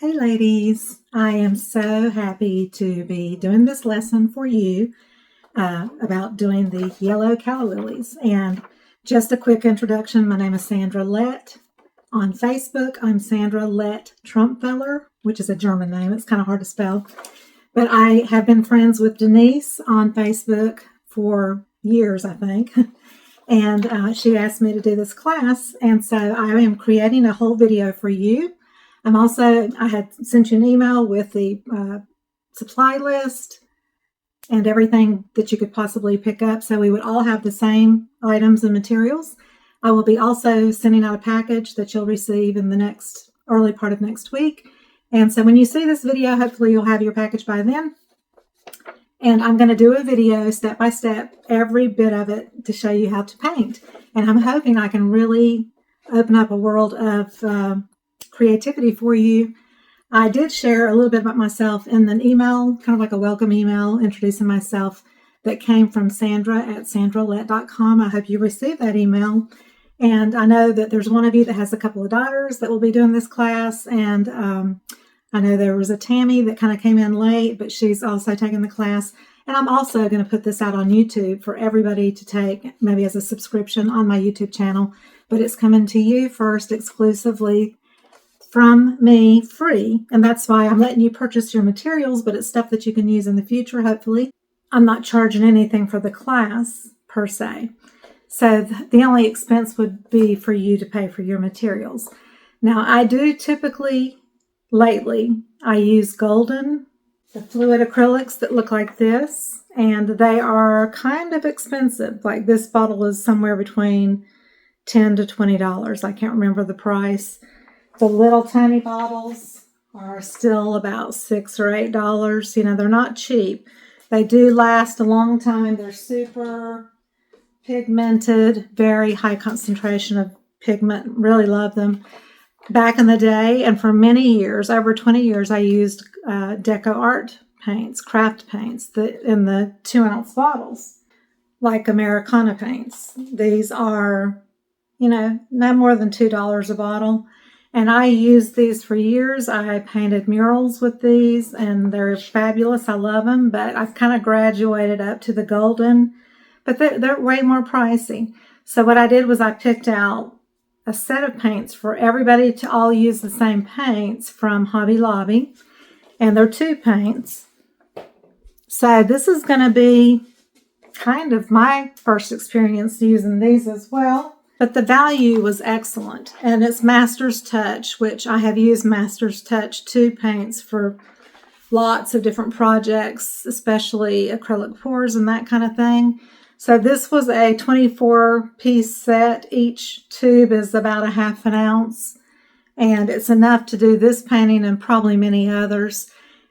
Hey ladies, I am so happy to be doing this lesson for you about doing the yellow calla lilies. And just a quick introduction, my name is Sandra Lett. On Facebook, I'm Sandra Lett Trumpfeller, which is a German name. It's kind of hard to spell. But I have been friends with Denise on Facebook for years, I think. And she asked me to do this class. And so I am creating a whole video for you. I had sent you an email with the supply list and everything that you could possibly pick up, so we would all have the same items and materials. I will be also sending out a package that you'll receive in the early part of next week. And so when you see this video, hopefully you'll have your package by then. And I'm going to do a video step by step, every bit of it, to show you how to paint. And I'm hoping I can really open up a world of creativity for you. I did share a little bit about myself in an email, kind of like a welcome email introducing myself, that came from Sandra at sandralett.com. I hope you received that email. And I know that there's one of you that has a couple of daughters that will be doing this class. And I know there was a Tammy that kind of came in late, but she's also taking the class. And I'm also going to put this out on YouTube for everybody to take, maybe as a subscription on my YouTube channel. But it's coming to you first exclusively from me free, and that's why I'm letting you purchase your materials, but it's stuff that you can use in the future, hopefully. I'm not charging anything for the class per se, so the only expense would be for you to pay for your materials. Now, I do typically, lately, I use the fluid acrylics that look like this, and they are kind of expensive. Like this bottle is somewhere between $10 to $20. I can't remember the price. The little tiny bottles are still about $6 or $8. You know, they're not cheap. They do last a long time. They're super pigmented, very high concentration of pigment. Really love them. Back in the day, and for many years, over 20 years, I used Deco Art paints, craft paints in the 2-ounce bottles, like Americana paints. These are, no more than $2 a bottle. And I used these for years. I painted murals with these, and they're fabulous. I love them, but I've kind of graduated up to the golden, but they're way more pricey. So what I did was I picked out a set of paints for everybody to all use the same paints from Hobby Lobby, and they're 2 paints. So this is going to be kind of my first experience using these as well. But the value was excellent, and it's Master's Touch, which I have used Master's Touch 2 paints for lots of different projects, especially acrylic pours and that kind of thing. So this was a 24-piece set. Each tube is about a ½ ounce, and it's enough to do this painting and probably many others.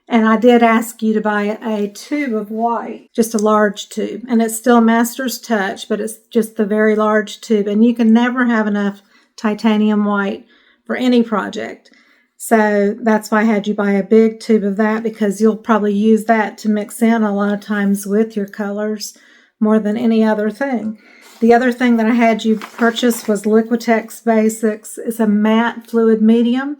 And I did ask you to buy a tube of white, just a large tube. And it's still Master's Touch, but it's just the very large tube. And you can never have enough titanium white for any project. So that's why I had you buy a big tube of that, because you'll probably use that to mix in a lot of times with your colors more than any other thing. The other thing that I had you purchase was Liquitex Basics. It's a matte fluid medium.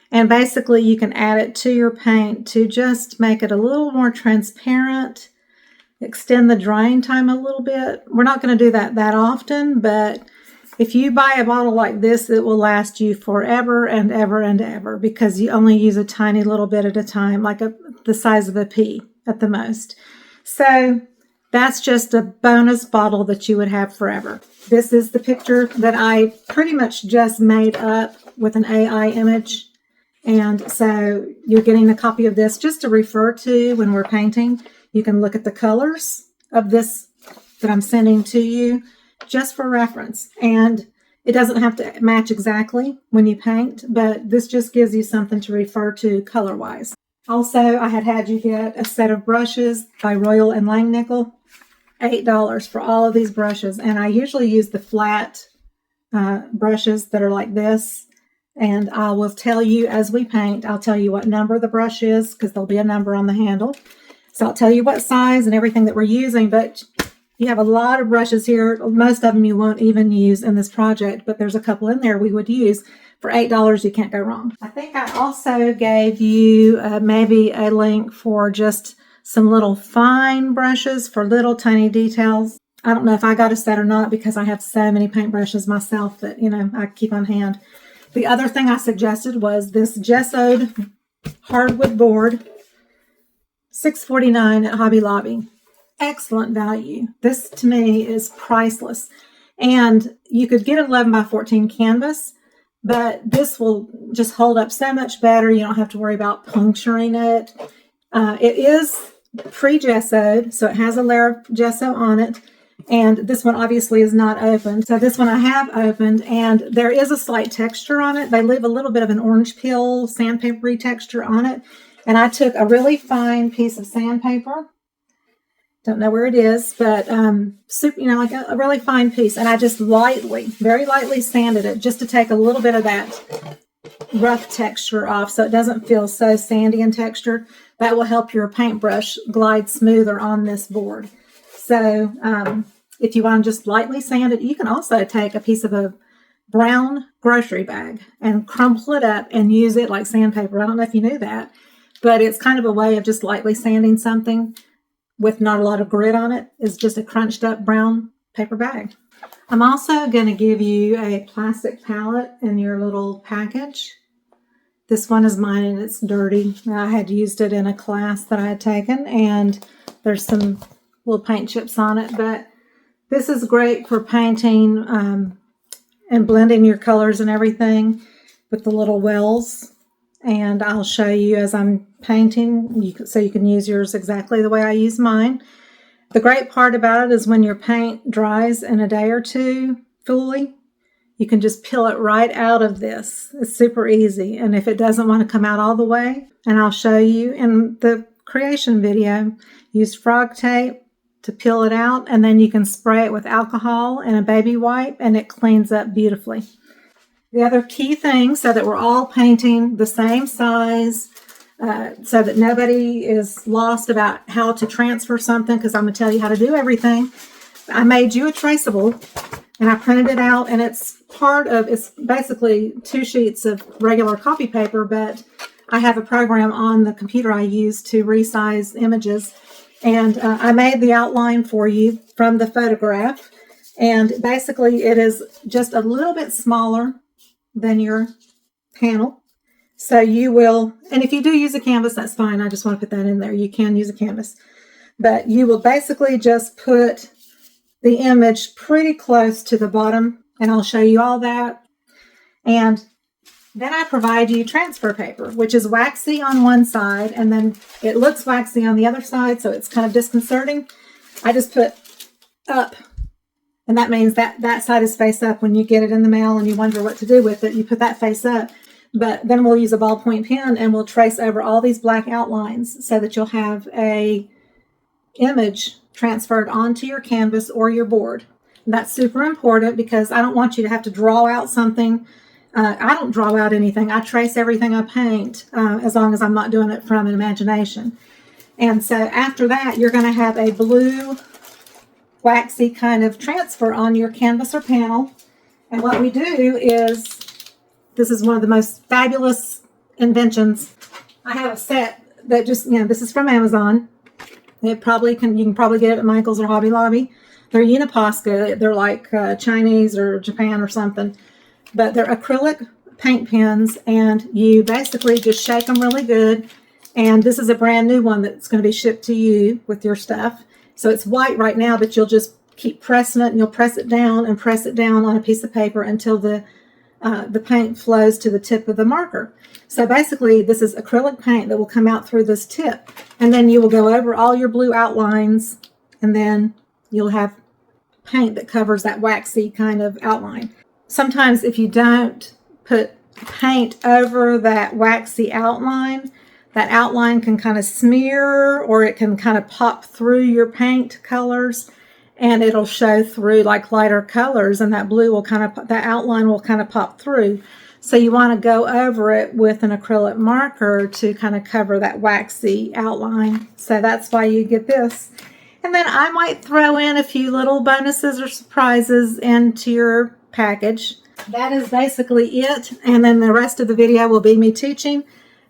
And basically, you can add it to your paint to just make it a little more transparent, extend the drying time a little bit. We're not going to do that often, but if you buy a bottle like this, it will last you forever and ever and ever, because you only use a tiny little bit at a time, like the size of a pea at the most. So that's just a bonus bottle that you would have forever. This is the picture that I pretty much just made up with an AI image. And so you're getting a copy of this just to refer to when we're painting. You can look at the colors of this that I'm sending to you just for reference. And it doesn't have to match exactly when you paint, but this just gives you something to refer to color-wise. Also, I had you get a set of brushes by Royal and Langnickel, $8 for all of these brushes. And I usually use the flat brushes that are like this. And I will tell you as we paint, I'll tell you what number the brush is, because there'll be a number on the handle. So I'll tell you what size and everything that we're using, but You have a lot of brushes here. Most of them you won't even use in this project, but there's a couple in there we would use. For $8, you can't go wrong. I think I also gave you maybe a link for just some little fine brushes for little tiny details. I don't know if I got a set or not because I have so many paintbrushes myself that, I keep on hand. The other thing I suggested was this gessoed hardwood board, $6.49 at Hobby Lobby. Excellent value. This to me is priceless. And you could get an 11 by 14 canvas, but this will just hold up so much better. You don't have to worry about puncturing it. It is pre-gessoed, so it has a layer of gesso on it. And this one obviously is not opened. So this one I have opened, and there is a slight texture on it. They leave a little bit of an orange peel, sandpapery texture on it. And I took a really fine piece of sandpaper. Don't know where it is, but like a really fine piece. And I just very lightly sanded it just to take a little bit of that rough texture off so it doesn't feel so sandy in texture. That will help your paintbrush glide smoother on this board. So if you want to just lightly sand it, you can also take a piece of a brown grocery bag and crumple it up and use it like sandpaper. I don't know if you knew that, but it's kind of a way of just lightly sanding something with not a lot of grit on it. Is just a crunched up brown paper bag. I'm also going to give you a plastic palette in your little package. This one is mine and it's dirty. I had used it in a class that I had taken, and there's some little paint chips on it, but this is great for painting and blending your colors and everything with the little wells. And I'll show you as I'm painting, so you can use yours exactly the way I use mine. The great part about it is when your paint dries in a day or two fully, you can just peel it right out of this. It's super easy. And if it doesn't want to come out all the way, and I'll show you in the creation video, use frog tape to peel it out, and then you can spray it with alcohol and a baby wipe, and it cleans up beautifully. The other key thing, so that we're all painting the same size, so that nobody is lost about how to transfer something, because I'm going to tell you how to do everything. I made you a traceable, and I printed it out, and it's basically 2 sheets of regular copy paper, but I have a program on the computer I use to resize images, and I made the outline for you from the photograph, and basically it is just a little bit smaller than your panel. So you will, and if you do use a canvas, that's fine. I just want to put that in there. You can use a canvas. But you will basically just put the image pretty close to the bottom, and I'll show you all that. And then I provide you transfer paper, which is waxy on one side, and then it looks waxy on the other side, so it's kind of disconcerting. I just put up. And that means that that side is face up. When you get it in the mail and you wonder what to do with it, you put that face up. But then we'll use a ballpoint pen and we'll trace over all these black outlines so that you'll have a image transferred onto your canvas or your board. And that's super important because I don't want you to have to draw out something. I don't draw out anything. I trace everything I paint as long as I'm not doing it from an imagination. And so after that, you're going to have a blue waxy kind of transfer on your canvas or panel. And what we do is, this is one of the most fabulous inventions. I have a set that just, this is from Amazon. You can probably get it at Michael's or Hobby Lobby. They're Uniposca. They're like Chinese or Japan or something. But they're acrylic paint pens, and you basically just shake them really good. And this is a brand new one that's going to be shipped to you with your stuff. So it's white right now, but you'll just keep pressing it, and you'll press it down and press it down on a piece of paper until the paint flows to the tip of the marker. So basically, this is acrylic paint that will come out through this tip. And then you will go over all your blue outlines, and then you'll have paint that covers that waxy kind of outline. Sometimes if you don't put paint over that waxy outline, that outline can kind of smear, or it can kind of pop through your paint colors, and it'll show through like lighter colors, and that blue will that outline will kind of pop through. So you want to go over it with an acrylic marker to kind of cover that waxy outline. So that's why you get this. And then I might throw in a few little bonuses or surprises into your package. That is basically it. And then the rest of the video will be me teaching.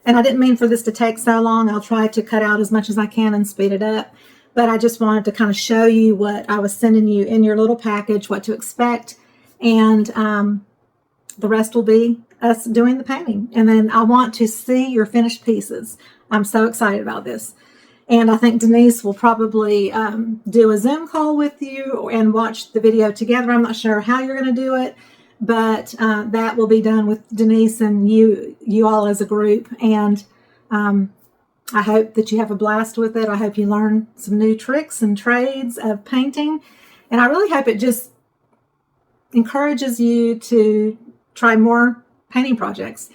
And I didn't mean for this to take so long. I'll try to cut out as much as I can and speed it up. But I just wanted to kind of show you what I was sending you in your little package, what to expect. And the rest will be us doing the painting. And then I want to see your finished pieces. I'm so excited about this. And I think Denise will probably do a Zoom call with you and watch the video together. I'm not sure how you're going to do it, but that will be done with Denise and you all as a group. And I hope that you have a blast with it. I hope you learn some new tricks and trades of painting. And I really hope it just encourages you to try more painting projects.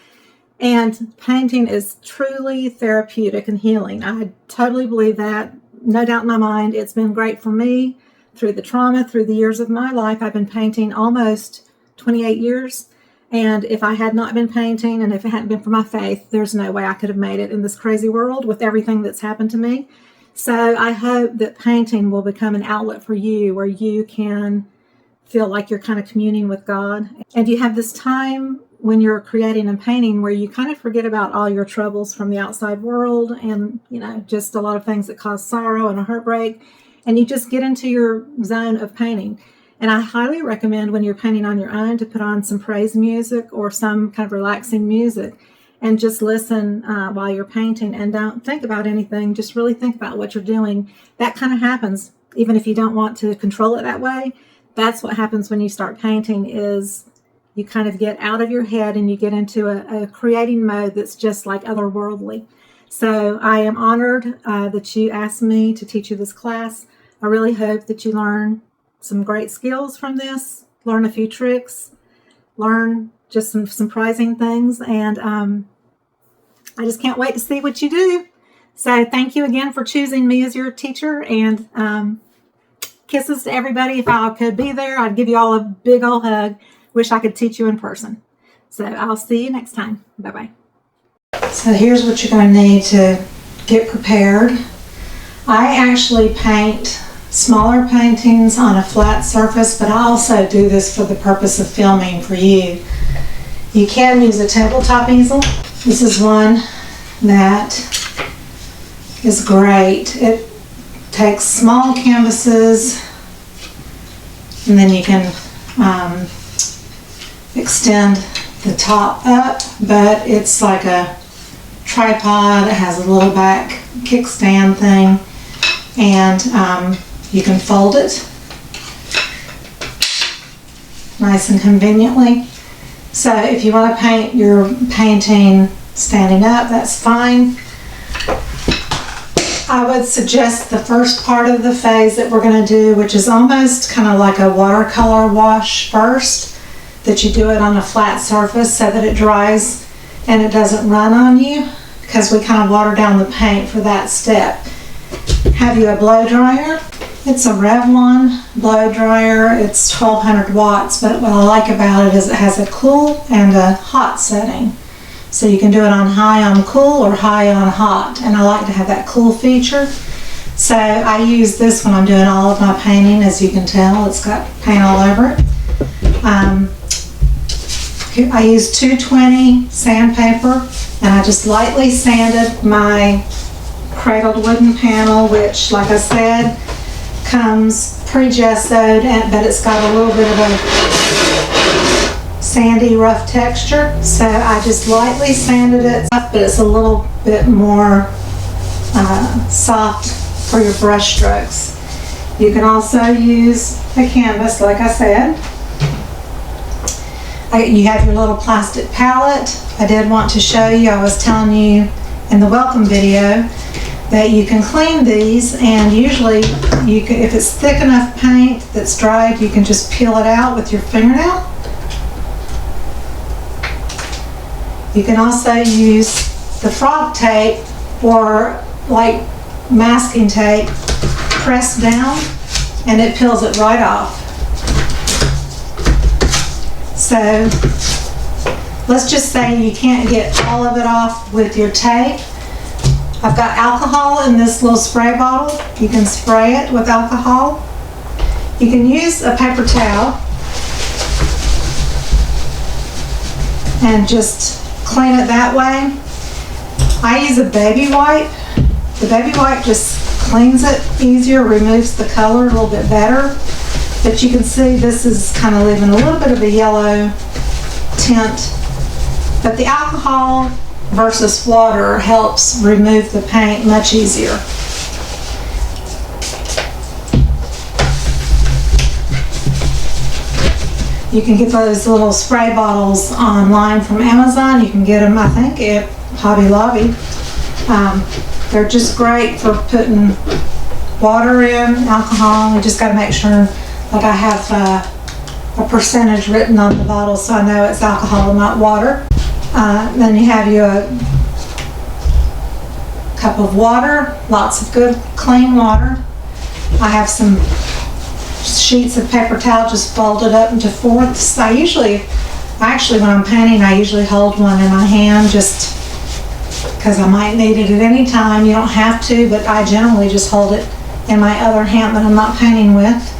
And painting is truly therapeutic and healing. I totally believe that. No doubt in my mind. It's been great for me through the trauma, through the years of my life. I've been painting almost 28 years. And if I had not been painting and if it hadn't been for my faith, there's no way I could have made it in this crazy world with everything that's happened to me. So I hope that painting will become an outlet for you where you can feel like you're kind of communing with God. And you have this time when you're creating and painting where you kind of forget about all your troubles from the outside world and, just a lot of things that cause sorrow and a heartbreak. And you just get into your zone of painting. And I highly recommend when you're painting on your own to put on some praise music or some kind of relaxing music and just listen while you're painting and don't think about anything. Just really think about what you're doing. That kind of happens, even if you don't want to control it that way. That's what happens when you start painting is you kind of get out of your head and you get into a creating mode that's just like otherworldly. So I am honored that you asked me to teach you this class. I really hope that you learn some great skills from this, learn a few tricks, learn just some surprising things. And I just can't wait to see what you do. So thank you again for choosing me as your teacher. And kisses to everybody. If I could be there, I'd give you all a big old hug. Wish I could teach you in person. So I'll see you next time. Bye-bye. So here's what you're going to need to get prepared. I actually paint smaller paintings on a flat surface, but I also do this for the purpose of filming for you. You can use a tabletop easel. This is one that is great. It takes small canvases and then you can extend the top up, but it's like a tripod. It has a little back kickstand thing, and you can fold it nice and conveniently. So if you want to paint your painting standing up, that's fine. I would suggest the first part of the phase that we're going to do, which is almost kind of like a watercolor wash first, that you do it on a flat surface so that it dries and it doesn't run on you, because we kind of water down the paint for that step. Have you a blow dryer? It's a Revlon blow dryer. It's 1200 watts, but what I like about it is it has a cool and a hot setting. So you can do it on high on cool or high on hot, and I like to have that cool feature. So I use this when I'm doing all of my painting. As you can tell, it's got paint all over it. I use 220 sandpaper, and I just lightly sanded my cradled wooden panel, which, like I said, comes pre-gessoed, but it's got a little bit of a sandy, rough texture. So I just lightly sanded it, but it's a little bit more soft for your brush strokes. You can also use a canvas, like I said. You have your little plastic palette. I did want to show you, I was telling you in the welcome video that you can clean these, and usually you can, if it's thick enough paint that's dried, you can just peel it out with your fingernail. You can also use the frog tape or like masking tape, press down, and it peels it right off. So let's just say you can't get all of it off with your tape. I've got alcohol in this little spray bottle. You can spray it with alcohol. You can use a paper towel and just clean it that way. I use a baby wipe. The baby wipe just cleans it easier, removes the color a little bit better. But you can see this is kind of leaving a little bit of a yellow tint. But the alcohol versus water helps remove the paint much easier. You can get those little spray bottles online from Amazon. You can get them, I think, at Hobby Lobby. They're just great for putting water in, alcohol. You just got to make sure, like I have a percentage written on the bottle so I know it's alcohol and not water. Then you have your cup of water, lots of good clean water. I have some sheets of paper towel just folded up into fourths. Actually when I'm painting, I usually hold one in my hand just because I might need it at any time. You don't have to, but I generally just hold it in my other hand that I'm not painting with.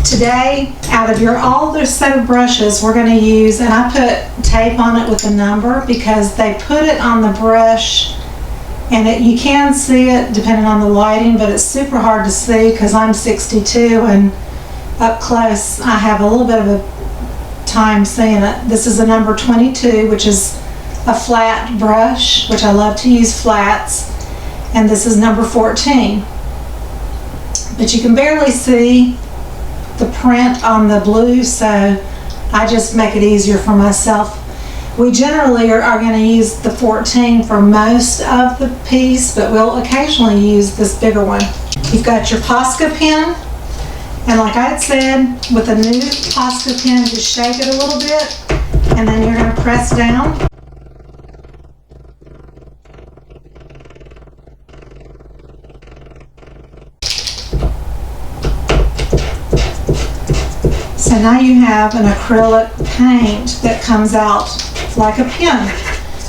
Today, out of all the set of brushes we're going to use, and I put tape on it with a number because they put it on the brush, and you can see it depending on the lighting, but it's super hard to see because I'm 62 and up close I have a little bit of a time seeing it. This is a number 22, which is a flat brush, which I love to use flats, and this is number 14. But you can barely see the print on the blue, so I just make it easier for myself. We generally are going to use the 14 for most of the piece, but we'll occasionally use this bigger one. You've got your Posca pen, and like I had said, with a new Posca pen, just shake it a little bit, and then you're going to press down. So now you have an acrylic paint that comes out like a pen.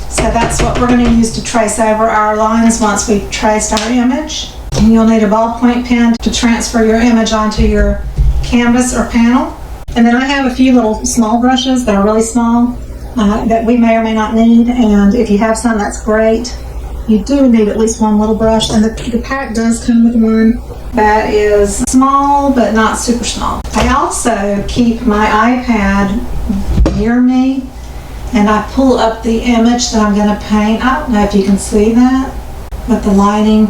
So that's what we're going to use to trace over our lines once we've traced our image. And you'll need a ballpoint pen to transfer your image onto your canvas or panel. And then I have a few little small brushes that are really small that we may or may not need. And if you have some, that's great. You do need at least one little brush, and the pack does come with one that is small but not super small. I also keep my iPad near me, and I pull up the image that I'm going to paint. I don't know if you can see that with the lighting,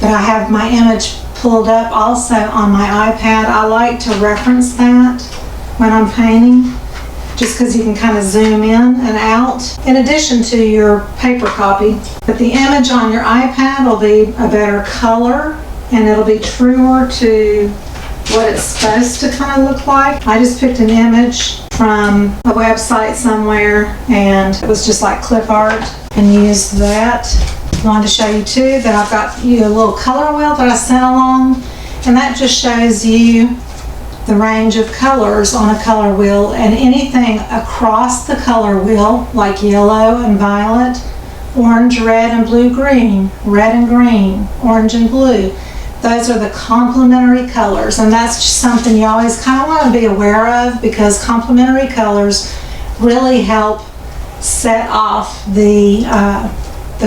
but I have my image pulled up also on my iPad. I like to reference that when I'm painting, just because you can kind of zoom in and out, in addition to your paper copy. But the image on your iPad will be a better color, and it'll be truer to what it's supposed to kind of look like. I just picked an image from a website somewhere, and it was just like clip art, and used that. I wanted to show you too that I've got you a little color wheel that I sent along, and that just shows you the range of colors on a color wheel, and anything across the color wheel, like yellow and violet, orange, red, and blue, green, red and green, orange and blue. Those are the complementary colors, and that's just something you always kind of want to be aware of, because complementary colors really help set off the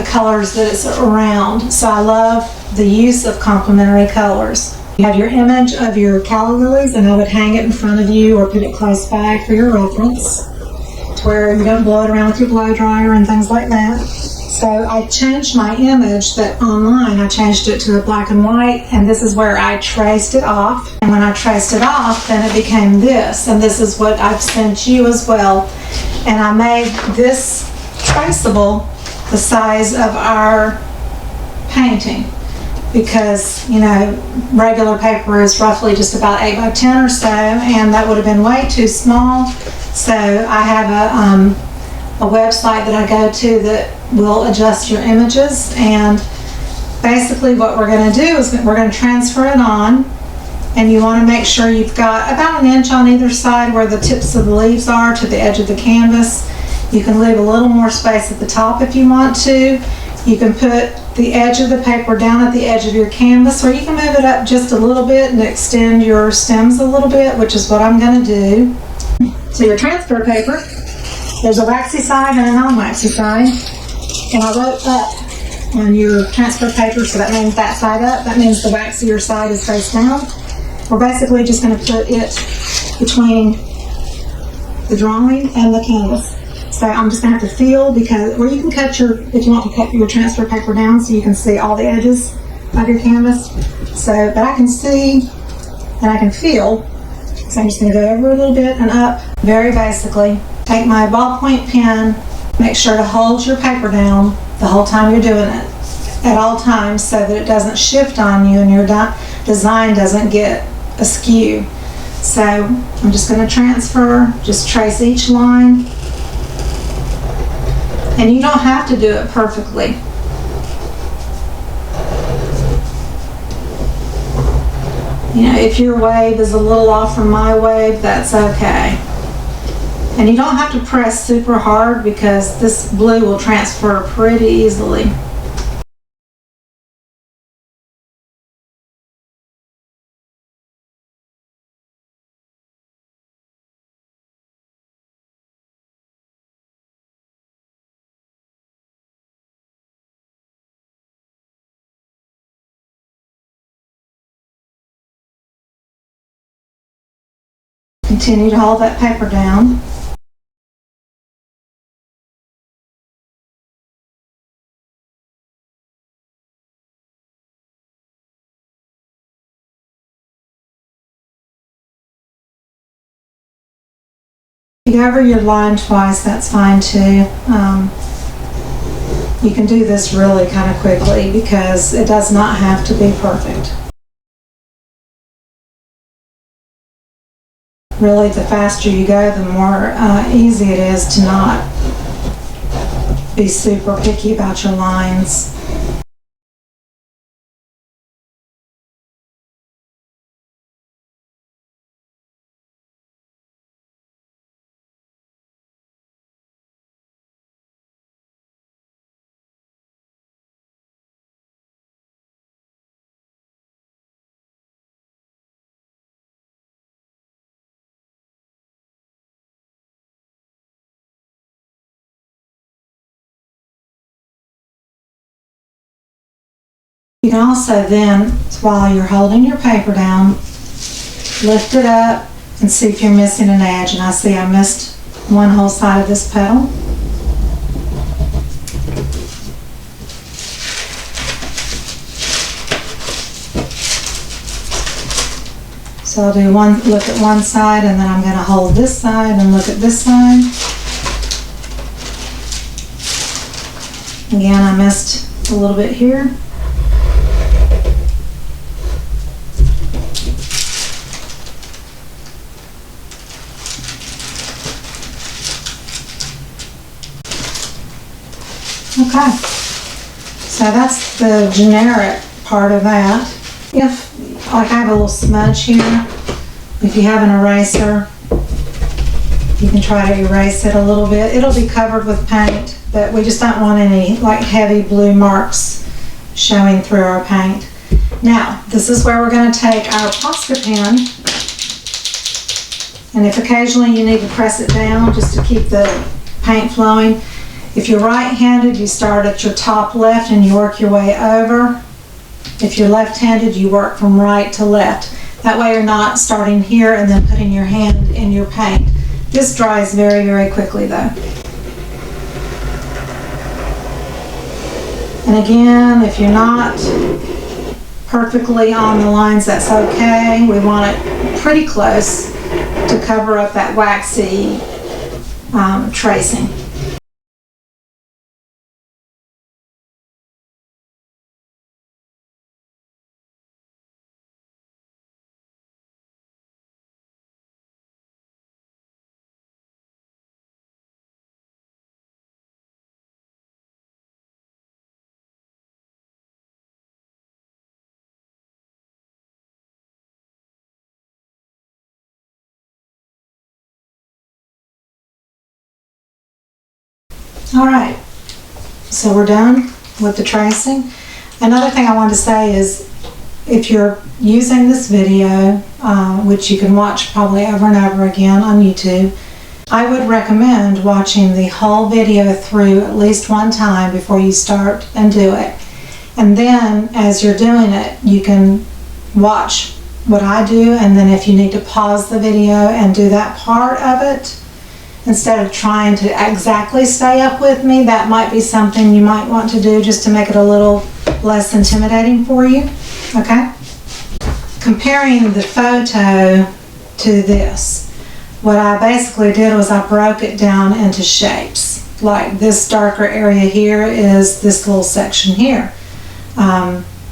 colors that it's around. So I love the use of complementary colors. You have your image of your calla lilies, and I would hang it in front of you or put it close by for your reference, to where you don't blow it around with your blow dryer and things like that. So I changed my image that online, I changed it to a black and white, and this is where I traced it off. And when I traced it off, then it became this, and this is what I've sent you as well. And I made this traceable the size of our painting, because, you know, regular paper is roughly just about 8 by 10 or so, and that would have been way too small. So I have a website that I go to that will adjust your images, and basically what we're going to do is we're going to transfer it on, and you want to make sure you've got about 1 inch on either side where the tips of the leaves are to the edge of the canvas. You can leave a little more space at the top if you want to, You can put the edge of the paper down at the edge of your canvas, or you can move it up just a little bit and extend your stems a little bit, which is what I'm going to do. So your transfer paper, there's a waxy side and a non-waxy side. And I wrote up on your transfer paper, so that means that side up. That means the waxier side is face down. We're basically just going to put it between the drawing and the canvas. So I'm just going to have to feel, because, or you can cut if you want to cut your transfer paper down so you can see all the edges of your canvas. So, but I can see and I can feel. So I'm just going to go over a little bit and up. Very basically, take my ballpoint pen, make sure to hold your paper down the whole time you're doing it, at all times, so that it doesn't shift on you and your design doesn't get askew. So I'm just going to transfer, just trace each line. And you don't have to do it perfectly. You know, if your wave is a little off from my wave, that's okay. And you don't have to press super hard, because this blue will transfer pretty easily. Continue to hold that paper down. If you go over your line twice, that's fine too. You can do this really kind of quickly, because it does not have to be perfect. Really, the faster you go, the more easy it is to not be super picky about your lines. You can also then, while you're holding your paper down, lift it up and see if you're missing an edge. And I see I missed one whole side of this petal. So I'll do look at one side, and then I'm going to hold this side and look at this side. Again, I missed a little bit here. Okay, so that's the generic part of that. If, like, I have a little smudge here, if you have an eraser, you can try to erase it a little bit. It'll be covered with paint, but we just don't want any like heavy blue marks showing through our paint. Now, this is where we're going to take our Posca pen, and if occasionally you need to press it down just to keep the paint flowing. If you're right-handed, you start at your top left and you work your way over. If you're left-handed, you work from right to left. That way you're not starting here and then putting your hand in your paint. This dries very, very quickly though. And again, if you're not perfectly on the lines, that's okay. We want it pretty close to cover up that waxy tracing. All right, so we're done. with the tracing. Another thing I wanted to say is, if you're using this video, which you can watch probably over and over again on YouTube, I would recommend watching the whole video through at least one time before you start and do it. And then as you're doing it, you can watch what I do, and then if you need to pause the video and do that part of it, instead of trying to exactly stay up with me, that might be something you might want to do just to make it a little less intimidating for you, okay? Comparing the photo to this, what I basically did was I broke it down into shapes. Like this darker area here is this little section here.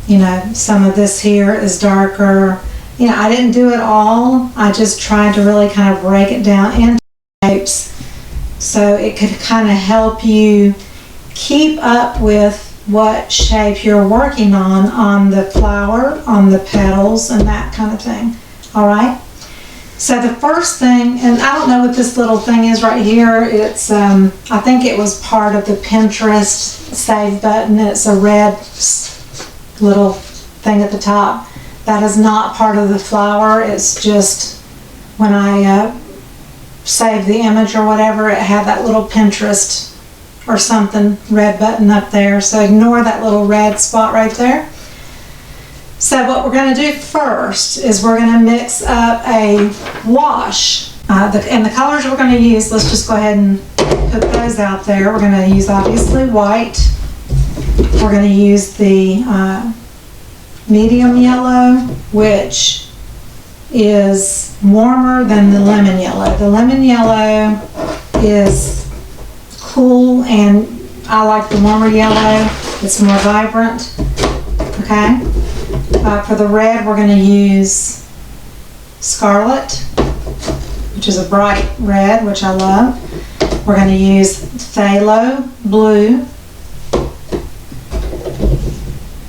You know, some of this here is darker. You know, I didn't do it all. I just tried to really kind of break it down into shapes so it could kind of help you keep up with what shape you're working on the flower, on the petals, and that kind of thing. All right? So the first thing, and I don't know what this little thing is right here. It's, I think it was part of the Pinterest save button. It's a red little thing at the top. That is not part of the flower. It's just when I saved the image or whatever, it had that little Pinterest or something red button up there. So ignore that little red spot right there. So what we're going to do first is we're going to mix up a wash. And the colors we're going to use, let's just go ahead and put those out there. We're going to use obviously white. We're going to use the medium yellow, which is warmer than the lemon yellow. The lemon yellow is cool, and I like the warmer yellow. It's more vibrant. Okay. For the red, we're going to use Scarlet, which is a bright red, which I love. We're going to use Phthalo blue,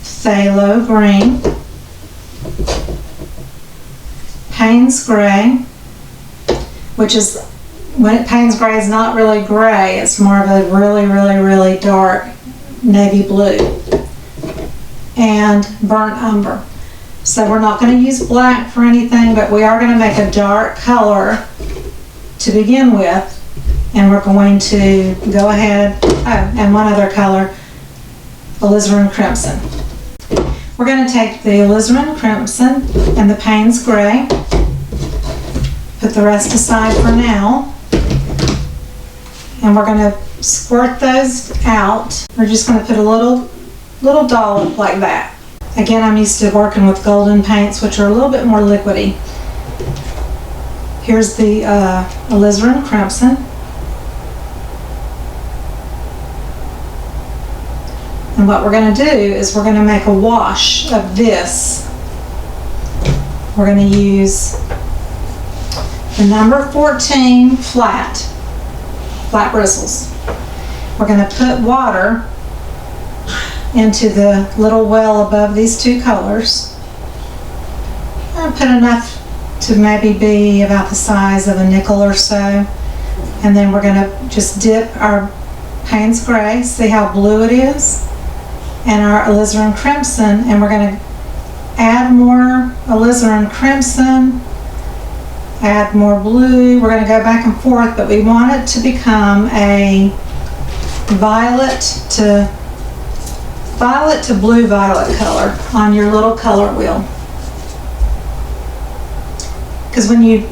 Phthalo green, Payne's gray, which is, Payne's gray is not really gray, it's more of a really dark navy blue, and burnt umber. So we're not going to use black for anything, but we are going to make a dark color to begin with, and we're going to go ahead, and one other color, alizarin crimson. We're going to take the alizarin crimson and the Payne's gray, put the rest aside for now, and we're going to squirt those out. We're just going to put a little dollop like that. Again, I'm used to working with golden paints, which are a little bit more liquidy. Here's the alizarin crimson. And what we're going to do is we're going to make a wash of this. We're going to use the number 14 flat bristles. We're going to put water into the little well above these two colors. I'll put enough to maybe be about the size of a nickel or so. And then we're going to just dip our Payne's gray, see how blue it is, and our alizarin crimson, and we're going to add more alizarin crimson, add more blue. We're going to go back and forth, but we want it to become a violet to blue violet color on your little color wheel. Because when you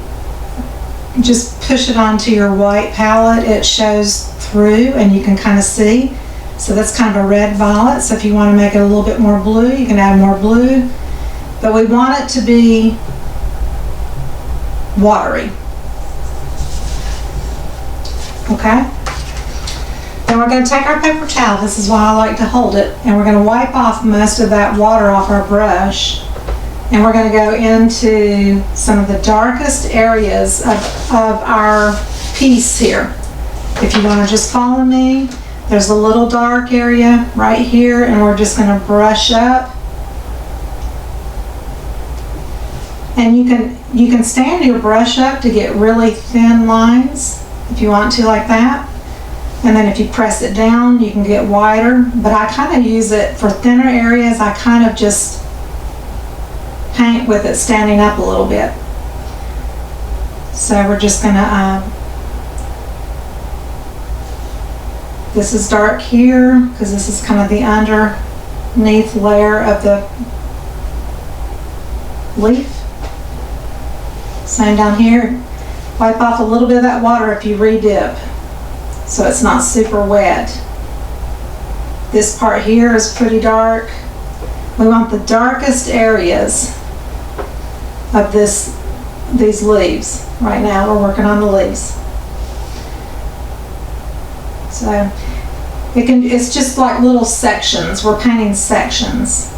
just push it onto your white palette, it shows through and you can kind of see. So that's kind of a red violet. So if you want to make it a little bit more blue, you can add more blue. But we want it to be watery. Okay? Then we're going to take our paper towel, this is why I like to hold it, and we're going to wipe off most of that water off our brush, and we're going to go into some of the darkest areas of our piece here. If you want to just follow me, there's a little dark area right here, and we're just going to brush up. And you can stand your brush up to get really thin lines if you want to, like that. And then if you press it down, you can get wider. But I kind of use it for thinner areas. I kind of just paint with it standing up a little bit. So we're just gonna, this is dark here because this is kind of the underneath layer of the leaf. Same down here. Wipe off a little bit of that water if you re-dip, so it's not super wet. This part here is pretty dark. We want the darkest areas of these leaves. Right now we're working on the leaves. So it's just like little sections. We're painting sections.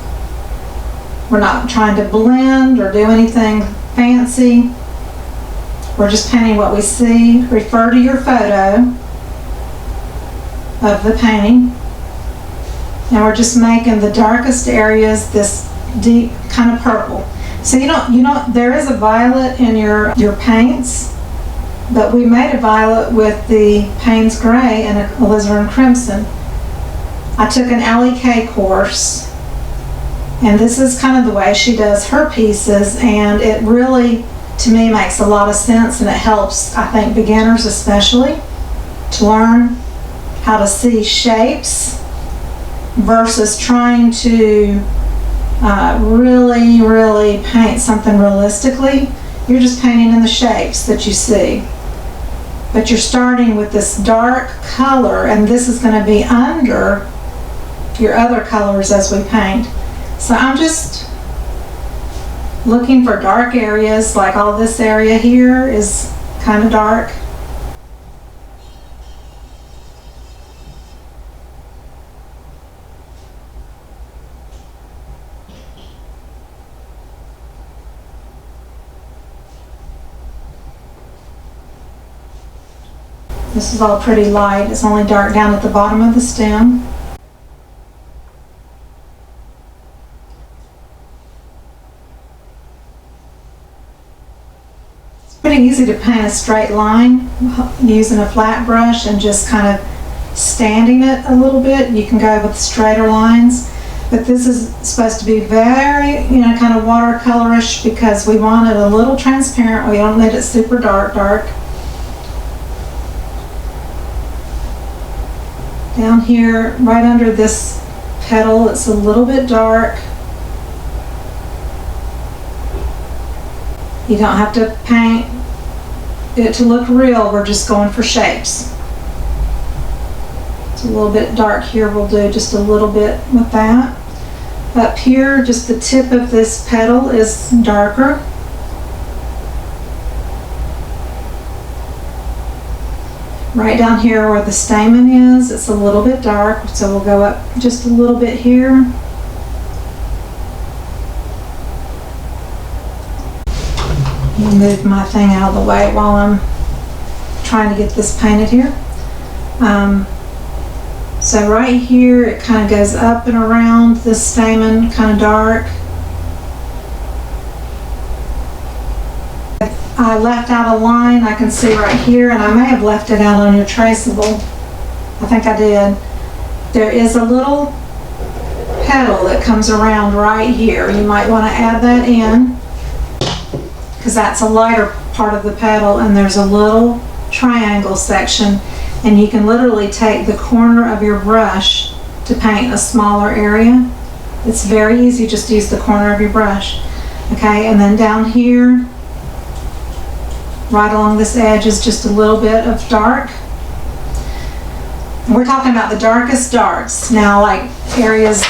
We're not trying to blend or do anything fancy. We're just painting what we see. Refer to your photo of the painting. And we're just making the darkest areas this deep kind of purple. So you know, there is a violet in your paints, but we made a violet with the Payne's Gray and a alizarin crimson. I took an LEK course, and this is kind of the way she does her pieces, and it really, to me, makes a lot of sense, and it helps, I think, beginners especially to learn how to see shapes versus trying to really paint something realistically. You're just painting in the shapes that you see. But you're starting with this dark color, and this is going to be under your other colors as we paint. So I'm just looking for dark areas, like all this area here is kind of dark. This is all pretty light. It's only dark down at the bottom of the stem. It's pretty easy to paint a straight line using a flat brush and just kind of standing it a little bit. You can go with straighter lines, but this is supposed to be very, kind of watercolorish because we want it a little transparent. We don't need it super dark. Down here, right under this petal, it's a little bit dark. You don't have to paint it to look real, we're just going for shapes. It's a little bit dark here, we'll do just a little bit with that. Up here, just the tip of this petal is darker. Right down here where the stamen is, it's a little bit dark, so we'll go up just a little bit here. Move my thing out of the way while I'm trying to get this painted here. So right here, it kind of goes up and around this stamen, kind of dark. I left out a line I can see right here, and I may have left it out on your traceable. I think I did. There is a little petal that comes around right here. You might want to add that in because that's a lighter part of the petal, and there's a little triangle section, and you can literally take the corner of your brush to paint a smaller area. It's very easy, just use the corner of your brush. Okay, and then down here, right along this edge is just a little bit of dark. And we're talking about the darkest darks. Now, like areas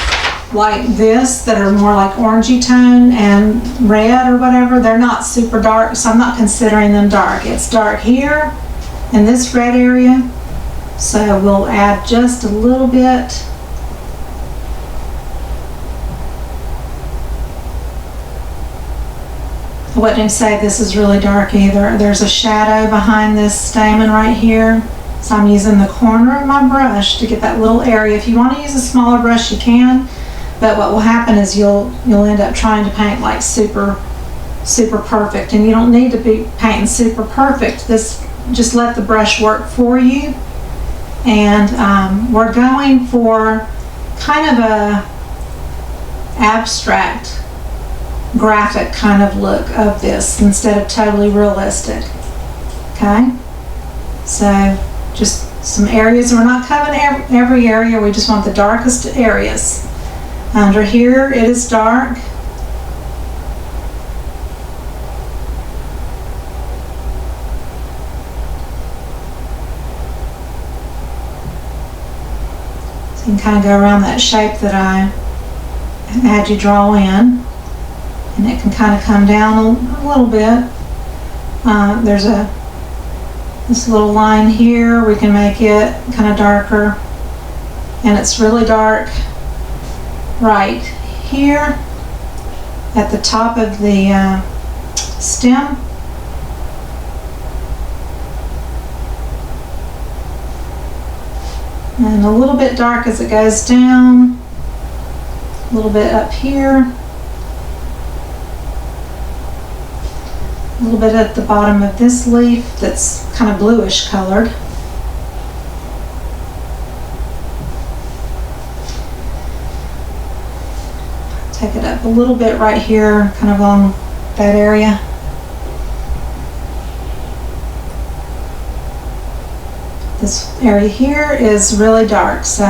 like this that are more like orangey tone and red or whatever, they're not super dark, so I'm not considering them dark. It's dark here in this red area, so we'll add just a little bit. I wouldn't say this is really dark either. There's a shadow behind this stamen right here. So I'm using the corner of my brush to get that little area. If you want to use a smaller brush, you can. But what will happen is you'll end up trying to paint like super perfect. And you don't need to be painting super perfect. Just let the brush work for you. And we're going for kind of a abstract graphic kind of look of this instead of totally realistic. Okay, so just some areas. We're not covering every area, we just want the darkest areas. Under here it is dark. So you can kind of go around that shape that I had you draw in, and it can kind of come down a little bit. There's this little line here, we can make it kind of darker, and it's really dark right here at the top of the stem. And a little bit dark as it goes down, a little bit up here, a little bit at the bottom of this leaf that's kind of bluish colored. Take it up a little bit right here, kind of along that area. This area here is really dark, so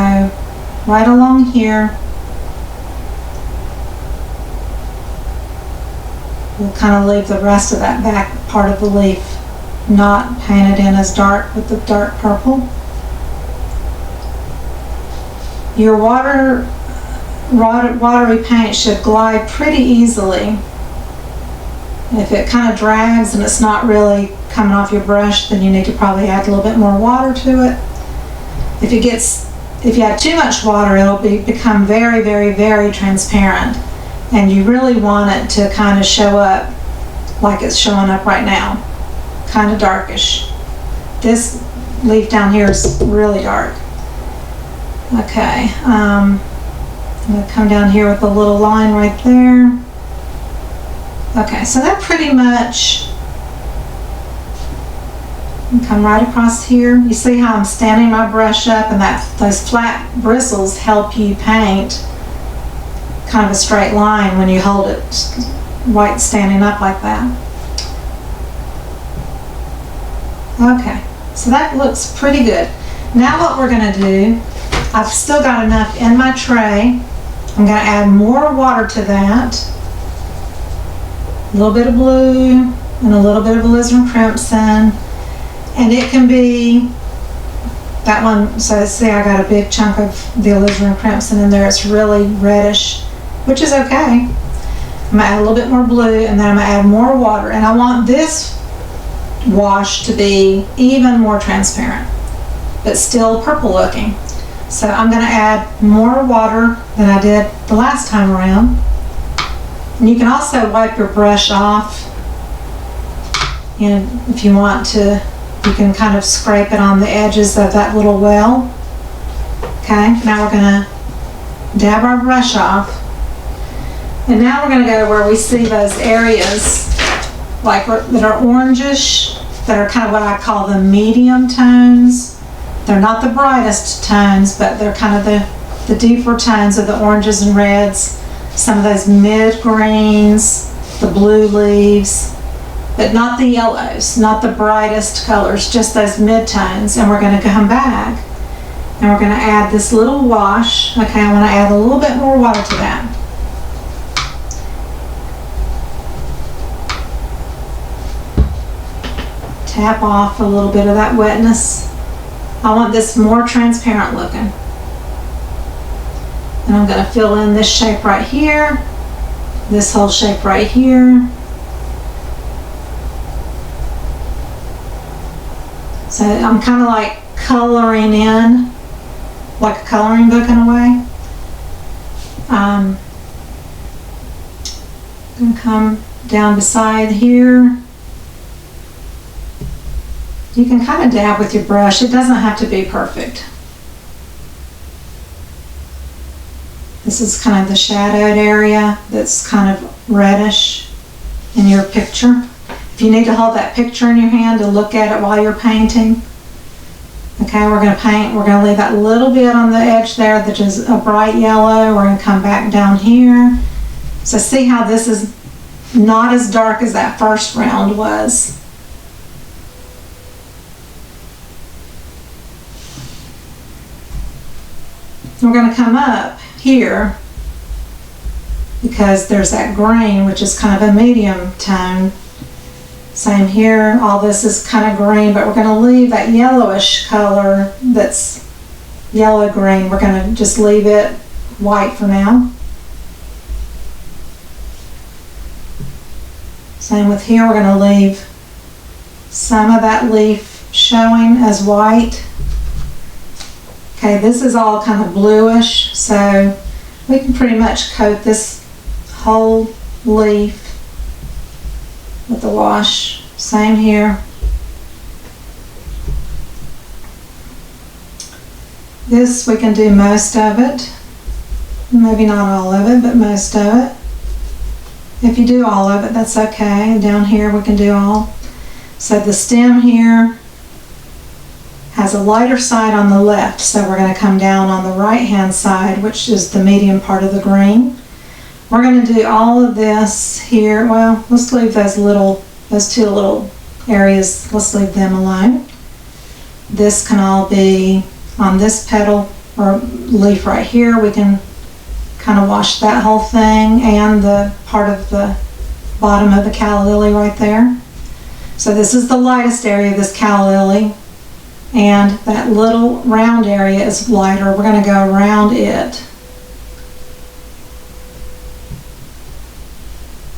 right along here we'll kind of leave the rest of that back part of the leaf not painted in as dark with the dark purple. Your watery paint should glide pretty easily. If it kind of drags and it's not really coming off your brush, then you need to probably add a little bit more water to it. If you add too much water, it'll become very, very, very transparent, and you really want it to kind of show up like it's showing up right now, kind of darkish. This leaf down here is really dark. Okay, I'm going to come down here with a little line right there. Okay, so that pretty much, come right across here. You see how I'm standing my brush up, and those flat bristles help you paint kind of a straight line when you hold it right standing up like that. Okay, so that looks pretty good. Now what we're going to do, I've still got enough in my tray. I'm going to add more water to that. A little bit of blue and a little bit of alizarin crimson, and it can be that one. So see, I got a big chunk of the alizarin crimson in there. It's really reddish, which is okay. I'm gonna add a little bit more blue, and then I'm gonna add more water, and I want this wash to be even more transparent but still purple looking. So I'm going to add more water than I did the last time around. And you can also wipe your brush off, and if you want to, you can kind of scrape it on the edges of that little well. Okay, now we're going to dab our brush off, and now we're going to go where we see those areas like that are orangish, that are kind of what I call the medium tones. They're not the brightest tones, but they're kind of the deeper tones of the oranges and reds. Some of those mid-greens, the blue leaves, but not the yellows, not the brightest colors, just those mid-tones. And we're going to come back and we're going to add this little wash. Okay, I want to add a little bit more water to that. Tap off a little bit of that wetness. I want this more transparent looking. And I'm going to fill in this shape right here, this whole shape right here. So I'm kind of like coloring in, like a coloring book in a way. I'm going to come down beside here. You can kind of dab with your brush. It doesn't have to be perfect. This is kind of the shadowed area that's kind of reddish in your picture. If you need to hold that picture in your hand to look at it while you're painting, Okay, we're going to paint, we're going to leave that little bit on the edge there that is a bright yellow. We're going to come back down here. So see how this is not as dark as that first round was. We're going to come up here because there's that green, which is kind of a medium tone. Same here, all this is kind of green, but we're going to leave that yellowish color that's yellow-green. We're going to just leave it white for now. Same with here, we're going to leave some of that leaf showing as white. Okay, this is all kind of bluish, so we can pretty much coat this whole leaf with the wash. Same here. This we can do most of it. Maybe not all of it, but most of it. If you do all of it, that's okay. Down here we can do all. So the stem here has a lighter side on the left, so we're going to come down on the right hand side, which is the medium part of the green. We're going to do all of this here. Well, let's leave those two little areas, let's leave them alone. This can all be on this petal or leaf right here. We can kind of wash that whole thing and the part of the bottom of the calla lily right there. So this is the lightest area of this calla lily, and that little round area is lighter. We're going to go around it.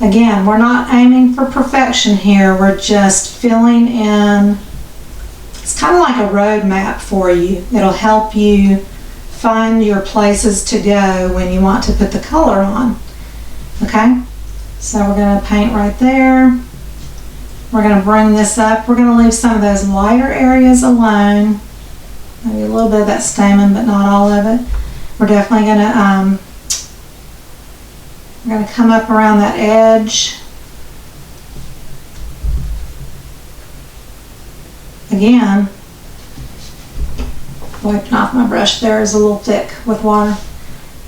Again, we're not aiming for perfection here. We're just filling in. It's kind of like a road map for you. It'll help you find your places to go when you want to put the color on. Okay, so we're going to paint right there. We're going to bring this up. We're going to leave some of those lighter areas alone. Maybe a little bit of that stamen, but not all of it. We're definitely going to we're going to come up around that edge. Again, wiping off my brush there is a little thick with water.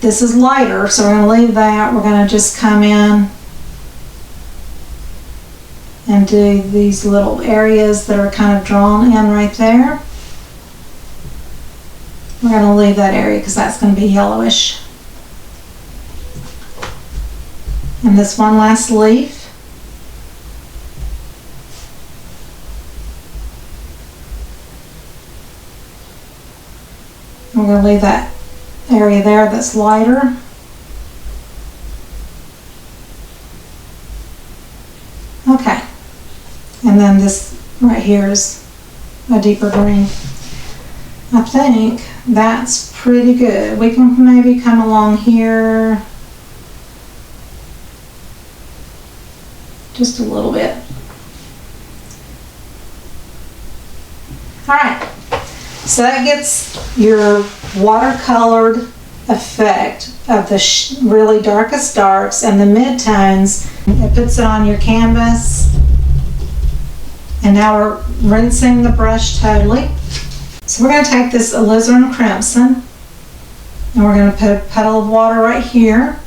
This is lighter, so we're going to leave that. We're going to just come in and do these little areas that are kind of drawn in right there. We're going to leave that area because that's going to be yellowish. And this one last leaf. We're going to leave that area there that's lighter. Okay. And then this right here is a deeper green. I think that's pretty good. We can maybe come along here just a little bit. All right, so that gets your watercolored effect of the really darkest darks and the mid-tones. It puts it on your canvas. And now we're rinsing the brush totally. So we're going to take this alizarin crimson and we're going to put a petal of water right here.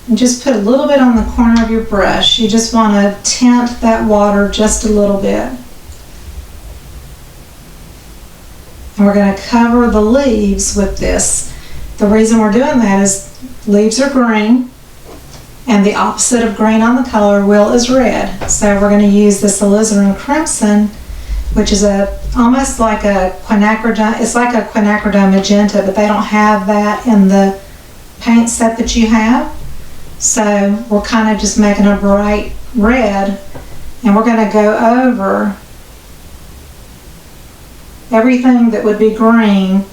And just put a little bit on the corner of your brush. You just want to tint that water just a little bit. And we're going to cover the leaves with this. The reason we're doing that is leaves are green, and the opposite of green on the color wheel is red. So we're going to use this alizarin crimson, which is almost like a quinacridone. It's like a quinacridone magenta, but they don't have that in the paint set that you have. So we're kind of just making a bright red, and we're going to go over everything that would be green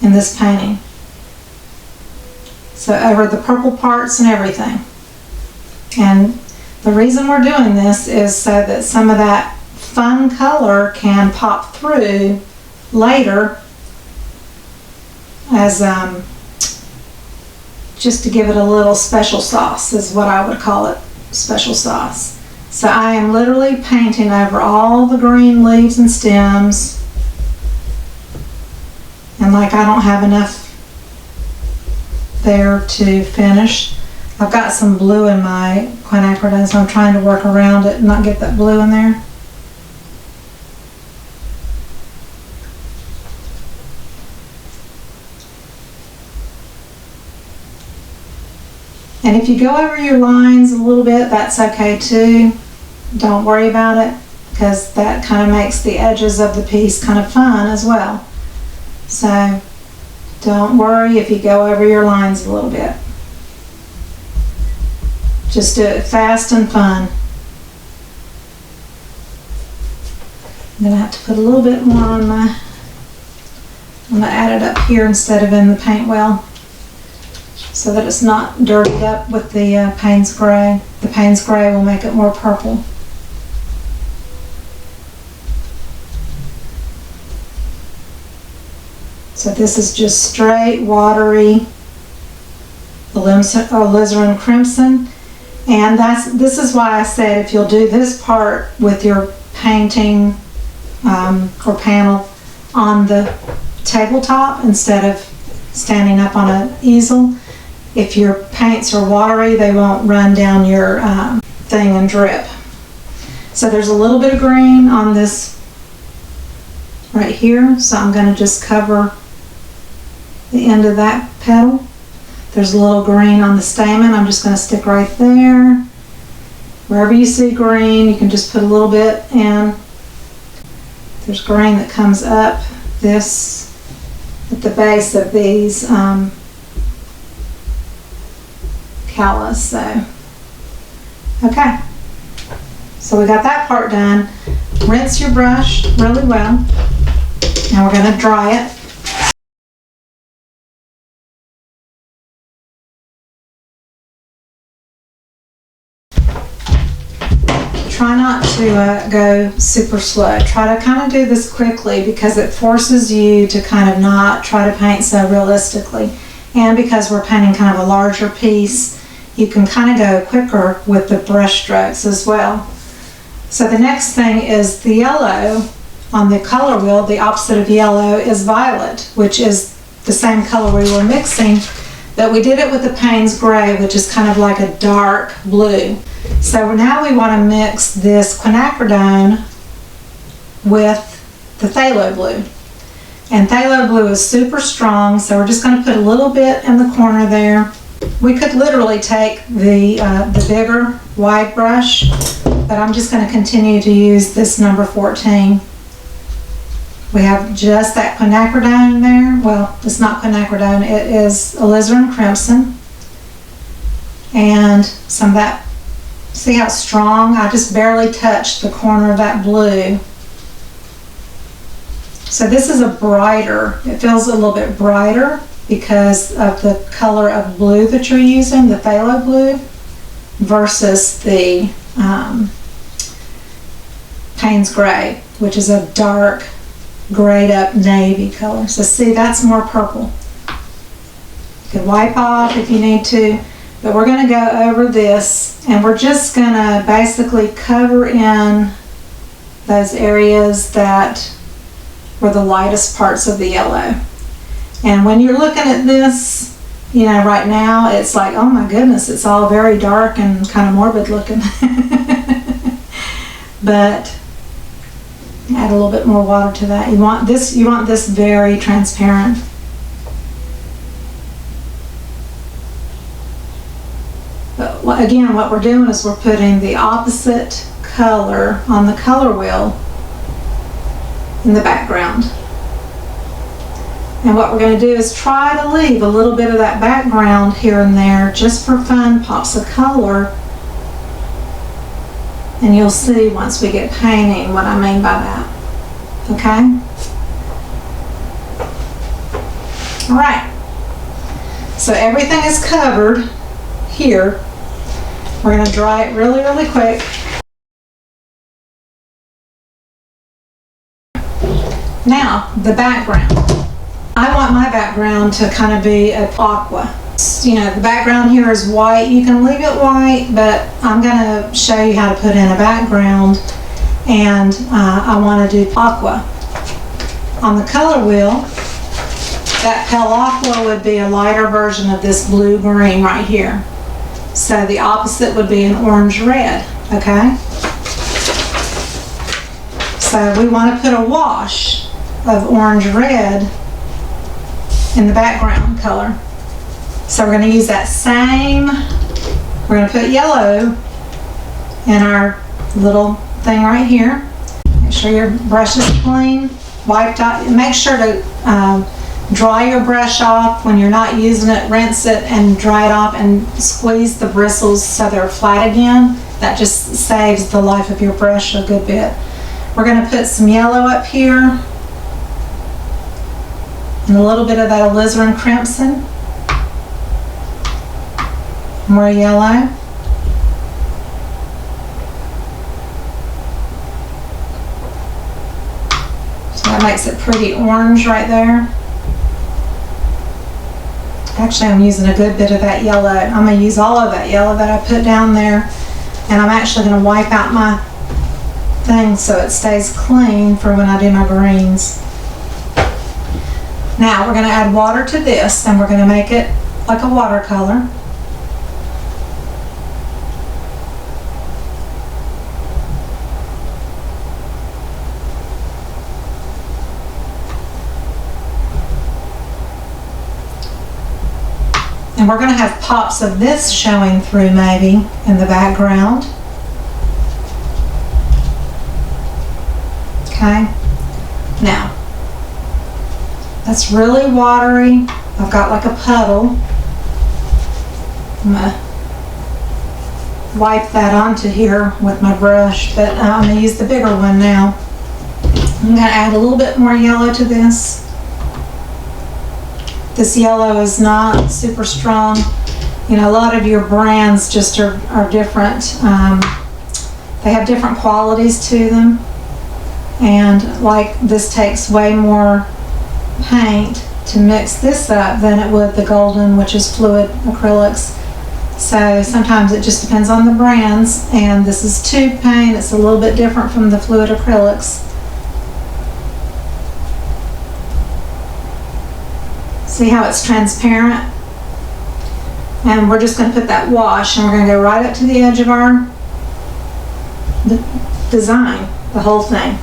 in this painting. So over the purple parts and everything. And the reason we're doing this is so that some of that fun color can pop through later as just to give it a little special sauce is what I would call it, special sauce. So I am literally painting over all the green leaves and stems. And like I don't have enough there to finish. I've got some blue in my quinacridone, so I'm trying to work around it and not get that blue in there. And if you go over your lines a little bit, that's okay too. Don't worry about it, because that kind of makes the edges of the piece kind of fun as well. So don't worry if you go over your lines a little bit. Just do it fast and fun. I'm going to have to put a little bit more on my, I'm going to add it up here instead of in the paint well, so that it's not dirtied up with the Payne's Gray. The Payne's Gray will make it more purple. So this is just straight, watery alizarin crimson. And this is why I said if you'll do this part with your painting or panel on the tabletop instead of standing up on an easel, if your paints are watery, they won't run down your thing and drip. So there's a little bit of green on this right here, so I'm going to just cover the end of that petal. There's a little green on the stamen. I'm just going to stick right there. Wherever you see green, you can just put a little bit in. There's green that comes up this at the base of these Callas. So, okay. So we got that part done. Rinse your brush really well. Now we're going to dry it. Try not to go super slow. Try to kind of do this quickly, because it forces you to kind of not try to paint so realistically. And because we're painting kind of a larger piece, you can kind of go quicker with the brush strokes as well. So the next thing is the yellow. On the color wheel, the opposite of yellow is violet, which is the same color we were mixing, but we did it with the Payne's Gray, which is kind of like a dark blue. So now we want to mix this quinacridone with the phthalo blue. And phthalo blue is super strong, so we're just going to put a little bit in the corner there. We could literally take the bigger wide brush, but I'm just going to continue to use this number 14. We have just that quinacridone there. Well, it's not quinacridone, it is alizarin crimson. And some of that. See how strong? I just barely touched the corner of that blue. So this is a brighter, it feels a little bit brighter because of the color of blue that you're using, the phthalo blue, versus the Payne's Gray, which is a dark, grayed up navy color. So see, that's more purple. You can wipe off if you need to. But we're going to go over this, and we're just going to basically cover in those areas that were the lightest parts of the yellow. And when you're looking at this, you know, right now, it's like, oh my goodness, it's all very dark and kind of morbid looking. But add a little bit more water to that. You want this very transparent. But again, what we're doing is we're putting the opposite color on the color wheel in the background. And what we're going to do is try to leave a little bit of that background here and there just for fun pops of color. And you'll see once we get painting what I mean by that. Okay? All right. So everything is covered here. We're going to dry it really, really quick. Now, the background. I want my background to kind of be an aqua. You know, the background here is white. You can leave it white, but I'm going to show you how to put in a background, and I want to do aqua. On the color wheel, that pale aqua would be a lighter version of this blue-green right here. So the opposite would be an orange-red, okay? So we want to put a wash of orange-red in the background color. So we're going to use that same, we're going to put yellow in our little thing right here. Make sure your brush is clean, wiped out. Make sure to dry your brush off when you're not using it. Rinse it and dry it off and squeeze the bristles so they're flat again. That just saves the life of your brush a good bit. We're going to put some yellow up here and a little bit of that alizarin crimson. More yellow. So that makes it pretty orange right there. Actually, I'm using a good bit of that yellow. I'm going to use all of that yellow that I put down there, and I'm actually going to wipe out my thing so it stays clean for when I do my greens. Now we're going to add water to this, and we're going to make it like a watercolor. And we're going to have pops of this showing through maybe in the background. Okay. Now, that's really watery. I've got like a puddle. I'm going to wipe that onto here with my brush, but I'm going to use the bigger one now. I'm going to add a little bit more yellow to this. This yellow is not super strong. You know, a lot of your brands just are different. They have different qualities to them. And like this takes way more paint to mix this up than it would the golden, which is fluid acrylics. So sometimes it just depends on the brands. And this is tube paint. It's a little bit different from the fluid acrylics. See how it's transparent? And we're just going to put that wash, and we're going to go right up to the edge of our design, the whole thing.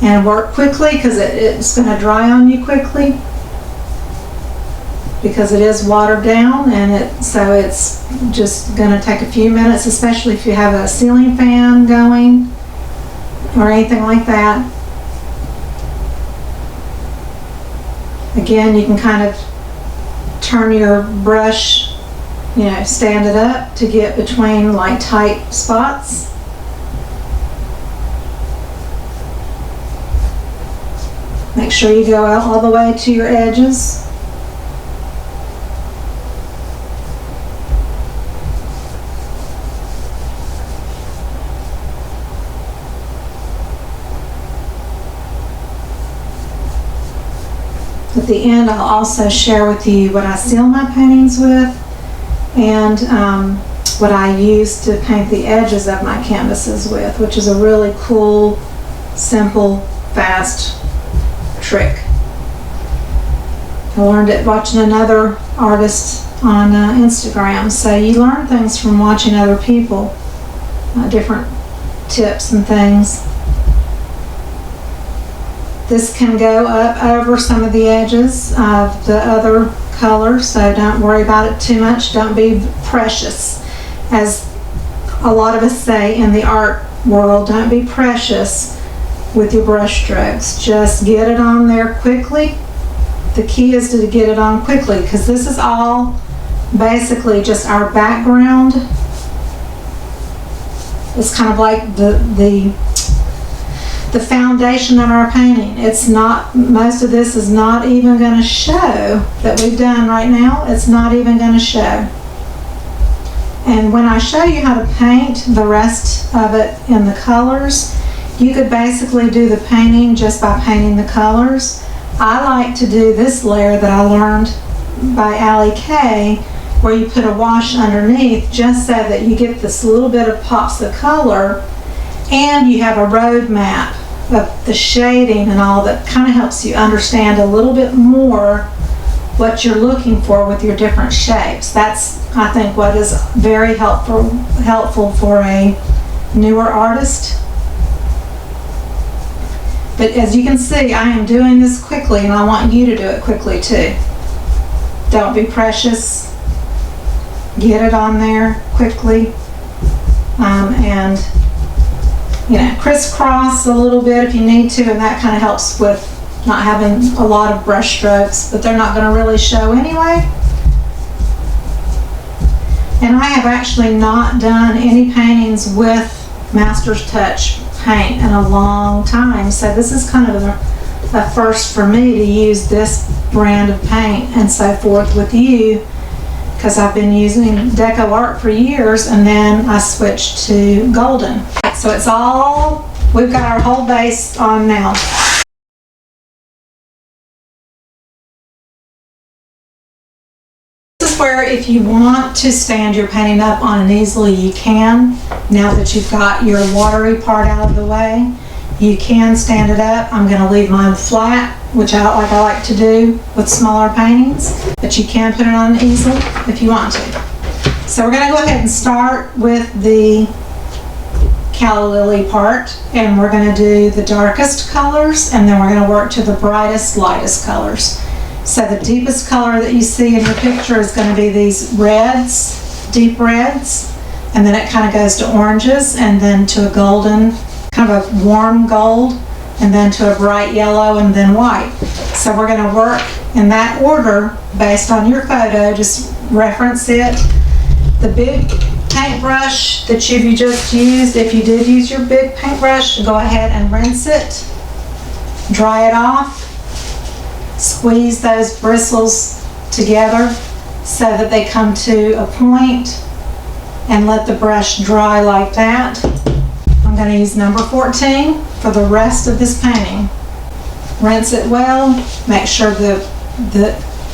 And work quickly because it's going to dry on you quickly because it is watered down, and so it's just going to take a few minutes, especially if you have a ceiling fan going or anything like that. Again, you can kind of turn your brush, you know, stand it up to get between like tight spots. Make sure you go out all the way to your edges. At the end, I'll also share with you what I seal my paintings with and what I use to paint the edges of my canvases with, which is a really cool, simple, fast trick. I learned it watching another artist on Instagram. So you learn things from watching other people, different tips and things. This can go up over some of the edges of the other color, so don't worry about it too much. Don't be precious. As a lot of us say in the art world, don't be precious with your brush strokes. Just get it on there quickly. The key is to get it on quickly because this is all basically just our background. It's kind of like the foundation of our painting. It's not, most of this is not even going to show that we've done right now. It's not even going to show. And when I show you how to paint the rest of it in the colors, you could basically do the painting just by painting the colors, I like to do this layer that I learned by Allie Kay, where you put a wash underneath just so that you get this little bit of pops of color and you have a road map of the shading and all that kind of helps you understand a little bit more what you're looking for with your different shapes. That's, I think, what is very helpful for a newer artist. But as you can see, I am doing this quickly, and I want you to do it quickly too. Don't be precious. Get it on there quickly. And crisscross a little bit if you need to, and that kind of helps with not having a lot of brush strokes, but they're not going to really show anyway. And I have actually not done any paintings with Master's Touch paint in a long time, so this is kind of a first for me to use this brand of paint and so forth with you, because I've been using Deco Art for years, and then I switched to Golden. So it's all, we've got our whole base on now. This is where if you want to stand your painting up on an easel, you can. Now that you've got your watery part out of the way, you can stand it up. I'm going to leave mine flat, which I like to do with smaller paintings, but you can put it on an easel if you want to. So we're going to go ahead and start with the Calla Lily part, and we're going to do the darkest colors, and then we're going to work to the brightest, lightest colors. So the deepest color that you see in your picture is going to be these reds, deep reds, and then it kind of goes to oranges, and then to a golden, kind of a warm gold, and then to a bright yellow, and then white. So we're going to work in that order based on your photo. Just reference it. The big paintbrush that you just used, if you did use your big paintbrush, go ahead and rinse it, dry it off, squeeze those bristles together so that they come to a point, and let the brush dry like that. I'm going to use number 14 for the rest of this painting. Rinse it well, make sure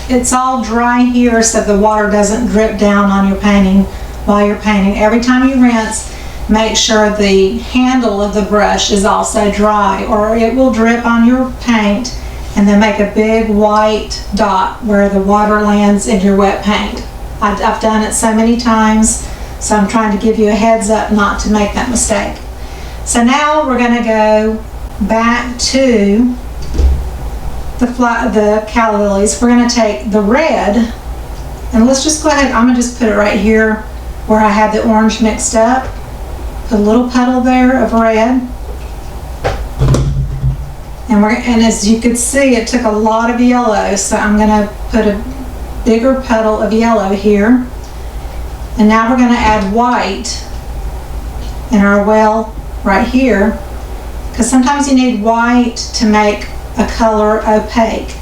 it's all dry here so the water doesn't drip down on your painting while you're painting. Every time you rinse, make sure the handle of the brush is also dry, or it will drip on your paint and then make a big white dot where the water lands in your wet paint. I've done it so many times, so I'm trying to give you a heads up not to make that mistake. So now we're going to go back to the Calla Lilies. We're going to take the red, and let's just go ahead, I'm going to just put it right here where I had the orange mixed up. Put a little petal there of red. And as you could see, it took a lot of yellow, so I'm going to put a bigger petal of yellow here. And now we're going to add white in our well right here, because sometimes you need white to make a color opaque.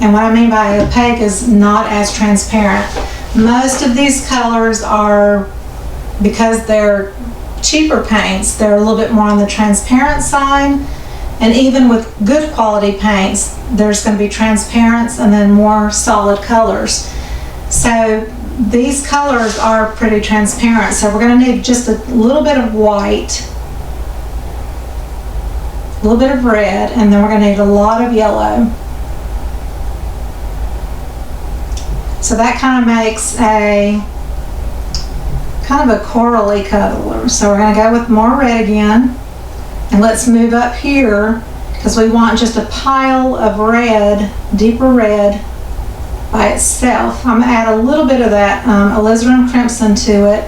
And what I mean by opaque is not as transparent. Most of these colors are, because they're cheaper paints, they're a little bit more on the transparent side. And even with good quality paints, there's going to be transparents and then more solid colors. So these colors are pretty transparent. So we're going to need just a little bit of white, a little bit of red, and then we're going to need a lot of yellow. So that kind of makes a kind of a corally color. So we're going to go with more red again. And let's move up here, because we want just a pile of red, deeper red by itself. I'm going to add a little bit of that alizarin crimson to it.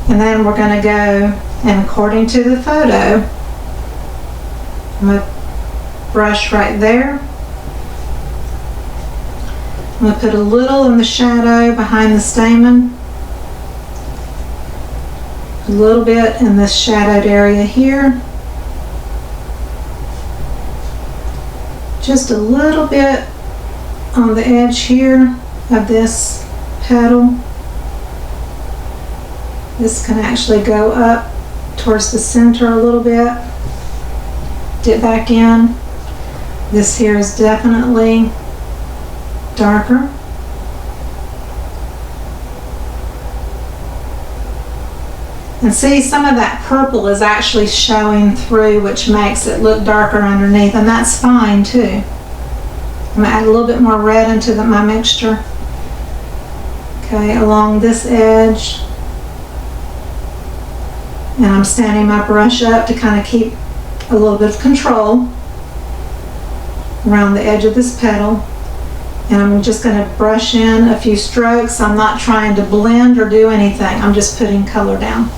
And then we're going to go, and according to the photo, I'm going to brush right there. I'm going to put a little in the shadow behind the stamen. A little bit in this shadowed area here. Just a little bit on the edge here of this petal. This can actually go up towards the center a little bit. Dip back in. This here is definitely darker. And see, some of that purple is actually showing through, which makes it look darker underneath, and that's fine too. I'm going to add a little bit more red into my mixture. Okay, along this edge. And I'm standing my brush up to kind of keep a little bit of control around the edge of this petal. And I'm just going to brush in a few strokes. I'm not trying to blend or do anything. I'm just putting color down.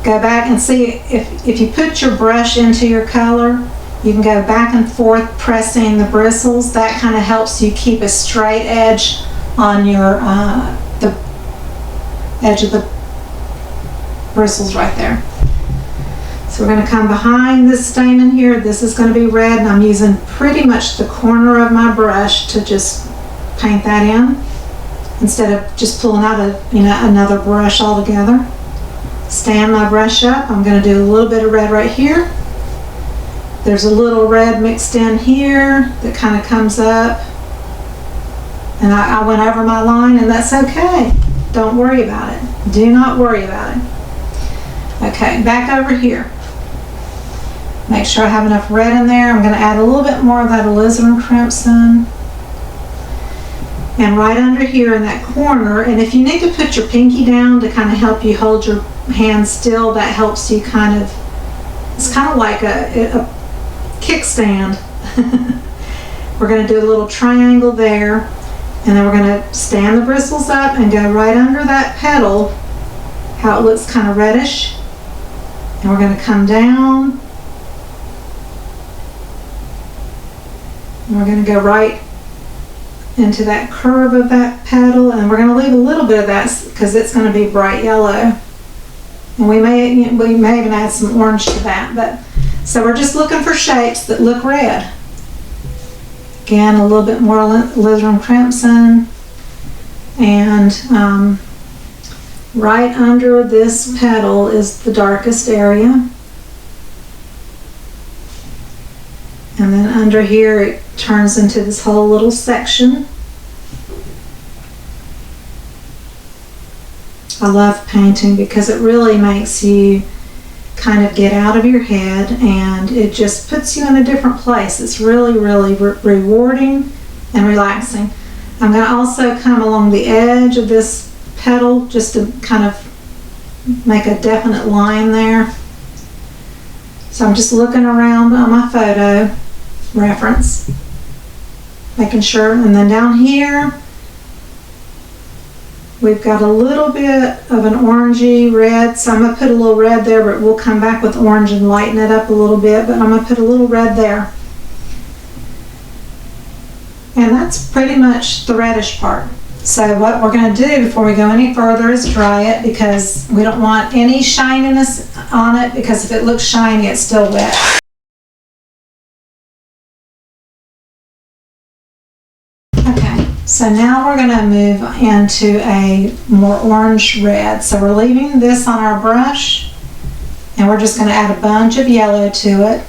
Go back and see if you put your brush into your color, you can go back and forth pressing the bristles. That kind of helps you keep a straight edge on your the edge of the bristles right there. So we're going to come behind this stamen here. This is going to be red, and I'm using pretty much the corner of my brush to just paint that in instead of just pulling out another brush altogether. Stand my brush up. I'm going to do a little bit of red right here. There's a little red mixed in here that kind of comes up, and I went over my line, and that's okay. Don't worry about it. Do not worry about it. Okay, back over here. Make sure I have enough red in there. I'm going to add a little bit more of that alizarin crimson. And right under here in that corner, and if you need to put your pinky down to kind of help you hold your hand still, that helps you kind of, it's kind of like a kickstand. We're going to do a little triangle there, and then we're going to stand the bristles up and go right under that petal, how it looks kind of reddish. And we're going to come down, and we're going to go right into that curve of that petal, and we're going to leave a little bit of that because it's going to be bright yellow, and we may even add some orange to that. But so we're just looking for shapes that look red. Again, a little bit more alizarin crimson, and right under this petal is the darkest area, and then under here it turns into this whole little section. I love painting because it really makes you kind of get out of your head, and it just puts you in a different place. It's really, really rewarding and relaxing. I'm going to also come along the edge of this petal just to kind of make a definite line there. So I'm just looking around on my photo reference, making sure. And then down here we've got a little bit of an orangey red, so I'm going to put a little red there, but we'll come back with orange and lighten it up a little bit, but I'm going to put a little red there. And that's pretty much the reddish part. So what we're going to do before we go any further is dry it, because we don't want any shininess on it, because if it looks shiny, it's still wet. Okay, so now we're going to move into a more orange red. So we're leaving this on our brush, and we're just going to add a bunch of yellow to it.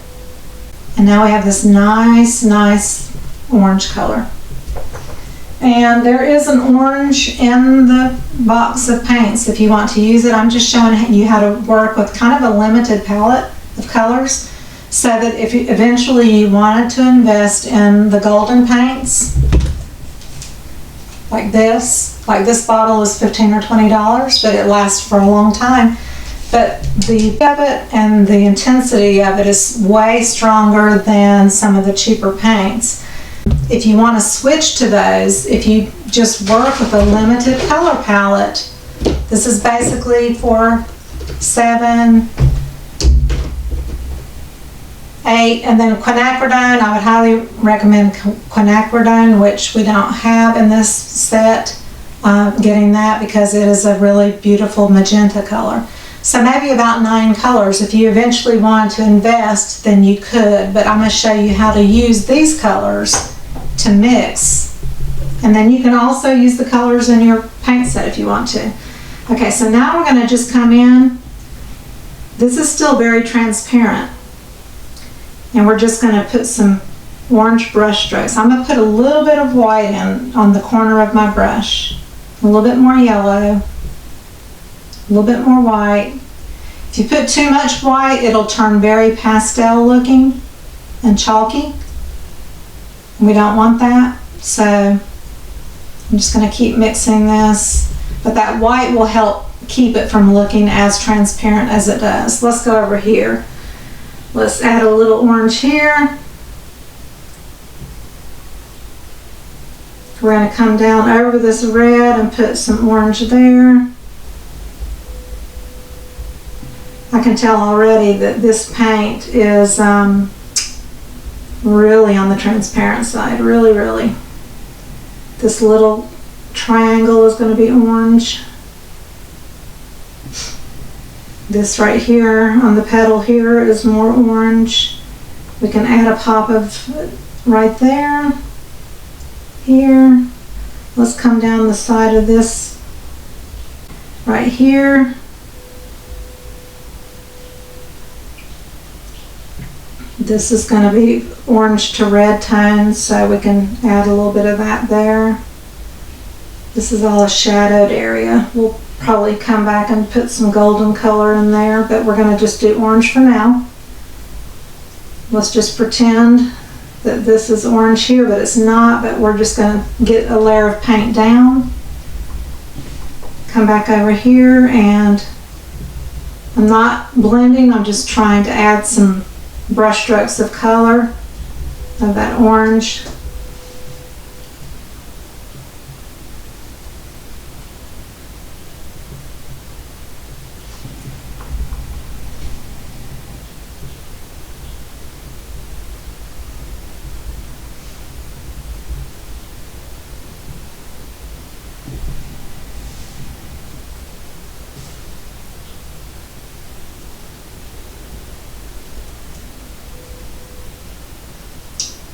And now we have this nice orange color. And there is an orange in the box of paints if you want to use it. I'm just showing you how to work with kind of a limited palette of colors, so that if eventually you wanted to invest in the golden paints, like this bottle is $15 or $20, but it lasts for a long time. But the of it and the intensity of it is way stronger than some of the cheaper paints. If you want to switch to those, if you just work with a limited color palette, this is basically for 7, 8, and then quinacridone. I would highly recommend quinacridone, which we don't have in this set, getting that because it is a really beautiful magenta color. So maybe about 9 colors. If you eventually want to invest, then you could, but I'm going to show you how to use these colors to mix. And then you can also use the colors in your paint set if you want to. Okay, so now we're going to just come in. This is still very transparent. And we're just going to put some orange brush strokes. I'm going to put a little bit of white in on the corner of my brush. A little bit more yellow. A little bit more white. If you put too much white, it'll turn very pastel looking and chalky. We don't want that. So I'm just going to keep mixing this. But that white will help keep it from looking as transparent as it does. Let's go over here. Let's add a little orange here. We're going to come down over this red and put some orange there. I can tell already that this paint is really on the transparent side, really. This little triangle is going to be orange. This right here on the petal here is more orange. We can add a pop of right there, here. Let's come down the side of this right here. This is going to be orange to red tones, so we can add a little bit of that there. This is all a shadowed area. We'll probably come back and put some golden color in there, but we're going to just do orange for now. Let's just pretend that this is orange here, but it's not, but we're just going to get a layer of paint down. Come back over here, and I'm not blending, I'm just trying to add some brush strokes of color of that orange.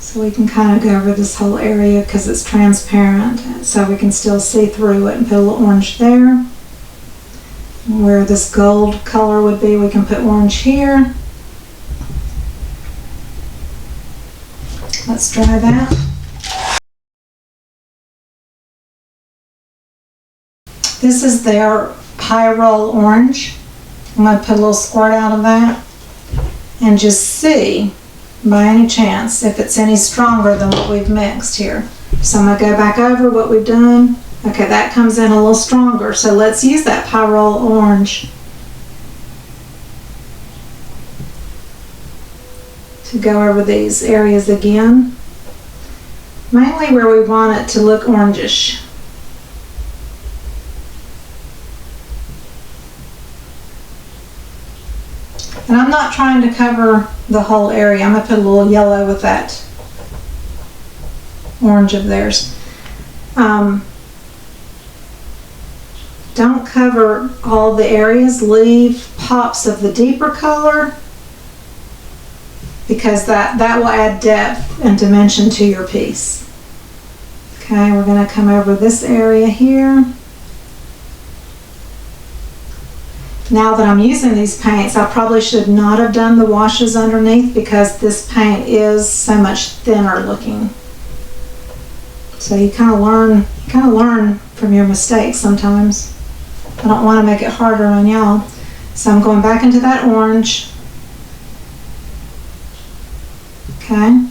So we can kind of go over this whole area because it's transparent, so we can still see through it, and put a little orange there. Where this gold color would be, we can put orange here. Let's dry that. This is their high roll orange. I'm going to put a little squirt out of that and just see by any chance if it's any stronger than what we've mixed here. So I'm going to go back over what we've done. Okay, that comes in a little stronger, so let's use that Pyrrole orange to go over these areas again, mainly where we want it to look orangish. And I'm not trying to cover the whole area. I'm going to put a little yellow with that orange of theirs. Don't cover all the areas. Leave pops of the deeper color, because that will add depth and dimension to your piece. Okay, we're going to come over this area here. Now that I'm using these paints, I probably should not have done the washes underneath, because this paint is so much thinner looking. So you kind of learn from your mistakes sometimes. I don't want to make it harder on y'all. So I'm going back into that orange. Okay.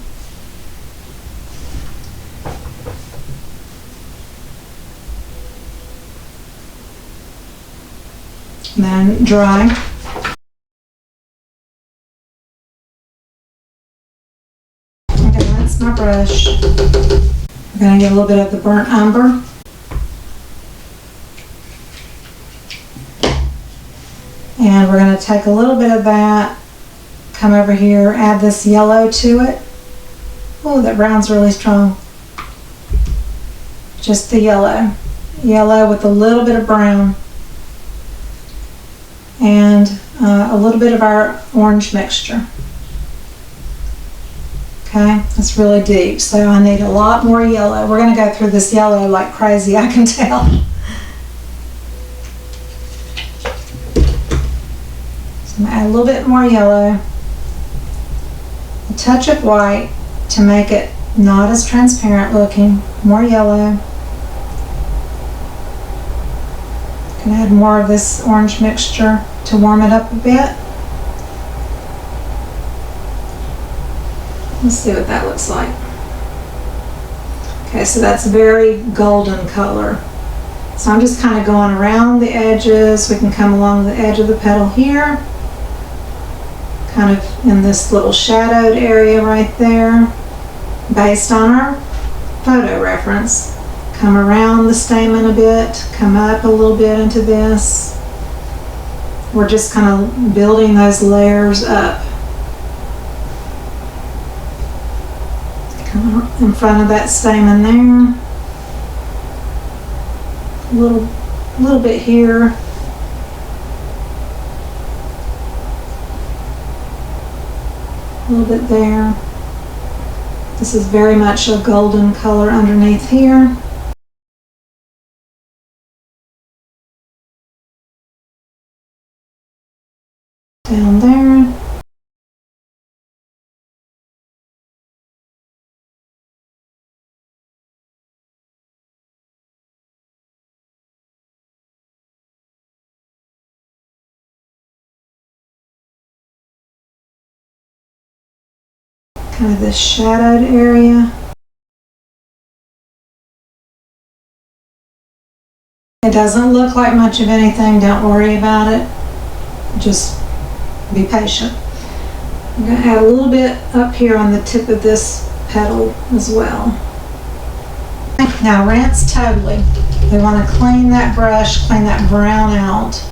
And then dry. Okay, that's my brush. We're going to get a little bit of the burnt umber. And we're going to take a little bit of that, come over here, add this yellow to it. Oh, that brown's really strong. Just the yellow. Yellow with a little bit of brown. And a little bit of our orange mixture. Okay, it's really deep, so I need a lot more yellow. We're going to go through this yellow like crazy, I can tell. So I'm going to add a little bit more yellow. touch of white to make it not as transparent looking, more yellow. Can add more of this orange mixture to warm it up a bit. Let's see what that looks like. Okay, so that's very golden color. So I'm just kind of going around the edges. We can come along the edge of the petal here, kind of in this little shadowed area right there, based on our photo reference. Come around the stamen a bit, come up a little bit into this. We're just kind of building those layers up. Come in front of that stamen there. A little bit here. A little bit there. This is very much a golden color underneath here. Down there. Kind of this shadowed area. It doesn't look like much of anything, don't worry about it. Just be patient. I'm going to add a little bit up here on the tip of this petal as well. Now rinse totally. We want to clean that brush, clean that brown out.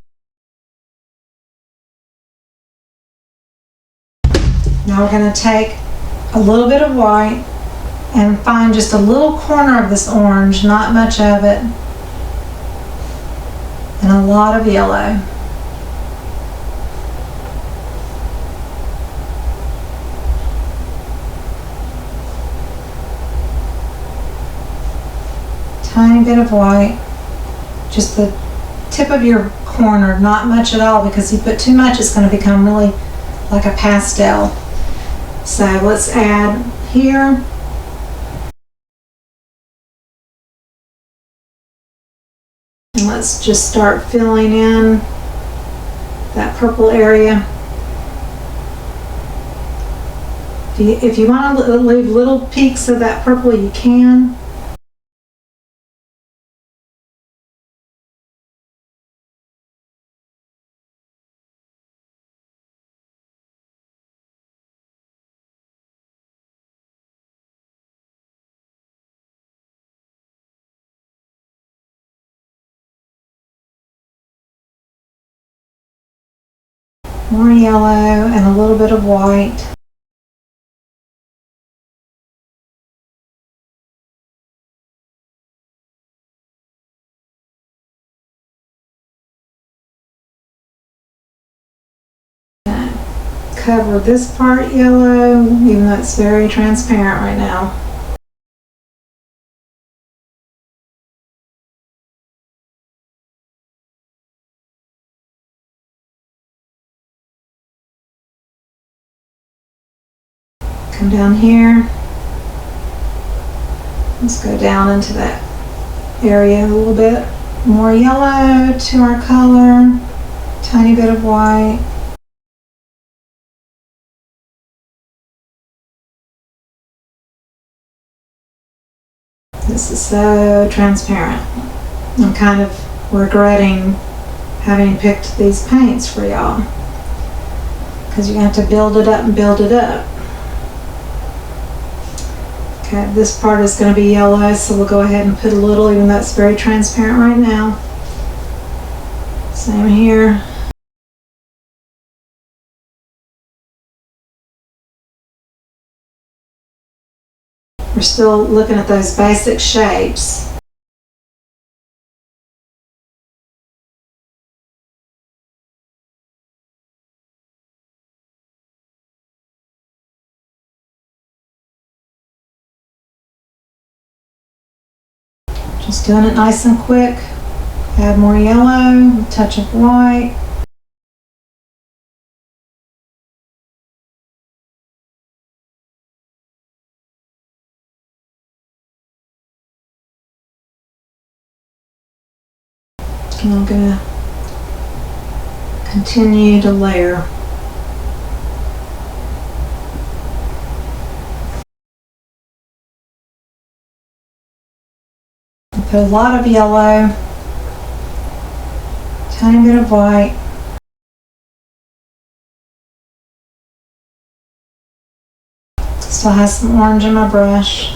Now we're going to take a little bit of white and find just a little corner of this orange, not much of it, and a lot of yellow. Tiny bit of white, just the tip of your corner, not much at all, because if you put too much it's going to become really like a pastel. So let's add here. And let's just start filling in that purple area. If you want to leave little peaks of that purple, you can. More yellow and a little bit of white. Cover this part yellow, even though it's very transparent right now. Come down here. Let's go down into that area a little bit. More yellow to our color. Tiny bit of white. This is so transparent. I'm kind of regretting having picked these paints for y'all, because you have to build it up and build it up. Okay, this part is going to be yellow, so we'll go ahead and put a little, even though it's very transparent right now. Same here. We're still looking at those basic shapes. Just doing it nice and quick. Add more yellow, a touch of white. And I'm going to continue to layer. Put a lot of yellow, tiny bit of white, still has some orange in my brush.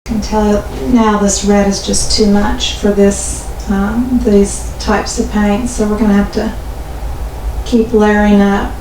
I can tell now this red is just too much for this these types of paint, so we're going to have to keep layering up.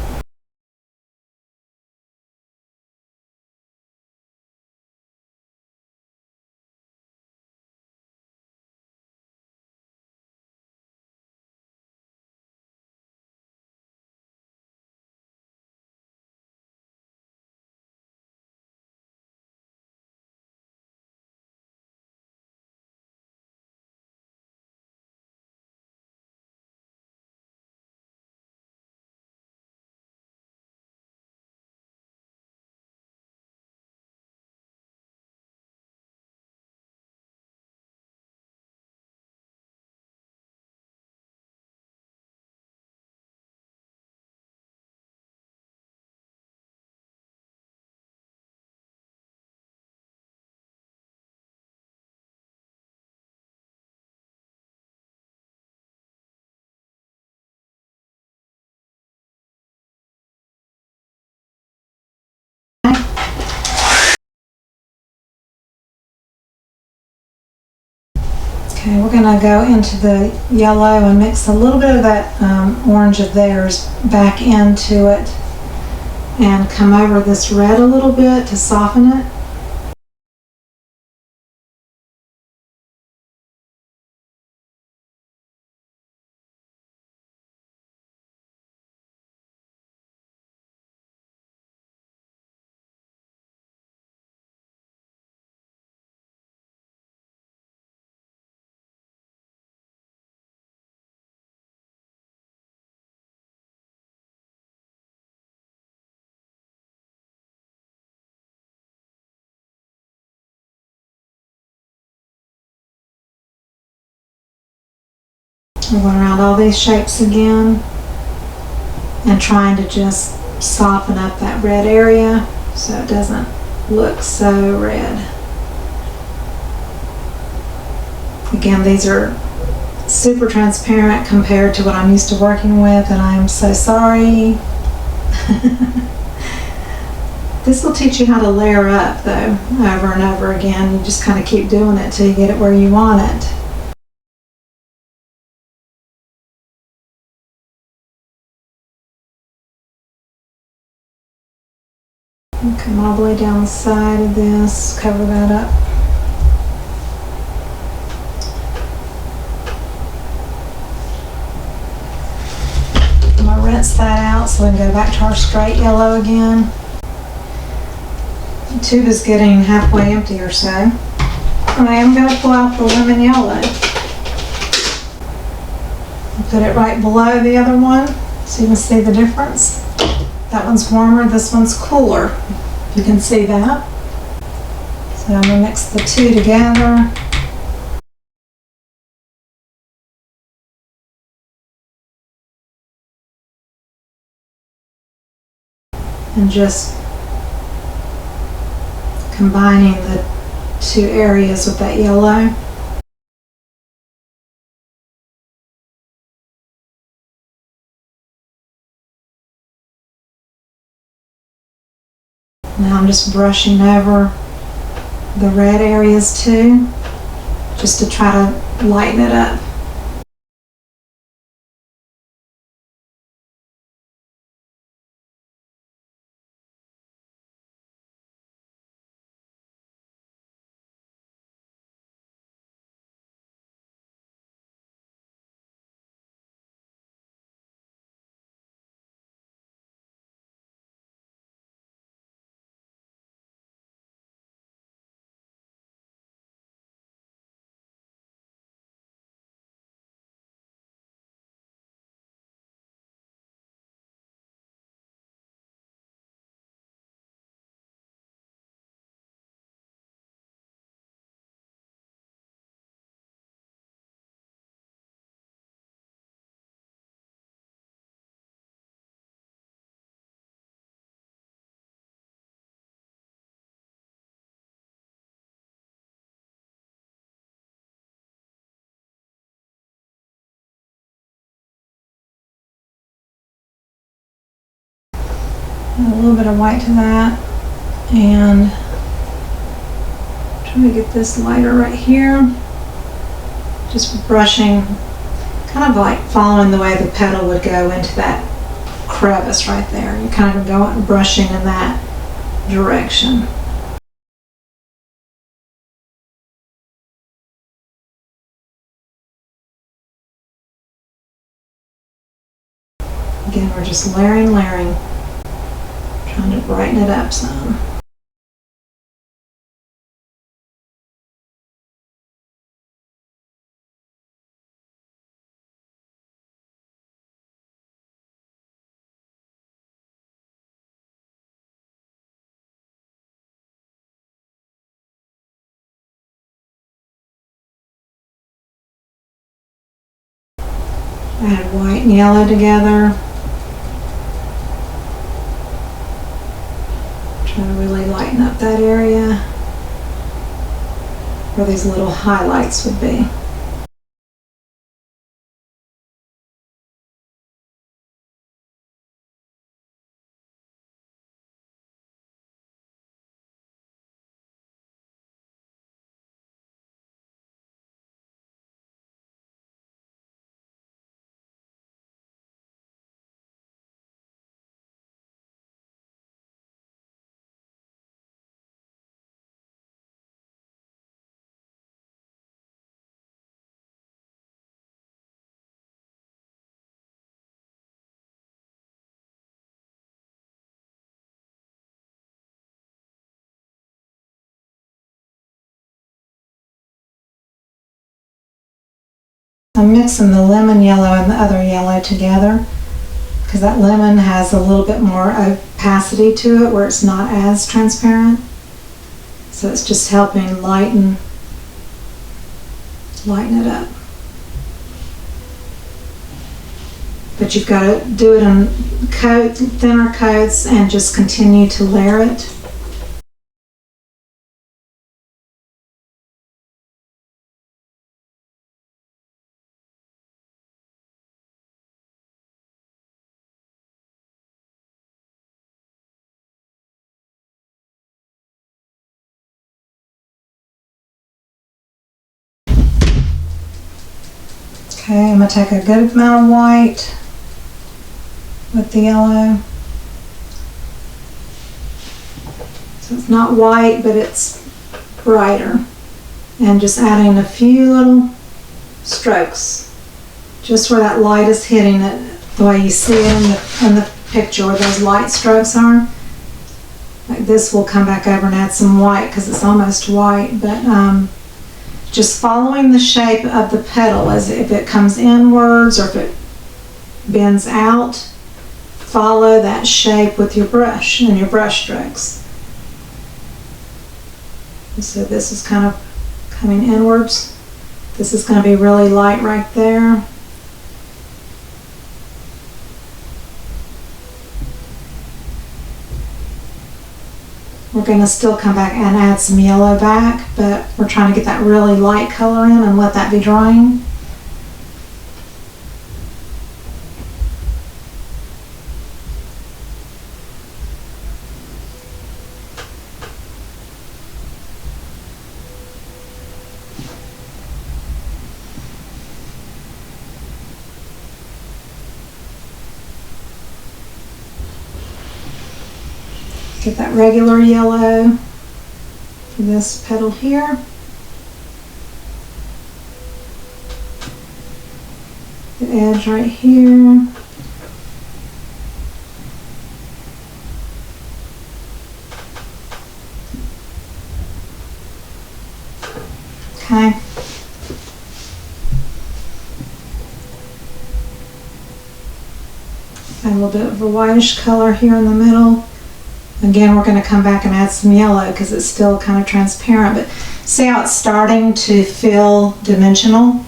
Okay, we're going to go into the yellow and mix a little bit of that orange of theirs back into it and come over this red a little bit to soften it. We're going around all these shapes again and trying to just soften up that red area so it doesn't look so red. Again, these are super transparent compared to what I'm used to working with, and I'm so sorry. This will teach you how to layer up though, over and over again. You just kind of keep doing it till you get it where you want it. And come all the way down the side of this, cover that up. I'm going to rinse that out so we can go back to our straight yellow again. The tube is getting halfway empty or so. And I am going to pull out the lemon yellow. Put it right below the other one so you can see the difference. That one's warmer, this one's cooler. You can see that. So I'm going to mix the two together. And just combining the two areas with that yellow. Now I'm just brushing over the red areas too, just to try to lighten it up. Add a little bit of white to that, and trying to get this lighter right here. Just brushing, kind of like following the way the petal would go into that crevice right there. You kind of go brushing in that direction. Again, we're just layering, trying to brighten it up some. Add white and yellow together. Try to really lighten up that area where these little highlights would be. I'm mixing the lemon yellow and the other yellow together because that lemon has a little bit more opacity to it where it's not as transparent. So it's just helping lighten it up. But you've got to do it in thinner coats and just continue to layer it. Okay, I'm going to take a good amount of white with the yellow. So it's not white, but it's brighter. And just adding a few little strokes, just where that light is hitting it, the way you see it in the picture where those light strokes are. Like this, will come back over and add some white because it's almost white, but just following the shape of the petal, as if it comes inwards or if it bends out, follow that shape with your brush and your brush strokes. So this is kind of coming inwards. This is going to be really light right there. We're going to still come back and add some yellow back, but we're trying to get that really light color in and let that be drying. Get that regular yellow for this petal here. The edge right here. Okay. Add a little bit of a whitish color here in the middle. Again, we're going to come back and add some yellow because it's still kind of transparent, but see how it's starting to feel dimensional?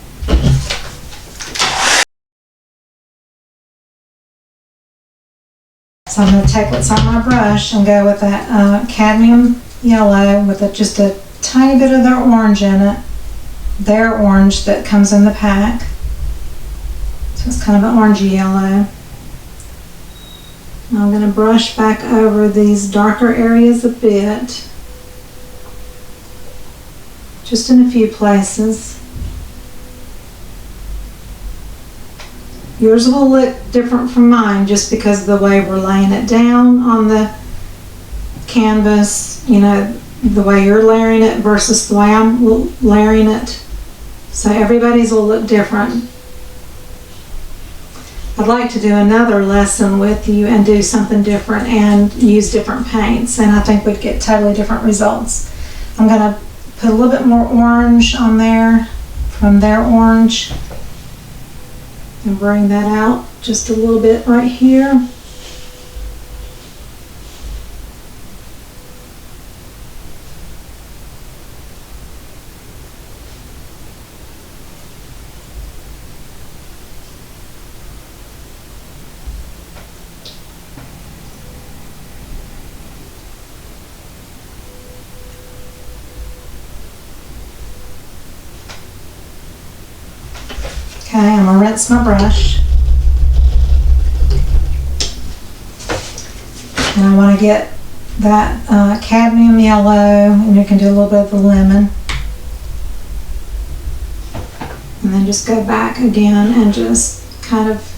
So I'm going to take what's on my brush and go with that cadmium yellow with just a tiny bit of their orange in it. Their orange that comes in the pack. So it's kind of an orangey yellow. I'm going to brush back over these darker areas a bit, just in a few places. Yours will look different from mine just because of the way we're laying it down on the canvas, you know, the way you're layering it versus the way I'm layering it. So everybody's will look different. I'd like to do another lesson with you and do something different and use different paints, and I think we'd get totally different results. I'm going to put a little bit more orange on there from their orange and bring that out just a little bit right here. Okay, I'm going to rinse my brush. And I want to get that cadmium yellow, and you can do a little bit of the lemon. And then just go back again and just kind of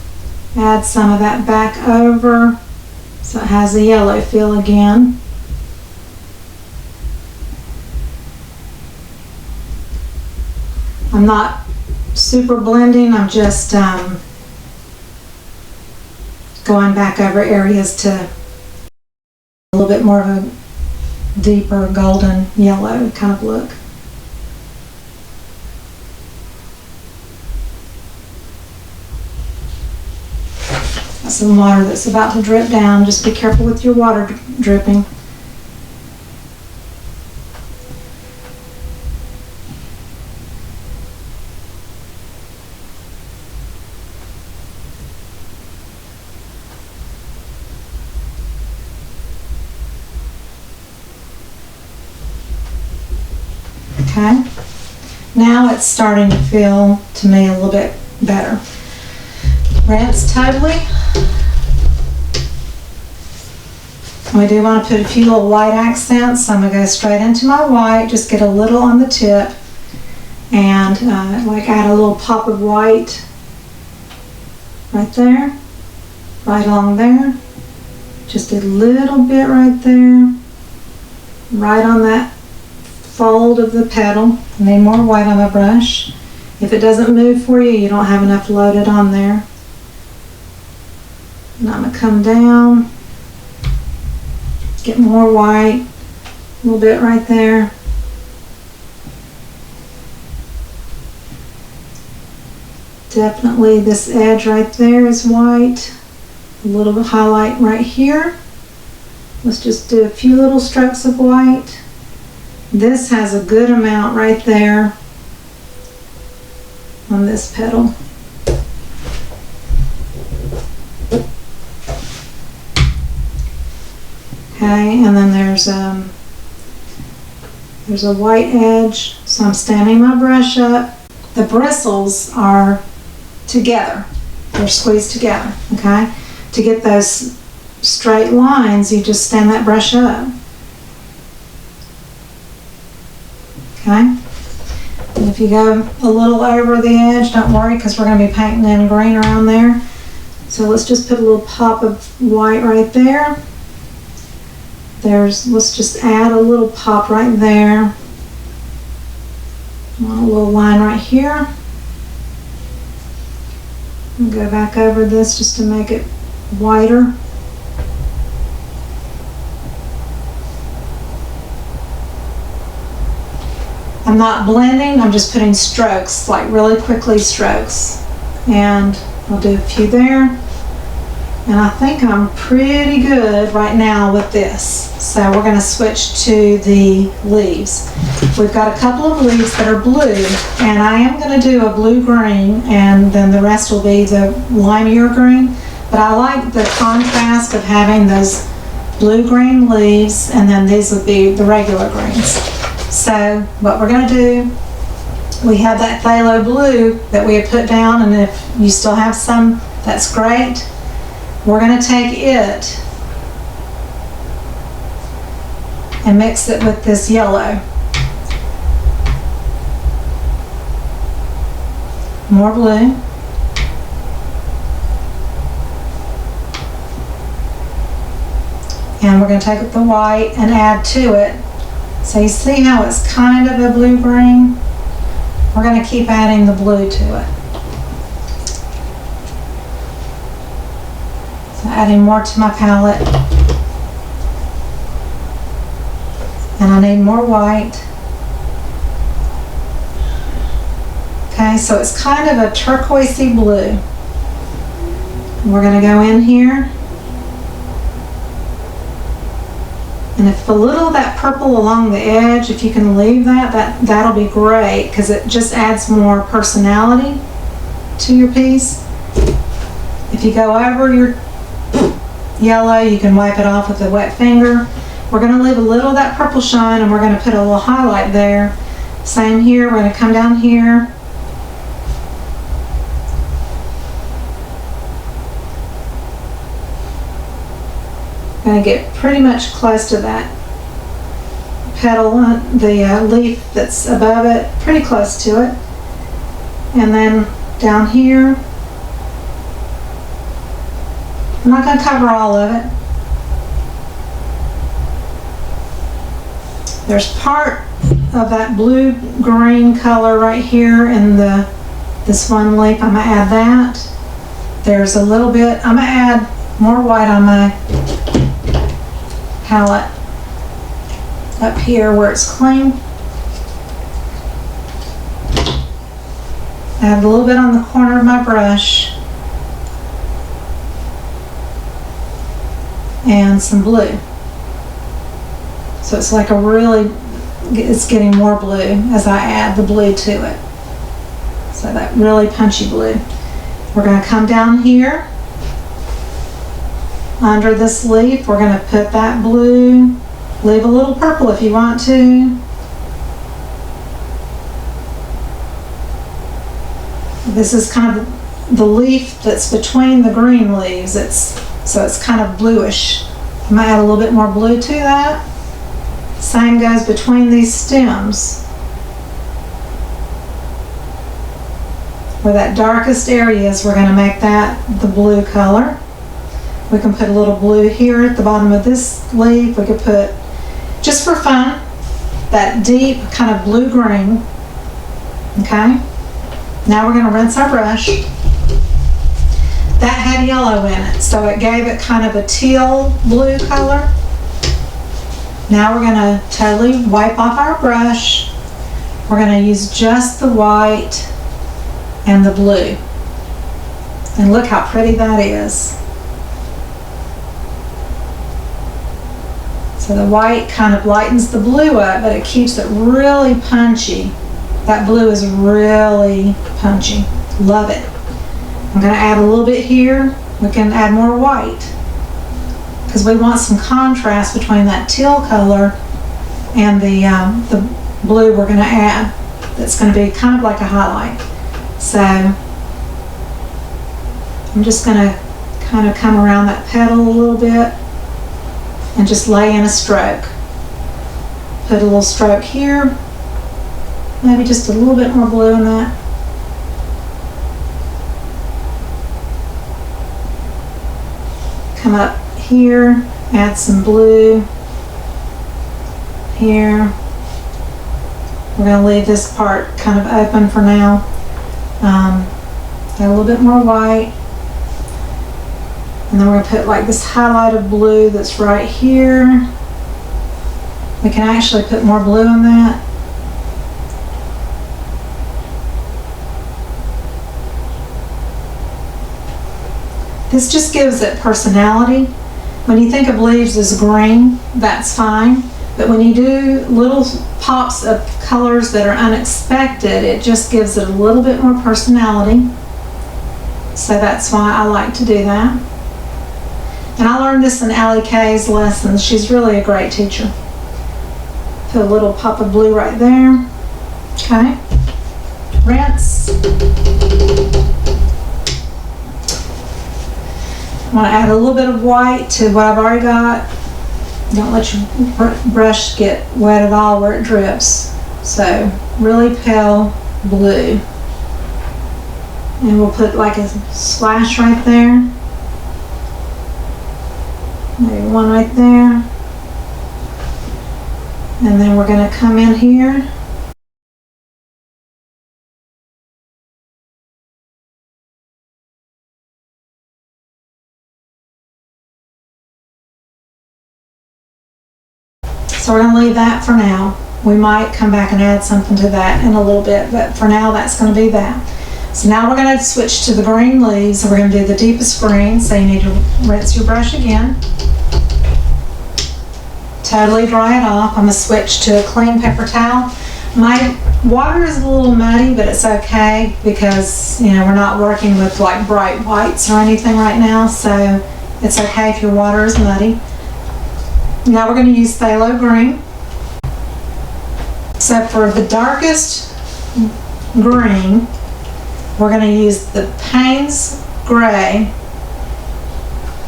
add some of that back over so it has a yellow feel again. I'm not super blending, I'm just going back over areas to a little bit more of a deeper golden yellow kind of look. Got some water that's about to drip down. Just be careful with your water dripping. Okay, now it's starting to feel to me a little bit better. Rinse totally. We do want to put a few little white accents, so I'm going to go straight into my white, just get a little on the tip, and like add a little pop of white right there, right along there, just a little bit right there, right on that fold of the petal. I need more white on my brush. If it doesn't move for you, you don't have enough loaded on there. And I'm going to come down, get more white, a little bit right there. Definitely this edge right there is white. A little bit highlight right here. Let's just do a few little strokes of white. This has a good amount right there on this petal. Okay, and then there's a white edge, so I'm standing my brush up. The bristles are together, they're squeezed together, okay? To get those straight lines, you just stand that brush up. Okay, and if you go a little over the edge, don't worry, because we're going to be painting in green around there. So let's just put a little pop of white right there. Let's just add a little pop right there. A little line right here. And go back over this just to make it whiter. I'm not blending, I'm just putting strokes, like really quickly strokes. And I'll do a few there. And I think I'm pretty good right now with this. So we're going to switch to the leaves. We've got a couple of leaves that are blue, and I am going to do a blue-green, and then the rest will be the limier green. But I like the contrast of having those blue-green leaves, and then these would be the regular greens. So what we're going to do, we have that phthalo blue that we have put down, and if you still have some, that's great. We're going to take it and mix it with this yellow. More blue. And we're going to take the white and add to it. So you see how it's kind of a blue-green? We're going to keep adding the blue to it. So adding more to my palette. And I need more white. Okay, so it's kind of a turquoisey blue. We're going to go in here. And if a little of that purple along the edge, if you can leave that'll be great, because it just adds more personality to your piece. If you go over your yellow, you can wipe it off with a wet finger. We're going to leave a little of that purple shine, and we're going to put a little highlight there. Same here, we're going to come down here. Going to get pretty much close to that petal, the leaf that's above it, pretty close to it. And then down here, I'm not going to cover all of it. There's part of that blue-green color right here in this one leaf. I'm going to add that. There's a little bit, I'm going to add more white on my palette up here where it's clean. Add a little bit on the corner of my brush and some blue. So it's like it's getting more blue as I add the blue to it. So that really punchy blue. We're going to come down here under this leaf. We're going to put that blue, leave a little purple if you want to. This is kind of the leaf that's between the green leaves. So it's kind of bluish. I might add a little bit more blue to that. Same goes between these stems. Where that darkest area is, we're going to make that the blue color. We can put a little blue here at the bottom of this leaf. We could put, just for fun, that deep kind of blue-green. Okay? Now we're going to rinse our brush. That had yellow in it, so it gave it kind of a teal blue color. Now we're going to totally wipe off our brush. We're going to use just the white and the blue. And look how pretty that is. So the white kind of lightens the blue up, but it keeps it really punchy. That blue is really punchy. Love it. I'm going to add a little bit here. We can add more white because we want some contrast between that teal color and the blue we're going to add. That's going to be kind of like a highlight. So I'm just going to kind of come around that petal a little bit and just lay in a stroke. Put a little stroke here, maybe just a little bit more blue in that. Come up here, add some blue here. We're going to leave this part kind of open for now. Add a little bit more white. And then we're going to put like this highlight of blue that's right here. We can actually put more blue in that. This just gives it personality. When you think of leaves as green, that's fine. But when you do little pops of colors that are unexpected, it just gives it a little bit more personality. So that's why I like to do that. And I learned this in Allie Kay's lessons. She's really a great teacher. Put a little pop of blue right there. Okay. Rinse. I want to add a little bit of white to what I've already got. Don't let your brush get wet at all where it drips. So really pale blue. And we'll put like a splash right there. Maybe one right there. And then we're going to come in here. So we're going to leave that for now. We might come back and add something to that in a little bit, but for now that's going to be that. So now we're going to switch to the green leaves. So we're going to do the deepest green. So you need to rinse your brush again. Totally dry it off. I'm going to switch to a clean paper towel. My water is a little muddy, but it's okay because, you know, we're not working with like bright whites or anything right now. So it's okay if your water is muddy. Now we're going to use phthalo green. So for the darkest green, we're going to use the Payne's Gray.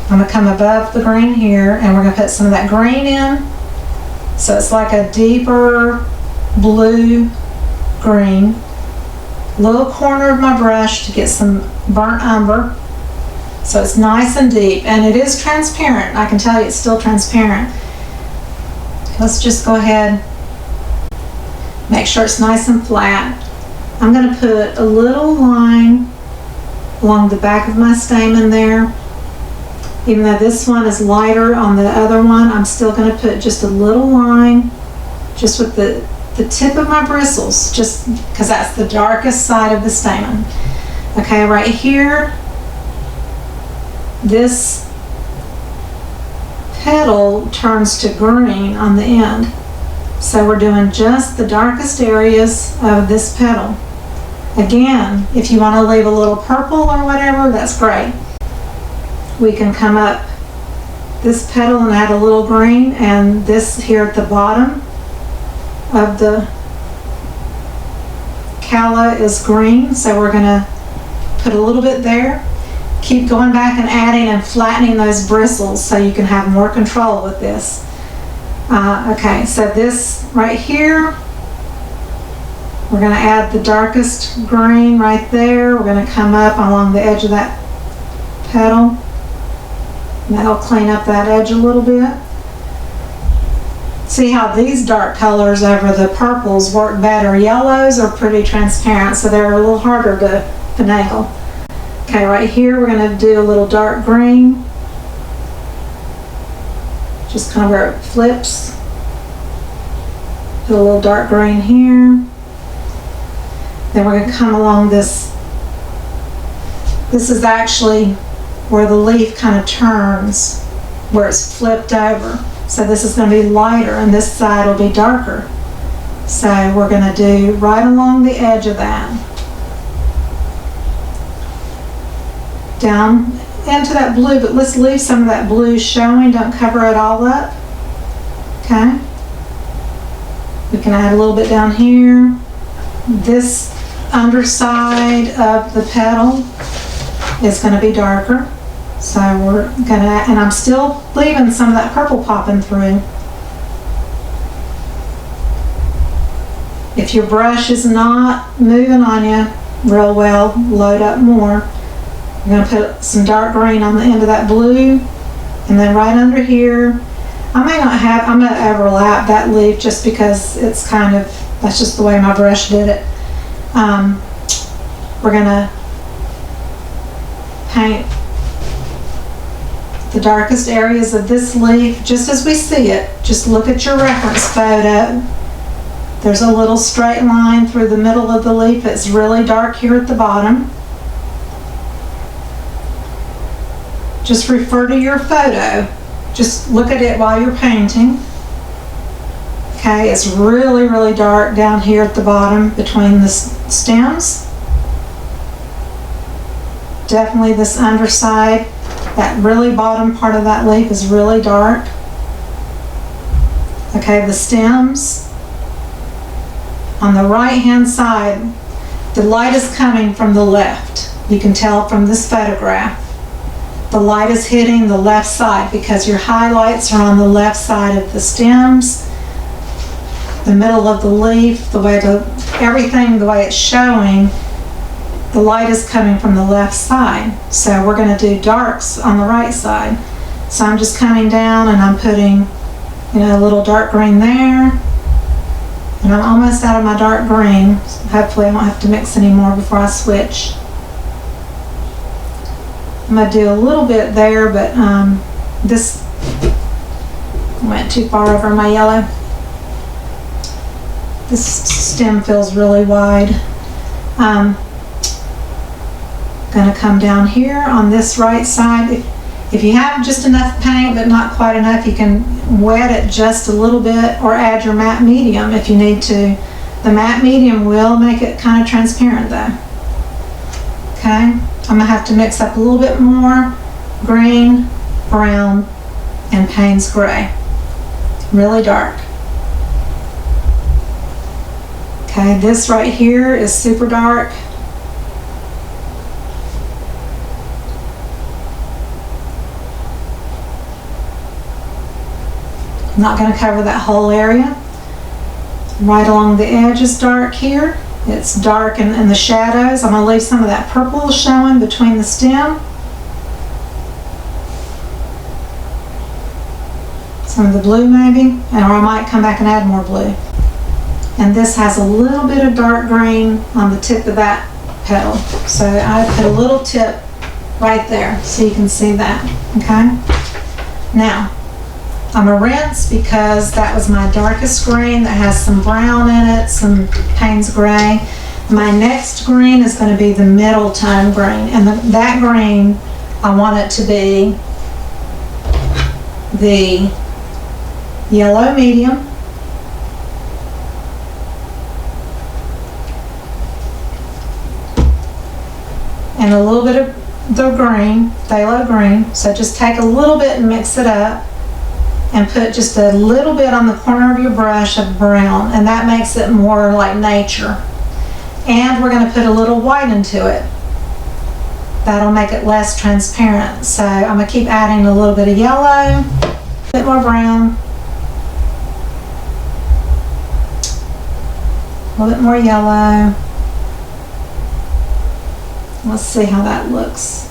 I'm going to come above the green here and we're going to put some of that green in. So it's like a deeper blue green. Little corner of my brush to get some burnt umber. So it's nice and deep, and it is transparent. I can tell you it's still transparent. Let's just go ahead, make sure it's nice and flat. I'm going to put a little line along the back of my stamen there. Even though this one is lighter on the other one, I'm still going to put just a little line just with the tip of my bristles, just because that's the darkest side of the stamen. Okay, right here, this petal turns to green on the end. So we're doing just the darkest areas of this petal. Again, if you want to leave a little purple or whatever, that's great. We can come up this petal and add a little green, and this here at the bottom of the Calla is green, so we're going to put a little bit there. Keep going back and adding and flattening those bristles so you can have more control with this. Okay, so this right here, we're going to add the darkest green right there. We're going to come up along the edge of that petal. And that'll clean up that edge a little bit. See how these dark colors over the purples work better. Yellows are pretty transparent, so they're a little harder to finagle. Okay, right here we're going to do a little dark green. Just kind of where it flips. Put a little dark green here. Then we're going to come along this. This is actually where the leaf kind of turns, where it's flipped over. So this is going to be lighter and this side will be darker. So we're going to do right along the edge of that. Down into that blue, but let's leave some of that blue showing. Don't cover it all up. Okay. We can add a little bit down here. This underside of the petal is going to be darker. So we're going to, and I'm still leaving some of that purple popping through. If your brush is not moving on you real well, load up more. I'm going to put some dark green on the end of that blue, and then right under here, I'm going to overlap that leaf just because it's kind of, that's just the way my brush did it. We're going to paint the darkest areas of this leaf just as we see it. Just look at your reference photo. There's a little straight line through the middle of the leaf. It's really dark here at the bottom. Just refer to your photo. Just look at it while you're painting. Okay, it's really, really dark down here at the bottom between the stems. Definitely this underside, that really bottom part of that leaf is really dark. Okay, the stems. On the right hand side, the light is coming from the left. You can tell from this photograph. the light is hitting the left side because your highlights are on the left side of the stems, the middle of the leaf, everything the way it's showing, the light is coming from the left side. So we're going to do darks on the right side. So I'm just coming down and I'm putting, a little dark green there. And I'm almost out of my dark green. So hopefully I won't have to mix any more before I switch. I'm going to do a little bit there, but this went too far over my yellow. This stem feels really wide. Going to come down here on this right side. If you have just enough paint but not quite enough, you can wet it just a little bit or add your matte medium if you need to. The matte medium will make it kind of transparent though. Okay, I'm going to have to mix up a little bit more green, brown, and Payne's gray. Really dark. Okay, this right here is super dark. I'm not going to cover that whole area. Right along the edge is dark here. It's dark in the shadows. I'm going to leave some of that purple showing between the stem. Some of the blue maybe, or I might come back and add more blue. And this has a little bit of dark green on the tip of that petal. So I put a little tip right there so you can see that, okay? Now, I'm going to rinse because that was my darkest green that has some brown in it, some Payne's gray. My next green is going to be the middle tone green, and that green, I want it to be the yellow medium, and a little bit of the green, phthalo green. So just take a little bit and mix it up. And put just a little bit on the corner of your brush of brown, and that makes it more like nature. And we're going to put a little white into it. That'll make it less transparent. So I'm going to keep adding a little bit of yellow, a bit more brown, a little bit more yellow. Let's see how that looks.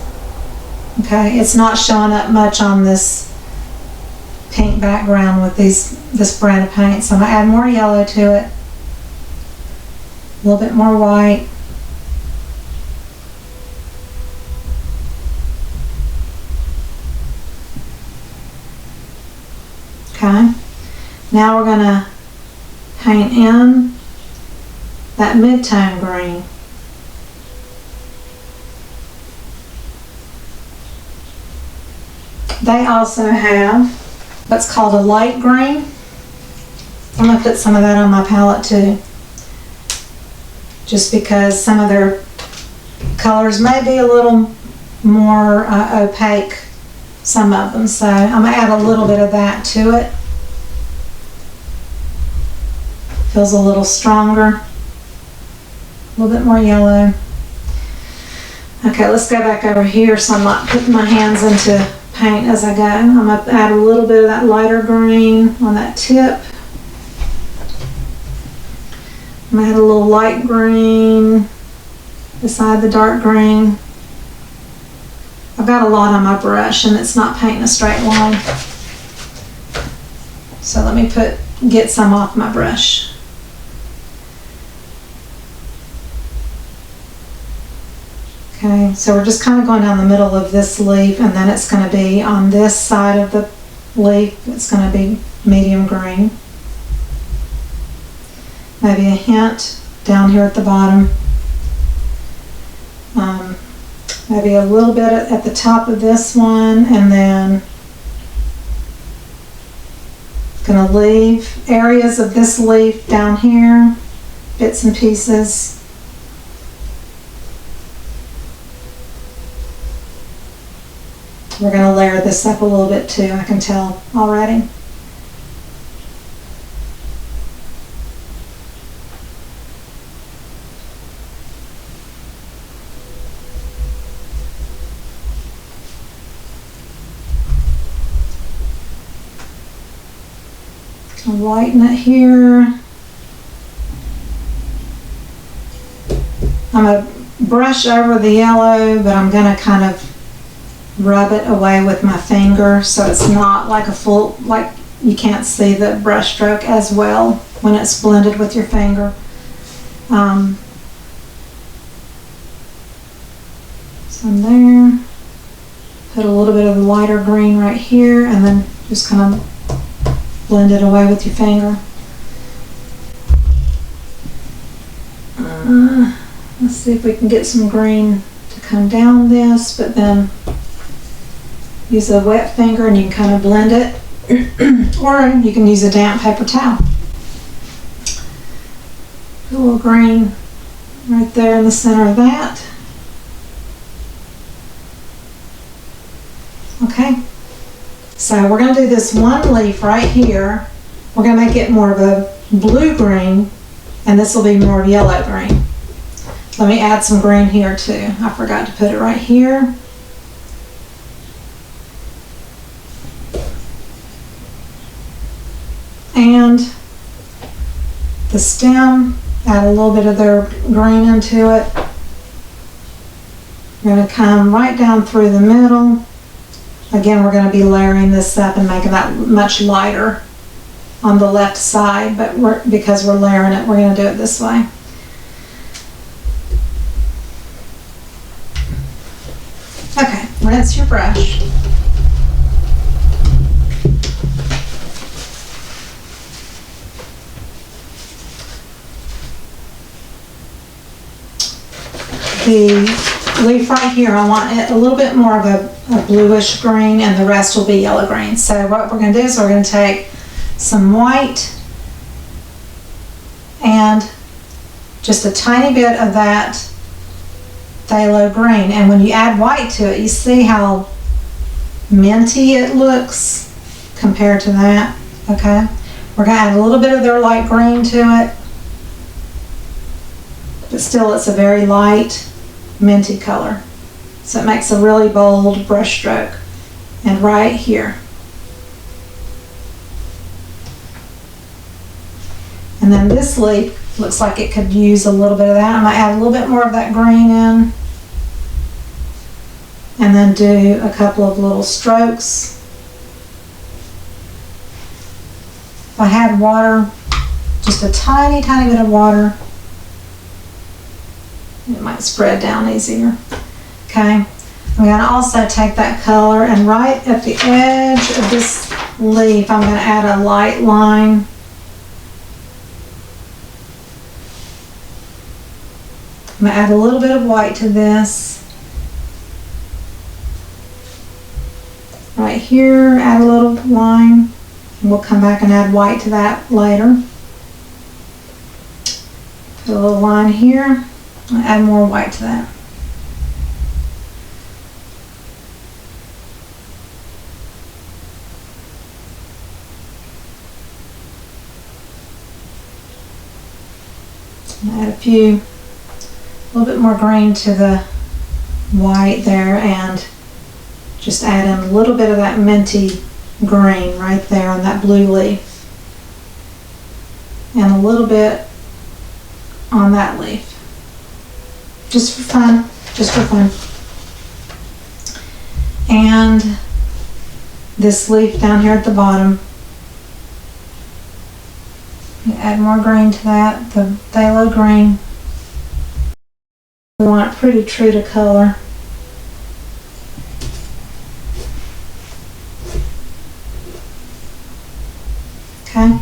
Okay, it's not showing up much on this pink background with this brand of paint, so I'm going to add more yellow to it, a little bit more white, okay. Now we're going to paint in that mid-tone green. They also have what's called a light green. I'm going to put some of that on my palette too, just because some of their colors may be a little more opaque, some of them. So I'm going to add a little bit of that to it. Feels a little stronger. A little bit more yellow. Okay, let's go back over here so I'm not putting my hands into paint as I go. I'm going to add a little bit of that lighter green on that tip. I'm going to add a little light green beside the dark green. I've got a lot on my brush and it's not painting a straight line. So let me get some off my brush. Okay, so we're just kind of going down the middle of this leaf, and then it's going to be on this side of the leaf, it's going to be medium green. Maybe a hint down here at the bottom. Maybe a little bit at the top of this one, and then going to leave areas of this leaf down here, bits and pieces. We're going to layer this up a little bit too, I can tell already. I'll lighten it here. I'm going to brush over the yellow, but I'm going to kind of rub it away with my finger so it's not like a full, like you can't see the brush stroke as well when it's blended with your finger. Some there. Put a little bit of the lighter green right here and then just kind of blend it away with your finger. Let's see if we can get some green to come down this, but then use a wet finger and you can kind of blend it, or you can use a damp paper towel. Put a little green right there in the center of that. Okay, so we're going to do this one leaf right here. We're going to make it more of a blue-green, and this will be more of yellow-green. Let me add some green here too. I forgot to put it right here. And the stem, add a little bit of their green into it. We're going to come right down through the middle. Again, we're going to be layering this up and making that much lighter on the left side, but because we're layering it, we're going to do it this way. Okay, rinse your brush. The leaf right here, I want it a little bit more of a bluish green, and the rest will be yellow green. So what we're going to do is we're going to take some white and just a tiny bit of that phthalo green, and when you add white to it, you see how minty it looks compared to that. Okay, we're going to add a little bit of their light green to it, but still it's a very light minty color, so it makes a really bold brush stroke. And right here, and then this leaf looks like it could use a little bit of that. I'm going to add a little bit more of that green in, and then do a couple of little strokes. If I had water, just a tiny bit of water, it might spread down easier. Okay, I'm going to also take that color, and right at the edge of this leaf, I'm going to add a light line. I'm going to add a little bit of white to this. Right here, add a little line, and we'll come back and add white to that later. Put a little line here, and add more white to that. Add a little bit more green to the white there, and just add in a little bit of that minty green right there on that blue leaf, and a little bit on that leaf, just for fun, And this leaf down here at the bottom, add more green to that, the phthalo green. We want it pretty true to color. Okay.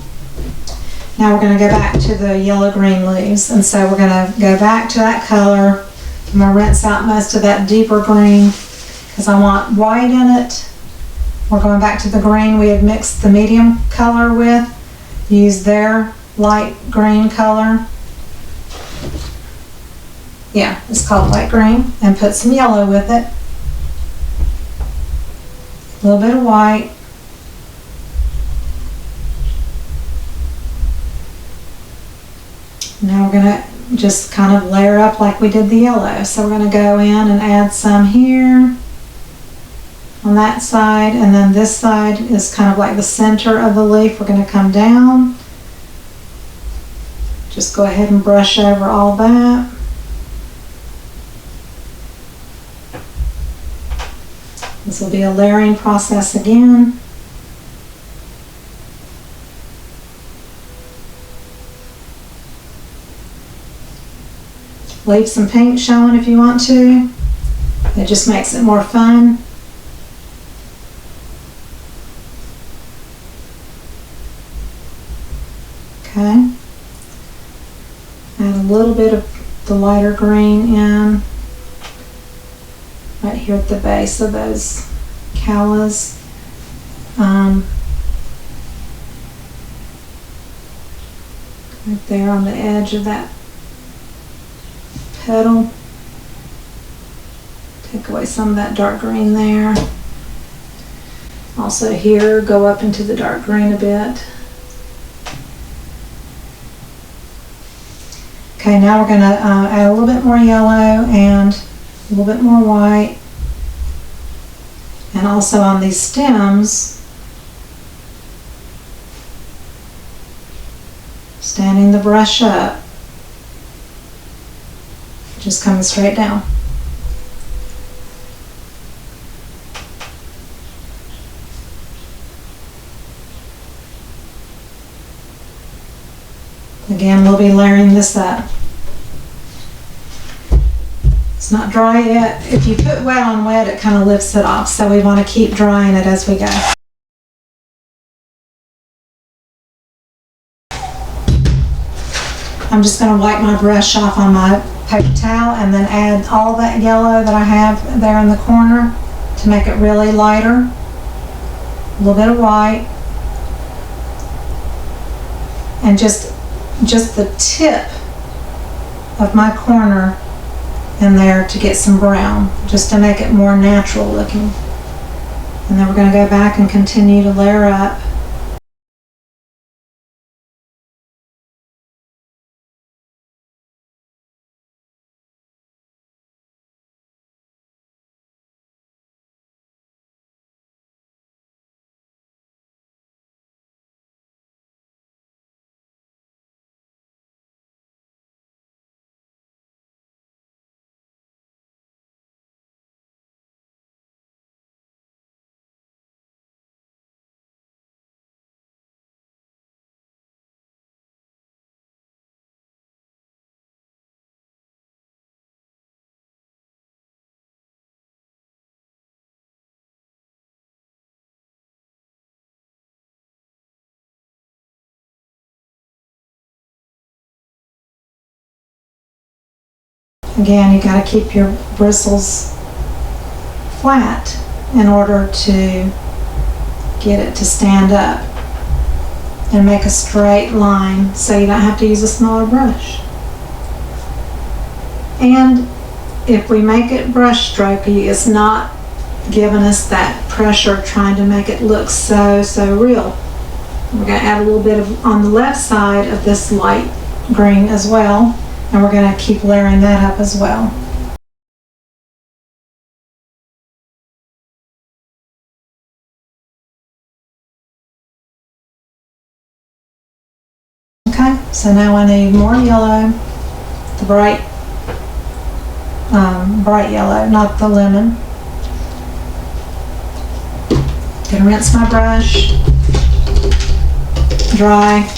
Now we're going to go back to the yellow-green leaves, and so we're going to go back to that color. I'm going to rinse out most of that deeper green because I want white in it. We're going back to the green we had mixed the medium color with. Use their light green color. Yeah, it's called light green, and put some yellow with it. A little bit of white. Now we're going to just kind of layer up like we did the yellow. So we're going to go in and add some here on that side, and then this side is kind of like the center of the leaf. We're going to come down. Just go ahead and brush over all that. This will be a layering process again. Leave some paint showing if you want to. It just makes it more fun. Okay. Add a little bit of the lighter green in right here at the base of those callas. Right there on the edge of that petal. Take away some of that dark green there. Also here, go up into the dark green a bit. Okay, now we're going to add a little bit more yellow and a little bit more white. And also on these stems, standing the brush up, just coming straight down. Again, we'll be layering this up. It's not dry yet. If you put wet on wet, it kind of lifts it off, so we want to keep drying it as we go. I'm just going to wipe my brush off on my paper towel and then add all that yellow that I have there in the corner to make it really lighter. A little bit of white. And just the tip of my corner in there to get some brown, just to make it more natural looking. And then we're going to go back and continue to layer up. Again, you got to keep your bristles flat in order to get it to stand up and make a straight line, so you don't have to use a smaller brush. And if we make it brush strokey, it's not giving us that pressure trying to make it look so real. We're going to add a little bit of on the left side of this light green as well. And we're going to keep layering that up as well. Okay, so now I need more yellow, the bright yellow, not the lemon. Gonna rinse my brush, dry.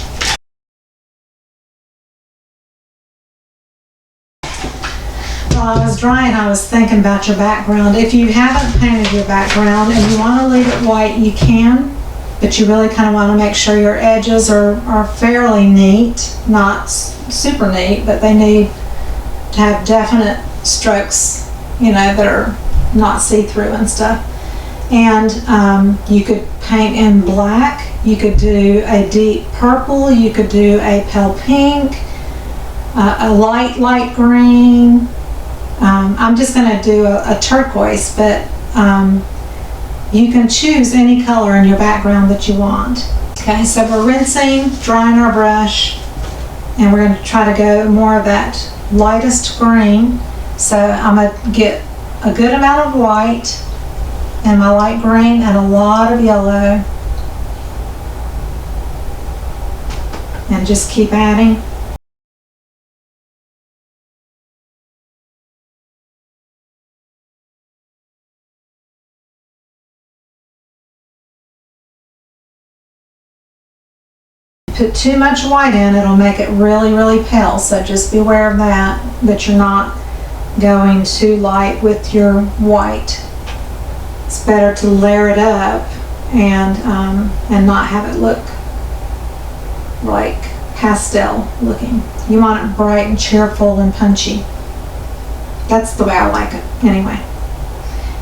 While I was drying, I was thinking about your background. If you haven't painted your background and you want to leave it white, you can, but you really kind of want to make sure your edges are fairly neat, not super neat, but they need to have definite strokes, you know, that are not see-through and stuff. And you could paint in black, you could do a deep purple, you could do a pale pink, a light green. I'm just going to do a turquoise, but you can choose any color in your background that you want. Okay, so we're rinsing, drying our brush, and we're going to try to go more of that lightest green. So I'm going to get a good amount of white and my light green and a lot of yellow. And just keep adding. Put too much white in, it'll make it really, really pale. So just be aware of that you're not going too light with your white. It's better to layer it up and not have it look like pastel looking. You want it bright and cheerful and punchy. That's the way I like it anyway.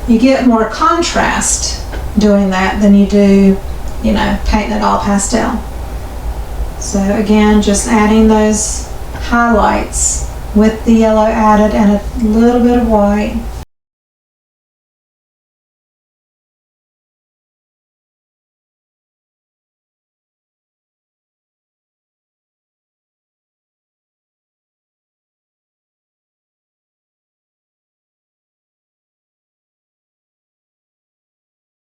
You get more contrast doing that than you do, painting it all pastel. So again, just adding those highlights with the yellow added and a little bit of white.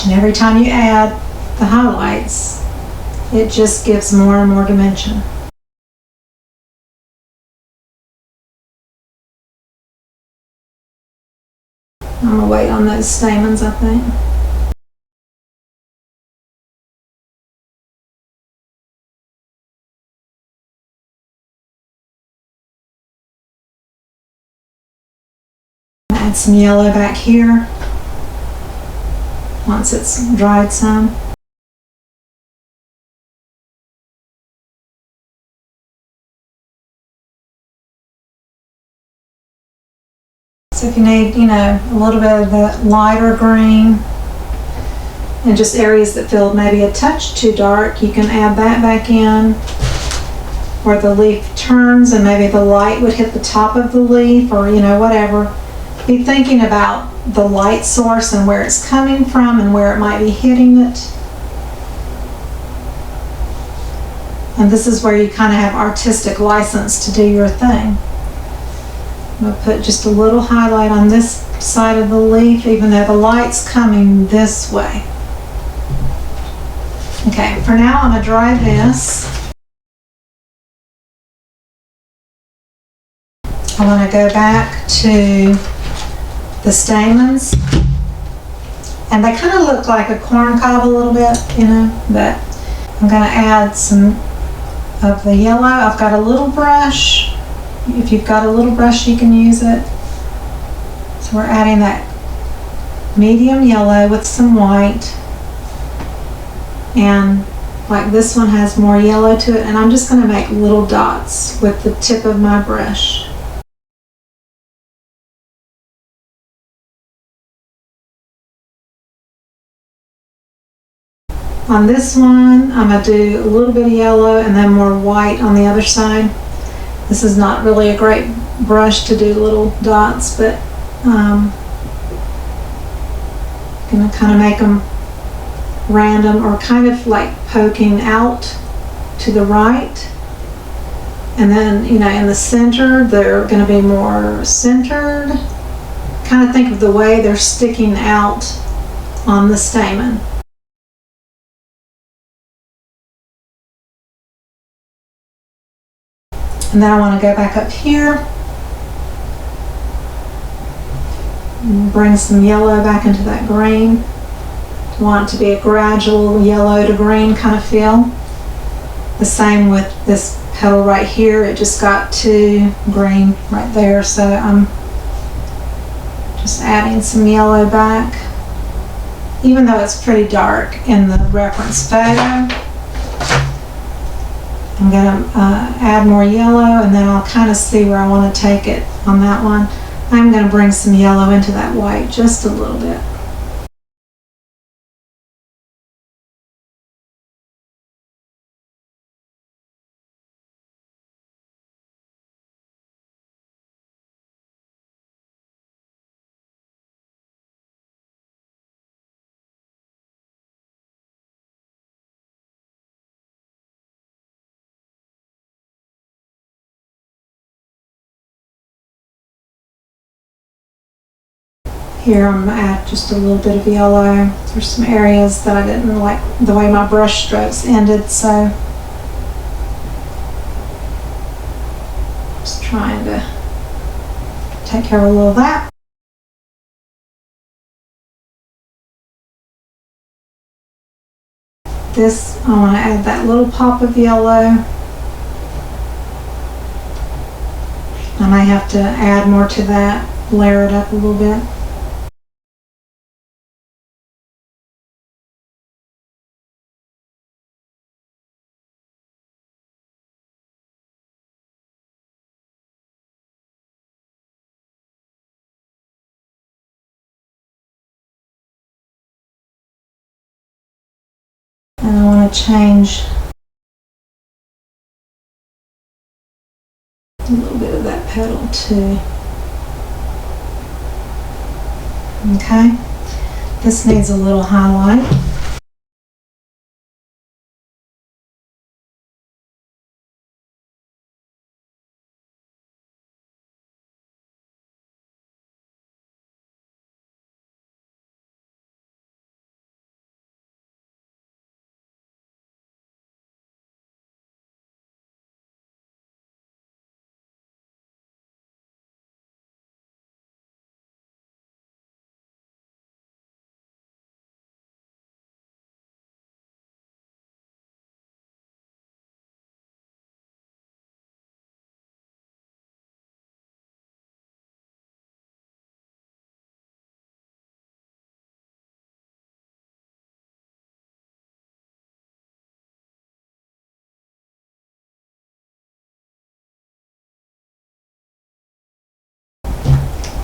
And every time you add the highlights, it just gives more and more dimension. I'm going to wait on those stamens, I think. Add some yellow back here once it's dried some. So if you need, a little bit of the lighter green and just areas that feel maybe a touch too dark, you can add that back in where the leaf turns and maybe the light would hit the top of the leaf or, whatever. Be thinking about the light source and where it's coming from and where it might be hitting it. And this is where you kind of have artistic license to do your thing. I'm going to put just a little highlight on this side of the leaf, even though the light's coming this way. Okay, for now I'm going to dry this. I want to go back to the stamens. And they kind of look like a corn cob a little bit, but I'm going to add some of the yellow. I've got a little brush. If you've got a little brush, you can use it. So we're adding that medium yellow with some white. And like this one has more yellow to it. And I'm just going to make little dots with the tip of my brush. On this one, I'm going to do a little bit of yellow and then more white on the other side. This is not really a great brush to do little dots, but I'm going to kind of make them random or kind of like poking out to the right. And then, in the center, they're going to be more centered. Kind of think of the way they're sticking out on the stamen. And then I want to go back up here and bring some yellow back into that green. I want it to be a gradual yellow to green kind of feel. The same with this petal right here. It just got too green right there, so I'm just adding some yellow back. Even though it's pretty dark in the reference photo, I'm going to add more yellow and then I'll kind of see where I want to take it on that one. I'm going to bring some yellow into that white just a little bit. Here I'm going to add just a little bit of yellow. There's some areas that I didn't like the way my brush strokes ended, so just trying to take care of a little of that. This, I want to add that little pop of yellow. I may have to add more to that, layer it up a little bit. And I want to change a little bit of that petal too. Okay, this needs a little highlight.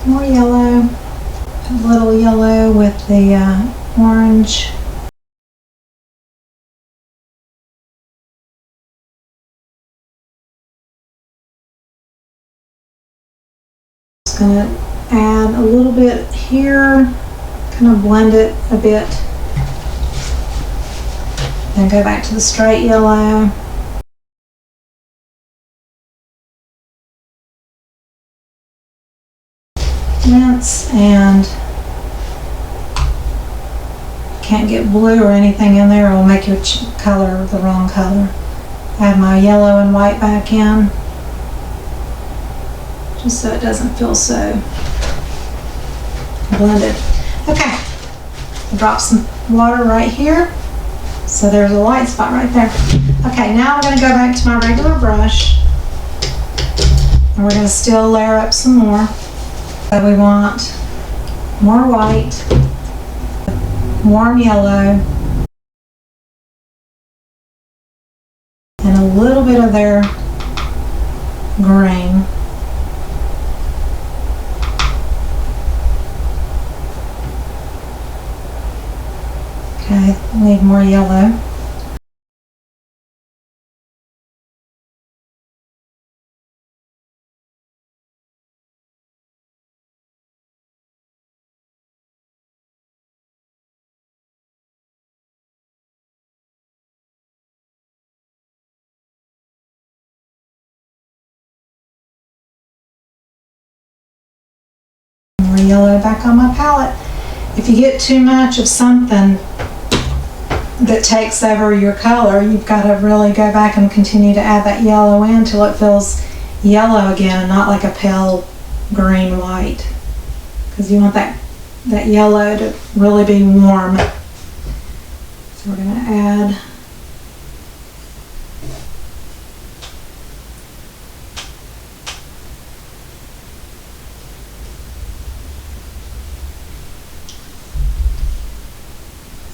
More yellow, a little yellow with the orange. Just going to add a little bit here, kind of blend it a bit. Then go back to the straight yellow. Rinse, and can't get blue or anything in there, it'll make your color the wrong color. Add my yellow and white back in, just so it doesn't feel so blended. Okay, drop some water right here, so there's a light spot right there. Okay, now I'm going to go back to my regular brush, and we're going to still layer up some more. So we want more white, warm yellow, and a little bit of their green. Okay, need more yellow. More yellow back on my palette. If you get too much of something that takes over your color, you've got to really go back and continue to add that yellow in until it feels yellow again, not like a pale green white, because you want that yellow to really be warm. So we're going to add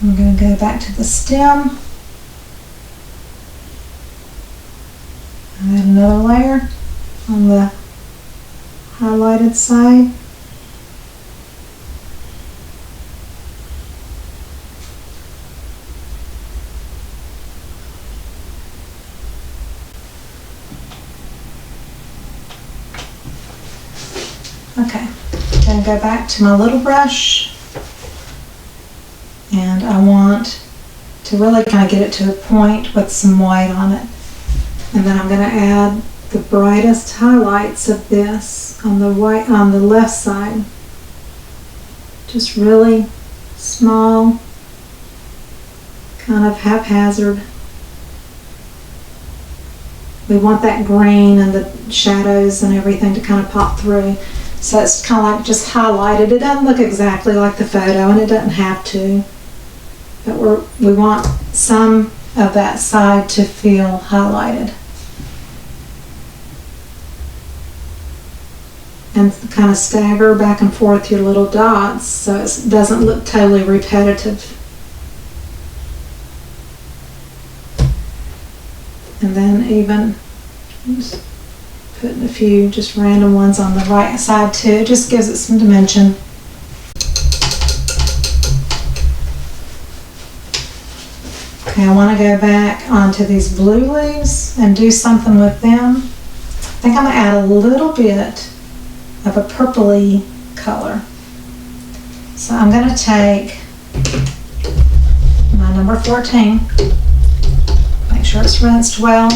I'm going to go back to the stem, add another layer on the highlighted side. Okay, then go back to my little brush. And I want to really kind of get it to a point with some white on it. And then I'm going to add the brightest highlights of this on the white on the left side. just really small, kind of haphazard. We want that green and the shadows and everything to kind of pop through. So it's kind of like just highlighted. It doesn't look exactly like the photo, and it doesn't have to. But we want some of that side to feel highlighted. And kind of stagger back and forth your little dots so it doesn't look totally repetitive. And then even just putting a few just random ones on the right side too. It just gives it some dimension. Okay, I want to go back onto these blue leaves and do something with them. I think I'm going to add a little bit of a purpley color. So I'm going to take my number 14. Make sure it's rinsed well.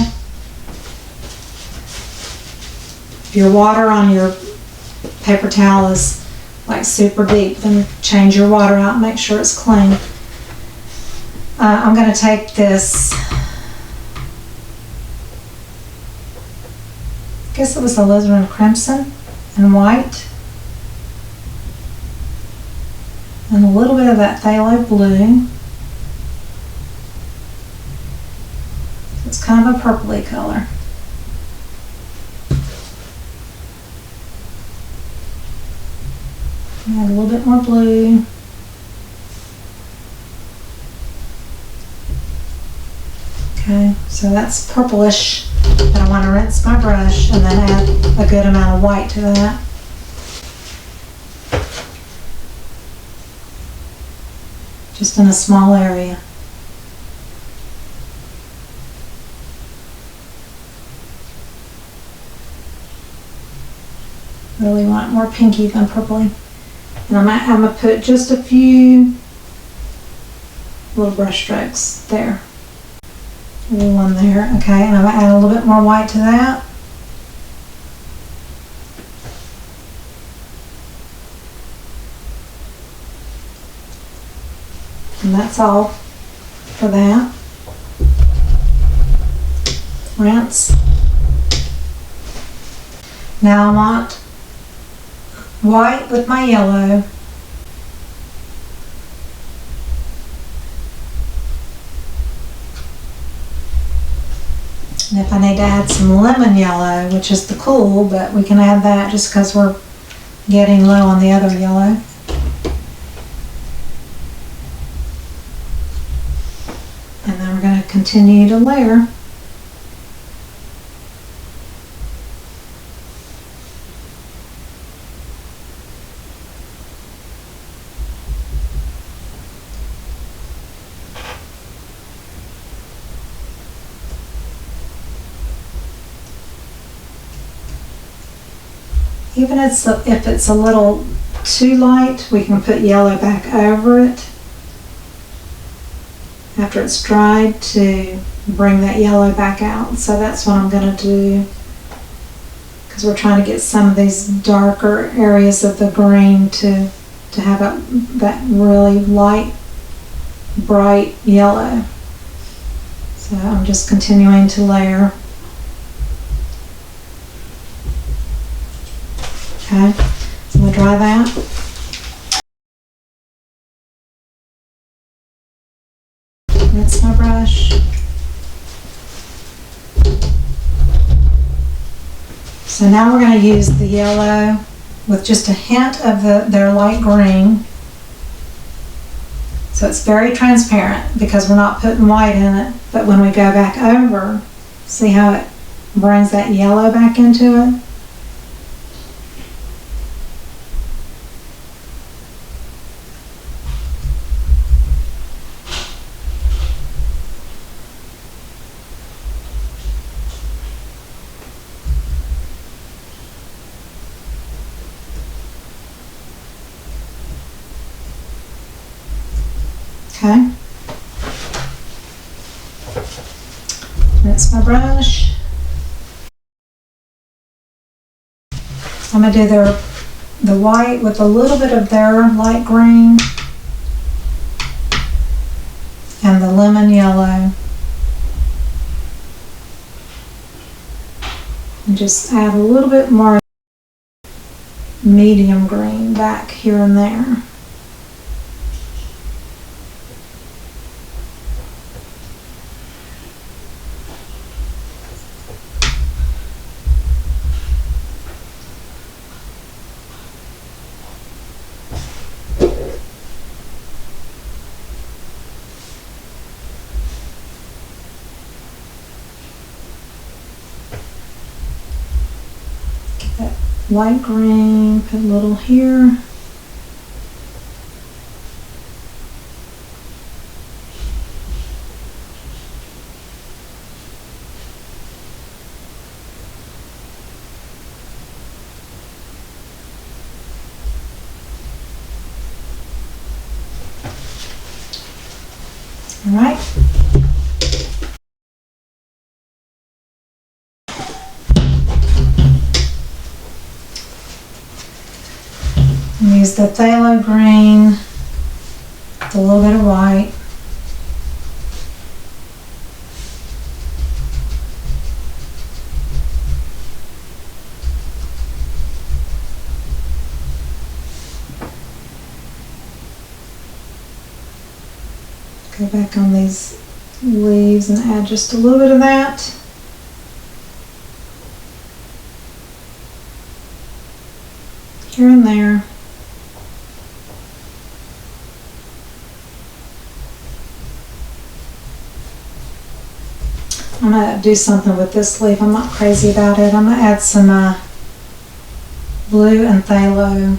If your water on your paper towel is like super deep, then change your water out and make sure it's clean. I'm going to take this, I guess it was alizarin crimson and white, and a little bit of that phthalo blue. It's kind of a purpley color. Add a little bit more blue. Okay, so that's purplish, and I want to rinse my brush and then add a good amount of white to that. Just in a small area. Really want more pinky than purpley. And I'm going to put just a few little brush strokes there. One there, okay, and I'm going to add a little bit more white to that. And that's all for that. Rinse. Now I want white with my yellow. And if I need to add some lemon yellow, which is the cool, but we can add that just because we're getting low on the other yellow. And then we're going to continue to layer. Even if it's a little too light, we can put yellow back over it after it's dried to bring that yellow back out. So that's what I'm going to do, because we're trying to get some of these darker areas of the green to have that really light, bright yellow. So I'm just continuing to layer. Okay, so I'm going to dry that. Rinse my brush. So now we're going to use the yellow with just a hint of their light green. So it's very transparent because we're not putting white in it, but when we go back over, see how it brings that yellow back into it? Okay, rinse my brush. I'm going to do the white with a little bit of their light green and the lemon yellow. And just add a little bit more medium green back here and there. That light green, put a little here. All right. Use the phthalo green with a little bit of white. Go back on these leaves and add just a little bit of that. Here and there. I'm going to do something with this leaf. I'm not crazy about it. I'm going to add some blue and phthalo.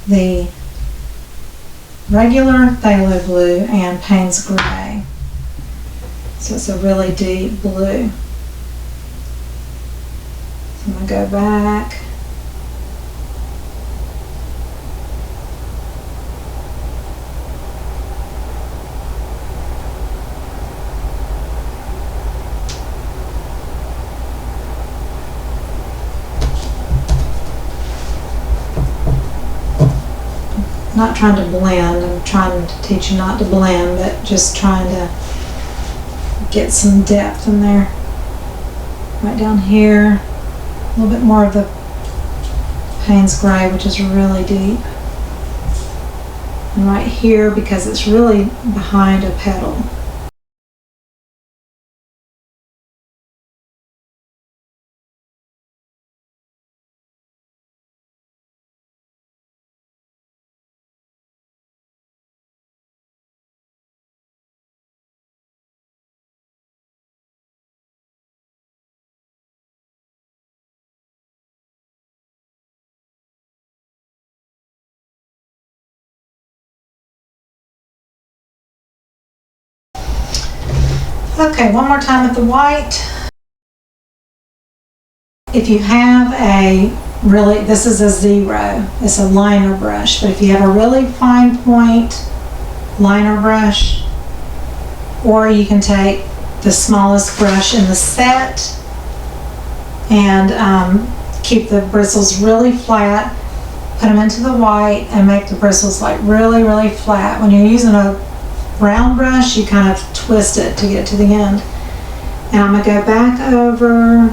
The regular phthalo blue and Payne's gray. So it's a really deep blue. So I'm going to go back. Not trying to blend, I'm trying to teach you not to blend, but just trying to get some depth in there. Right down here, a little bit more of the Payne's gray, which is really deep. And right here, because it's really behind a petal. Okay, one more time with the white. If you have a really, this is a 0, it's a liner brush, but if you have a really fine point liner brush, or you can take the smallest brush in the set and keep the bristles really flat, put them into the white and make the bristles like really, really flat. When you're using a round brush, you kind of twist it to get to the end. And I'm going to go back over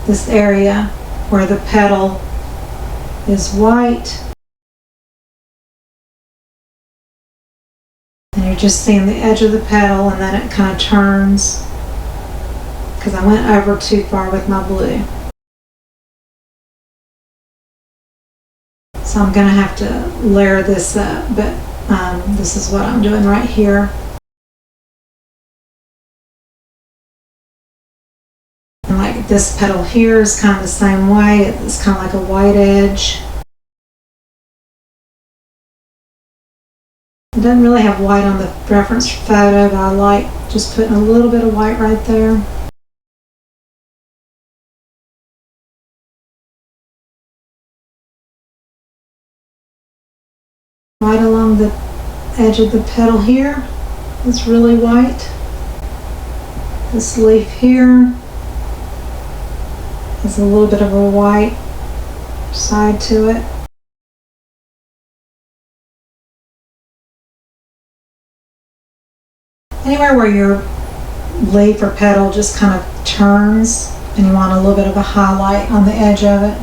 this area where the petal is white. And you're just seeing the edge of the petal, and then it kind of turns because I went over too far with my blue. So I'm going to have to layer this up, but this is what I'm doing right here. And like this petal here is kind of the same way. It's kind of like a white edge. It doesn't really have white on the reference photo, but I like just putting a little bit of white right there. Right along the edge of the petal here is really white. This leaf here Has a little bit of a white side to it. Anywhere where your leaf or petal just kind of turns and you want a little bit of a highlight on the edge of it.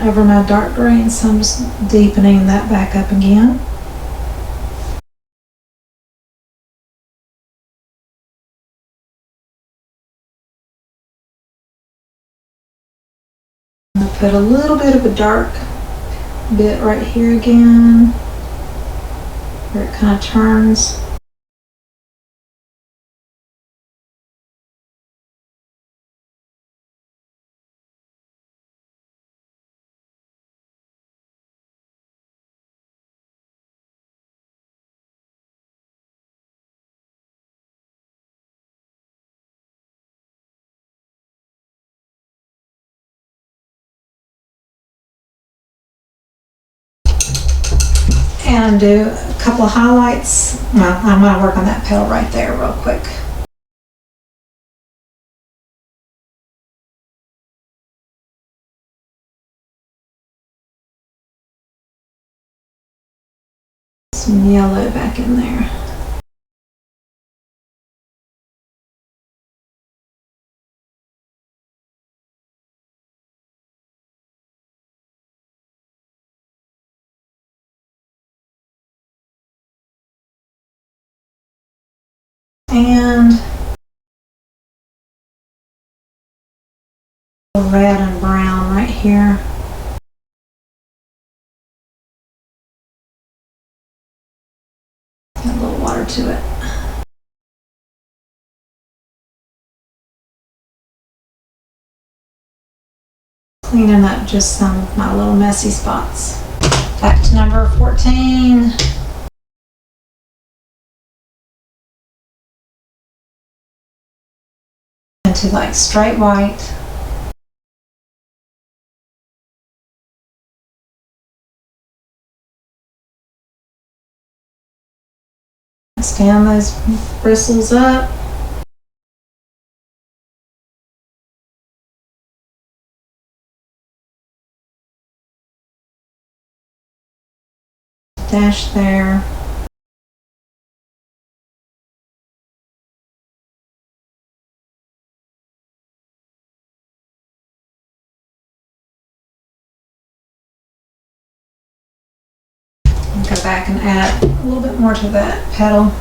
Over my dark green, so I'm just deepening that back up again. I'm going to put a little bit of a dark bit right here again, where it kind of turns. And do a couple of highlights. Well, I'm going to work on that petal right there real quick. Some yellow back in there. And red and brown right here. Got a little water to it. Cleaning up just some of my little messy spots. Back to number 14. Into like straight white. Stand those bristles up. Dash there. Go back and add a little bit more to that petal.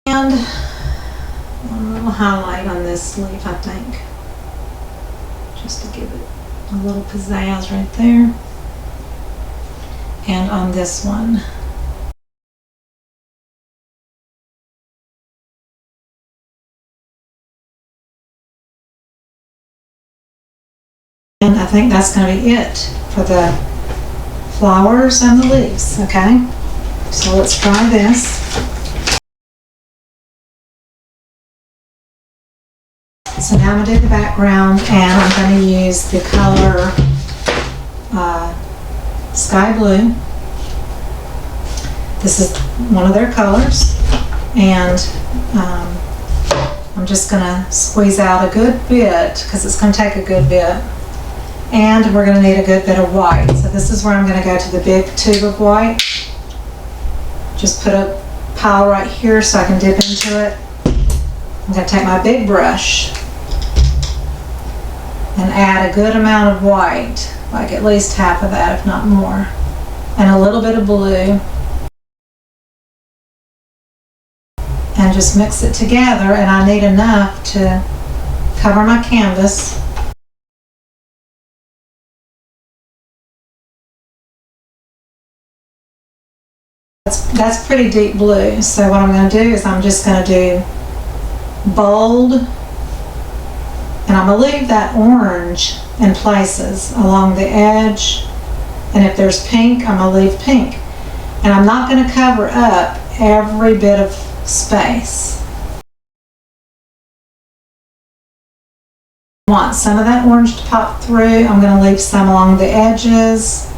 And one little highlight on this leaf, I think, just to give it a little pizzazz right there. And on this one. And I think that's going to be it for the flowers and the leaves, okay? So let's try this. So now I'm going to do the background, and I'm going to use the color Sky Blue. This is one of their colors, and I'm just going to squeeze out a good bit because it's going to take a good bit. And we're going to need a good bit of white. So this is where I'm going to go to the big tube of white. Just put a pile right here so I can dip into it. I'm going to take my big brush and add a good amount of white, like at least half of that, if not more, and a little bit of blue. And just mix it together, and I need enough to cover my canvas. That's pretty deep blue, so what I'm going to do is I'm just going to do bold And I'm going to leave that orange in places along the edge. And if there's pink, I'm going to leave pink. And I'm not going to cover up every bit of space. I want some of that orange to pop through. I'm going to leave some along the edges.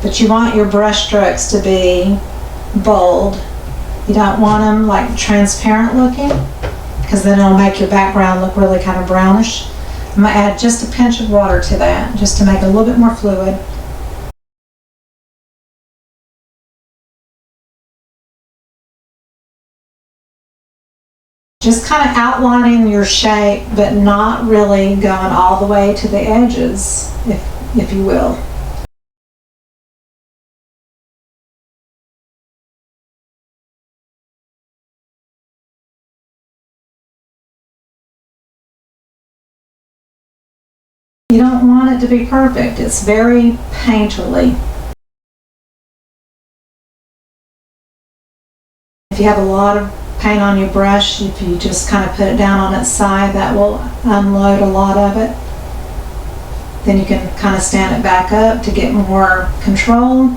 But you want your brush strokes to be bold. You don't want them like transparent looking, because then it'll make your background look really kind of brownish. I'm going to add just a pinch of water to that, just to make it a little bit more fluid. Just kind of outlining your shape, but not really going all the way to the edges, if you will. You don't want it to be perfect. It's very painterly. If you have a lot of paint on your brush, if you just kind of put it down on its side, that will unload a lot of it. Then you can kind of stand it back up to get more control.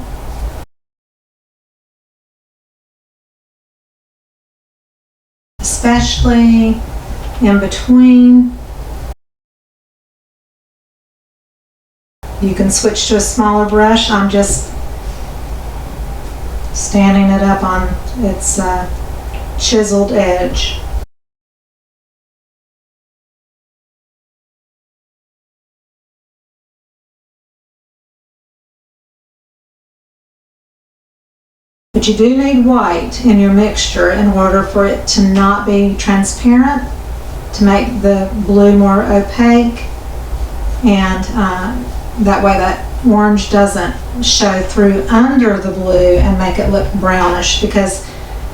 Especially in between. You can switch to a smaller brush. I'm just standing it up on its chiseled edge. But you do need white in your mixture in order for it to not be transparent, to make the blue more opaque, and that way that orange doesn't show through under the blue and make it look brownish. Because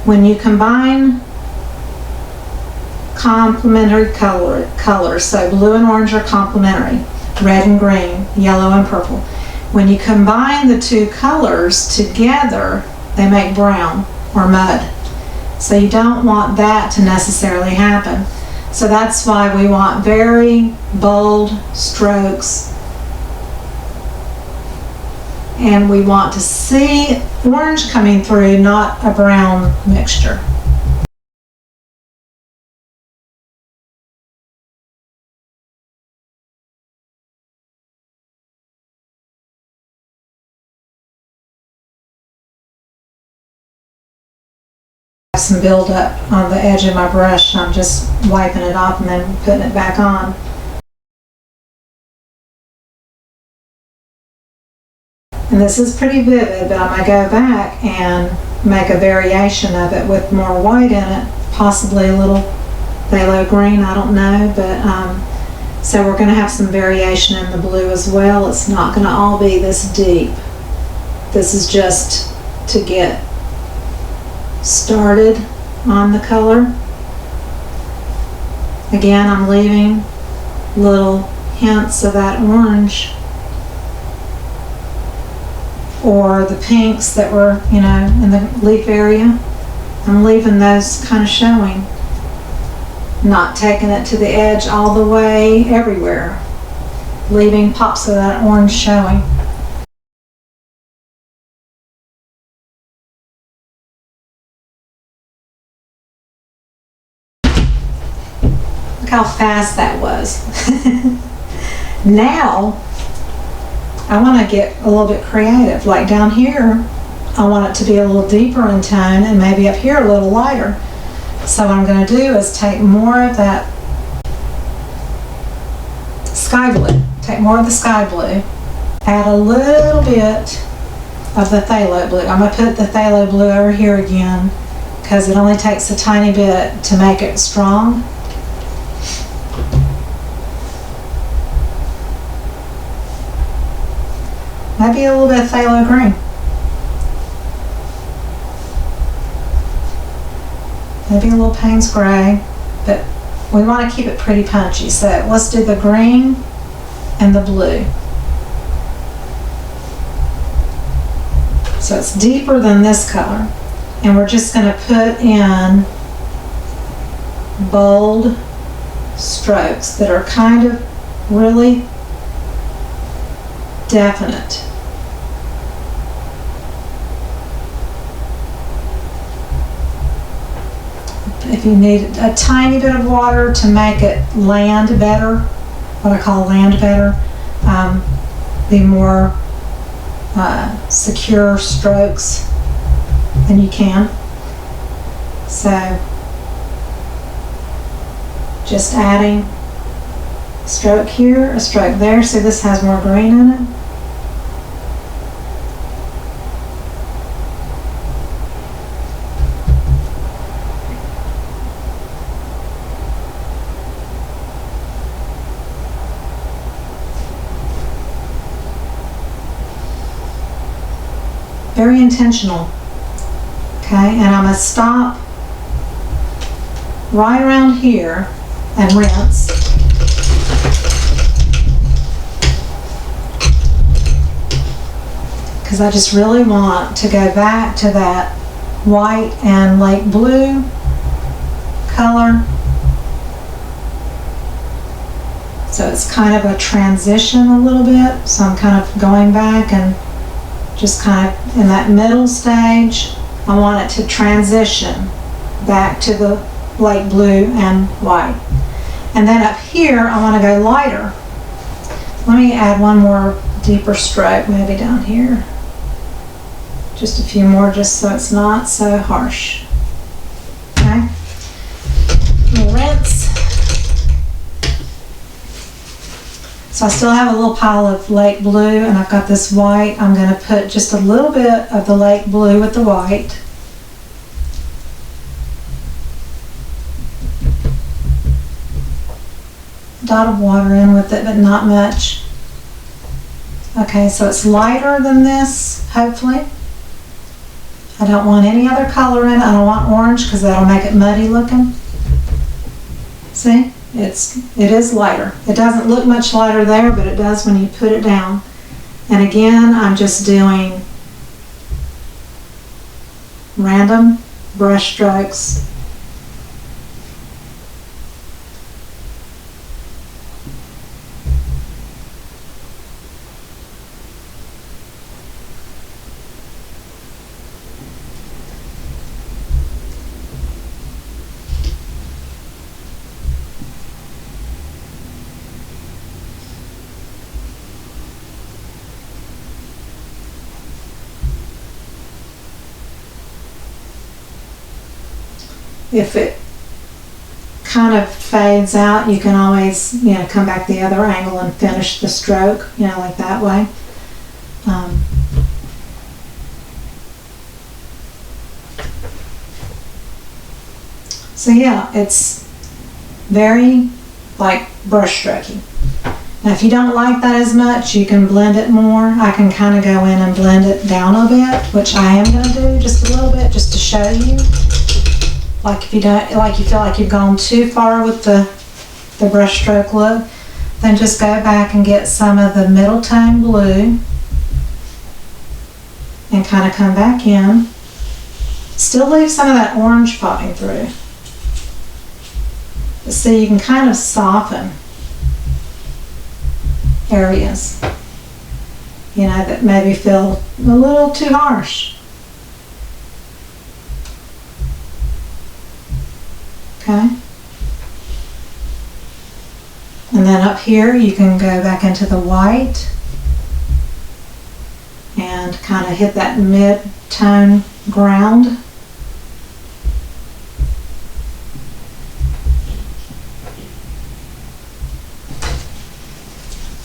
when you combine complementary colors, so blue and orange are complementary, red and green, yellow and purple. When you combine the two colors together, they make brown or mud. So you don't want that to necessarily happen. So that's why we want very bold strokes. And we want to see orange coming through, not a brown mixture. Some buildup on the edge of my brush. I'm just wiping it off and then putting it back on. And this is pretty vivid, but I'm going to go back and make a variation of it with more white in it, possibly a little phthalo green, I don't know. But so we're going to have some variation in the blue as well. It's not going to all be this deep. This is just to get started on the color. Again, I'm leaving little hints of that orange or the pinks that were, in the leaf area. I'm leaving those kind of showing, not taking it to the edge all the way everywhere, leaving pops of that orange showing. Look how fast that was. Now, I want to get a little bit creative. Like down here, I want it to be a little deeper in tone, and maybe up here a little lighter. So what I'm going to do is take more of that sky blue. Take more of the sky blue. Add a little bit of the phthalo blue. I'm going to put the phthalo blue over here again because it only takes a tiny bit to make it strong. Maybe a little bit of phthalo green. Maybe a little Payne's gray, but we want to keep it pretty punchy. So let's do the green and the blue. So it's deeper than this color. And we're just going to put in bold strokes that are kind of really definite. If you need a tiny bit of water to make it land better, what I call land better, be more secure strokes, then you can. So just adding a stroke here, a stroke there. See, this has more green in it. Very intentional. Okay, and I'm going to stop right around here and rinse. Because I just really want to go back to that white and light blue color. So it's kind of a transition a little bit. So I'm kind of going back and just kind of in that middle stage. I want it to transition back to the light blue and white. And then up here, I want to go lighter. Let me add one more deeper stroke, maybe down here. Just a few more, just so it's not so harsh. Okay. We'll rinse. So I still have a little pile of light blue, and I've got this white. I'm going to put just a little bit of the light blue with the white. Dot of water in with it, but not much. Okay, so it's lighter than this, hopefully. I don't want any other color in it. I don't want orange because that'll make it muddy looking. See? It is lighter. It doesn't look much lighter there, but it does when you put it down. And again, I'm just doing random brush strokes. If it kind of fades out, you can always, come back the other angle and finish the stroke, like that way. So yeah, it's very like brush stroking. Now if you don't like that as much, you can blend it more. I can kind of go in and blend it down a bit, which I am going to do just a little bit, just to show you. Like if you don't, like you feel like you've gone too far with the brush stroke look, then just go back and get some of the middle tone blue and kind of come back in. Still leave some of that orange popping through. But see, you can kind of soften areas, that maybe feel a little too harsh. Okay. And then up here you can go back into the white and kind of hit that mid-tone ground.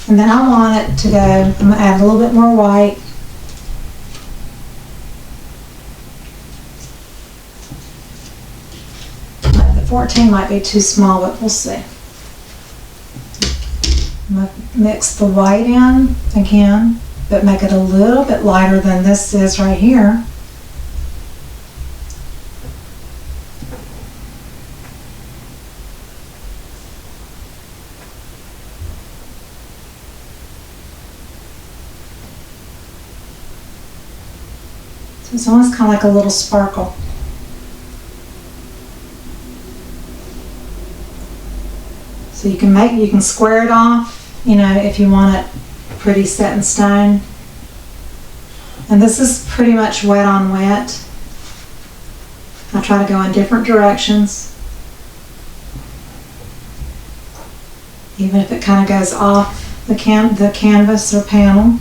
And then I want it to go, I'm going to add a little bit more white. The 14 might be too small, but we'll see. I'm going to mix the white in again, but make it a little bit lighter than this is right here. So it's almost kind of like a little sparkle. So you can square it off, you know, if you want it pretty set in stone. And this is pretty much wet on wet. I try to go in different directions, even if it kind of goes off the canvas or panel.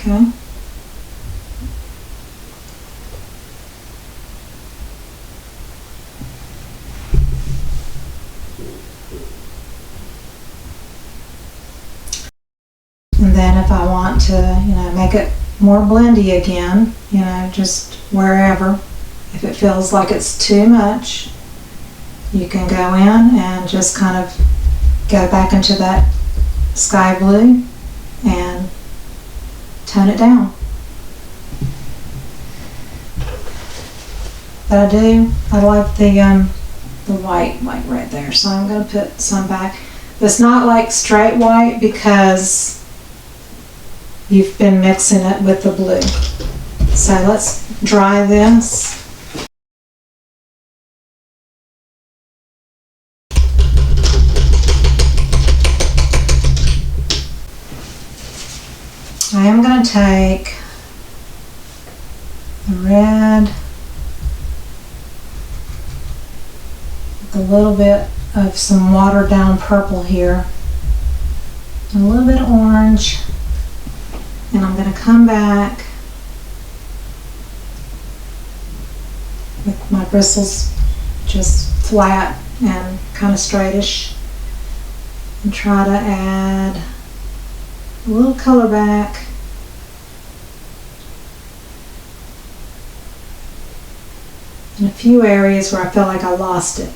Okay. And then if I want to, you know, make it more blendy again, you know, just wherever, if it feels like it's too much, you can go in and just kind of go back into that sky blue and tone it down. But I like the white like right there, so I'm going to put some back. It's not like straight white because you've been mixing it with the blue. So let's dry this. I am going to take the red with a little bit of some watered down purple here, and a little bit of orange, and I'm going to come back with my bristles just flat and kind of straightish, and try to add a little color back. In a few areas where I feel like I lost it.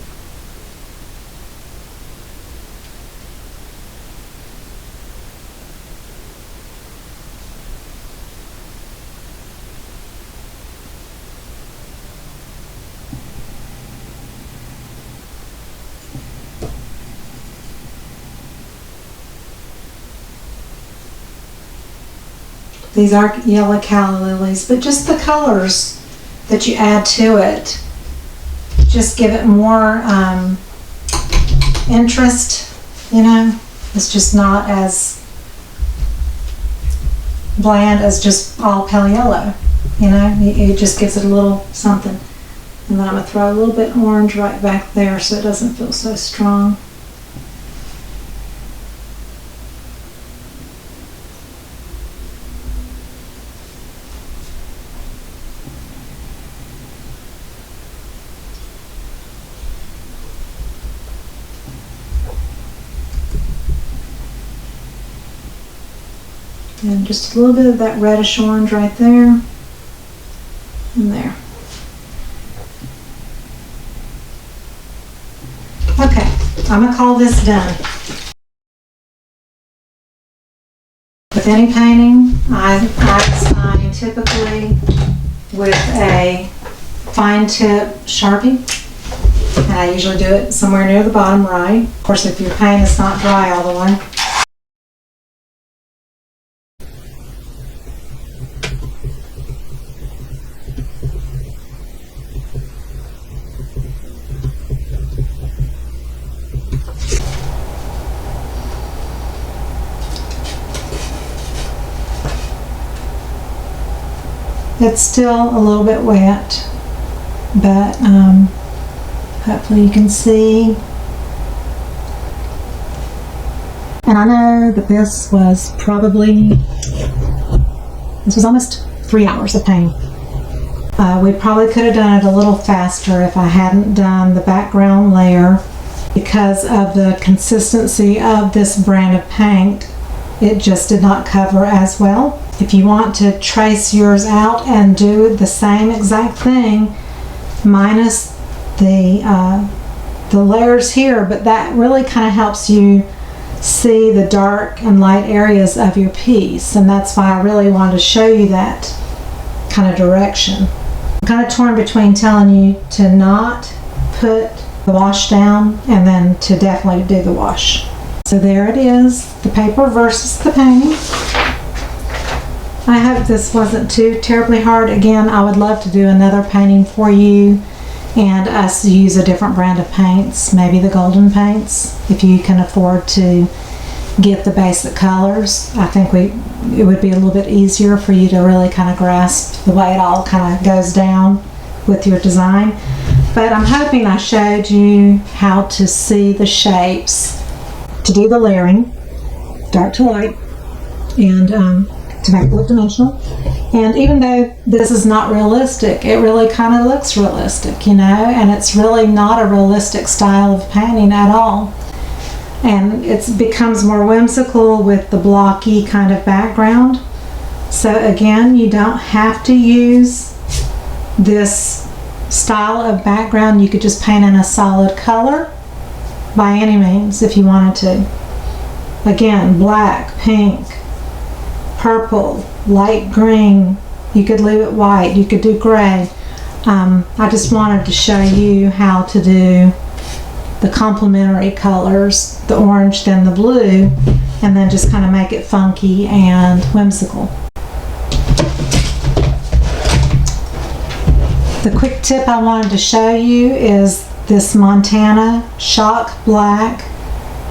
These are yellow calla lilies, but just the colors that you add to it just give it more interest, you know. It's just not as bland as just all pale yellow, you know. It just gives it a little something. And then I'm going to throw a little bit orange right back there so it doesn't feel so strong. And just a little bit of that reddish orange right there and there. Okay, I'm going to call this done. With any painting, I sign typically with a fine tip Sharpie. And I usually do it somewhere near the bottom right. Of course, if your paint is not dry all the way. It's still a little bit wet, but hopefully you can see. And I know that this was almost 3 hours of painting. We probably could have done it a little faster if I hadn't done the background layer. Because of the consistency of this brand of paint, it just did not cover as well. If you want to trace yours out and do the same exact thing, minus the layers here, but that really kind of helps you see the dark and light areas of your piece, and that's why I really wanted to show you that kind of direction. I'm kind of torn between telling you to not put the wash down and then to definitely do the wash. So there it is, the paper versus the painting. I hope this wasn't too terribly hard. Again, I would love to do another painting for you and us use a different brand of paints, maybe the golden paints, if you can afford to get the basic colors. I think it would be a little bit easier for you to really kind of grasp the way it all kind of goes down with your design. But I'm hoping I showed you how to see the shapes, to do the layering, dark to light, and to make it look dimensional. And even though this is not realistic, it really kind of looks realistic, you know, and it's really not a realistic style of painting at all. And it becomes more whimsical with the blocky kind of background. So again, you don't have to use this style of background. You could just paint in a solid color by any means if you wanted to. Again, black, pink, purple, light green. You could leave it white. You could do gray. I just wanted to show you how to do the complementary colors, the orange, then the blue, and then just kind of make it funky and whimsical. The quick tip I wanted to show you is this Montana Shock Black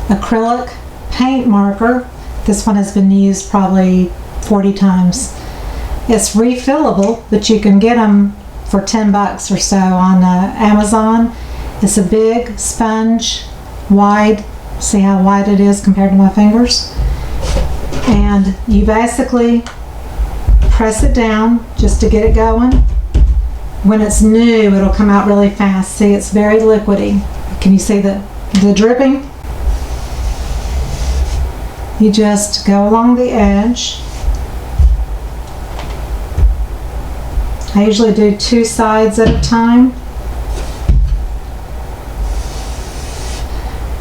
acrylic paint marker. This one has been used probably 40 times. It's refillable, but you can get them for 10 bucks or so on Amazon. It's a big sponge, wide. See how wide it is compared to my fingers? And you basically press it down just to get it going. When it's new, it'll come out really fast. See, it's very liquidy. Can you see the dripping? You just go along the edge. I usually do 2 sides at a time.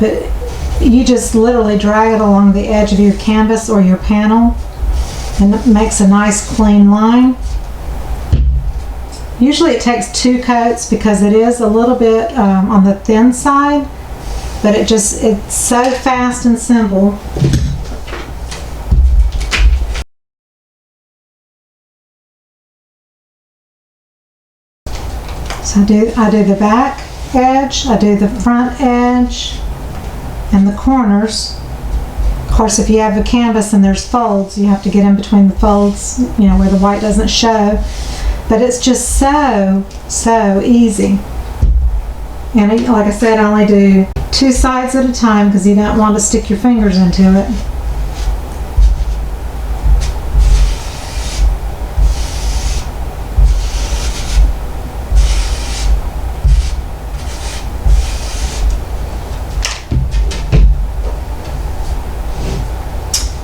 But you just literally drag it along the edge of your canvas or your panel, and it makes a nice clean line. Usually it takes 2 coats because it is a little bit on the thin side, but it's so fast and simple. So I do the back edge, I do the front edge, and the corners. Of course, if you have a canvas and there's folds, you have to get in between the folds, you know, where the white doesn't show. But it's just so easy. And like I said, I only do 2 sides at a time because you don't want to stick your fingers into it.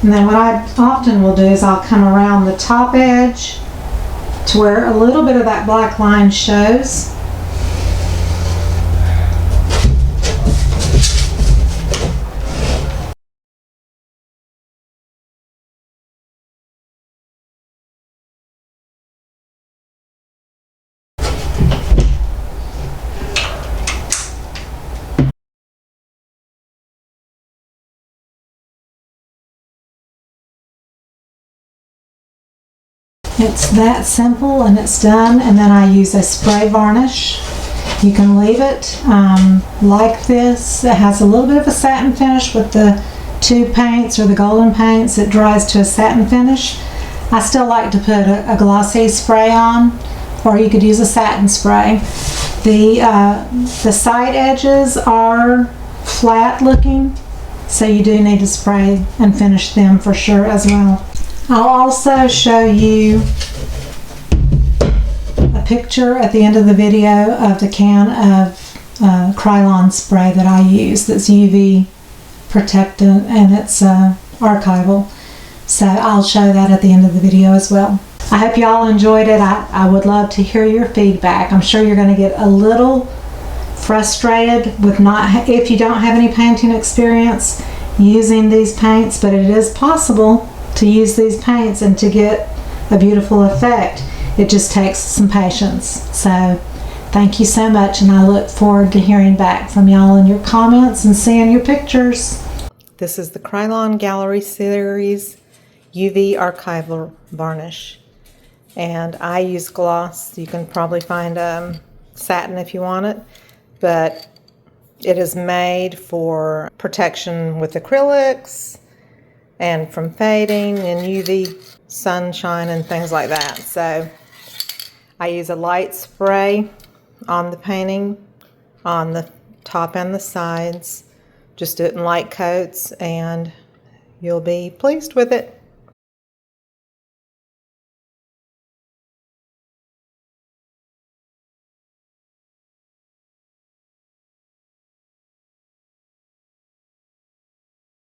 And then what I often will do is I'll come around the top edge to where a little bit of that black line shows. It's that simple and it's done. And then I use a spray varnish. You can leave it like this. It has a little bit of a satin finish with the 2 paints or the golden paints. It dries to a satin finish. I still like to put a glossy spray on, or you could use a satin spray. The side edges are flat looking, so you do need to spray and finish them for sure as well. I'll also show you a picture at the end of the video of the can of Krylon spray that I use that's UV protectant, and it's archival. So I'll show that at the end of the video as well. I hope y'all enjoyed it. I would love to hear your feedback. I'm sure you're going to get a little frustrated with if you don't have any painting experience using these paints, but it is possible to use these paints and to get a beautiful effect. It just takes some patience. So thank you so much, and I look forward to hearing back from y'all in your comments and seeing your pictures. This is the Krylon Gallery Series UV Archival Varnish. And I use gloss. You can probably find satin if you want it. But it is made for protection with acrylics and from fading and UV sunshine and things like that. So I use a light spray on the painting, on the top and the sides. Just do it in light coats and you'll be pleased with it.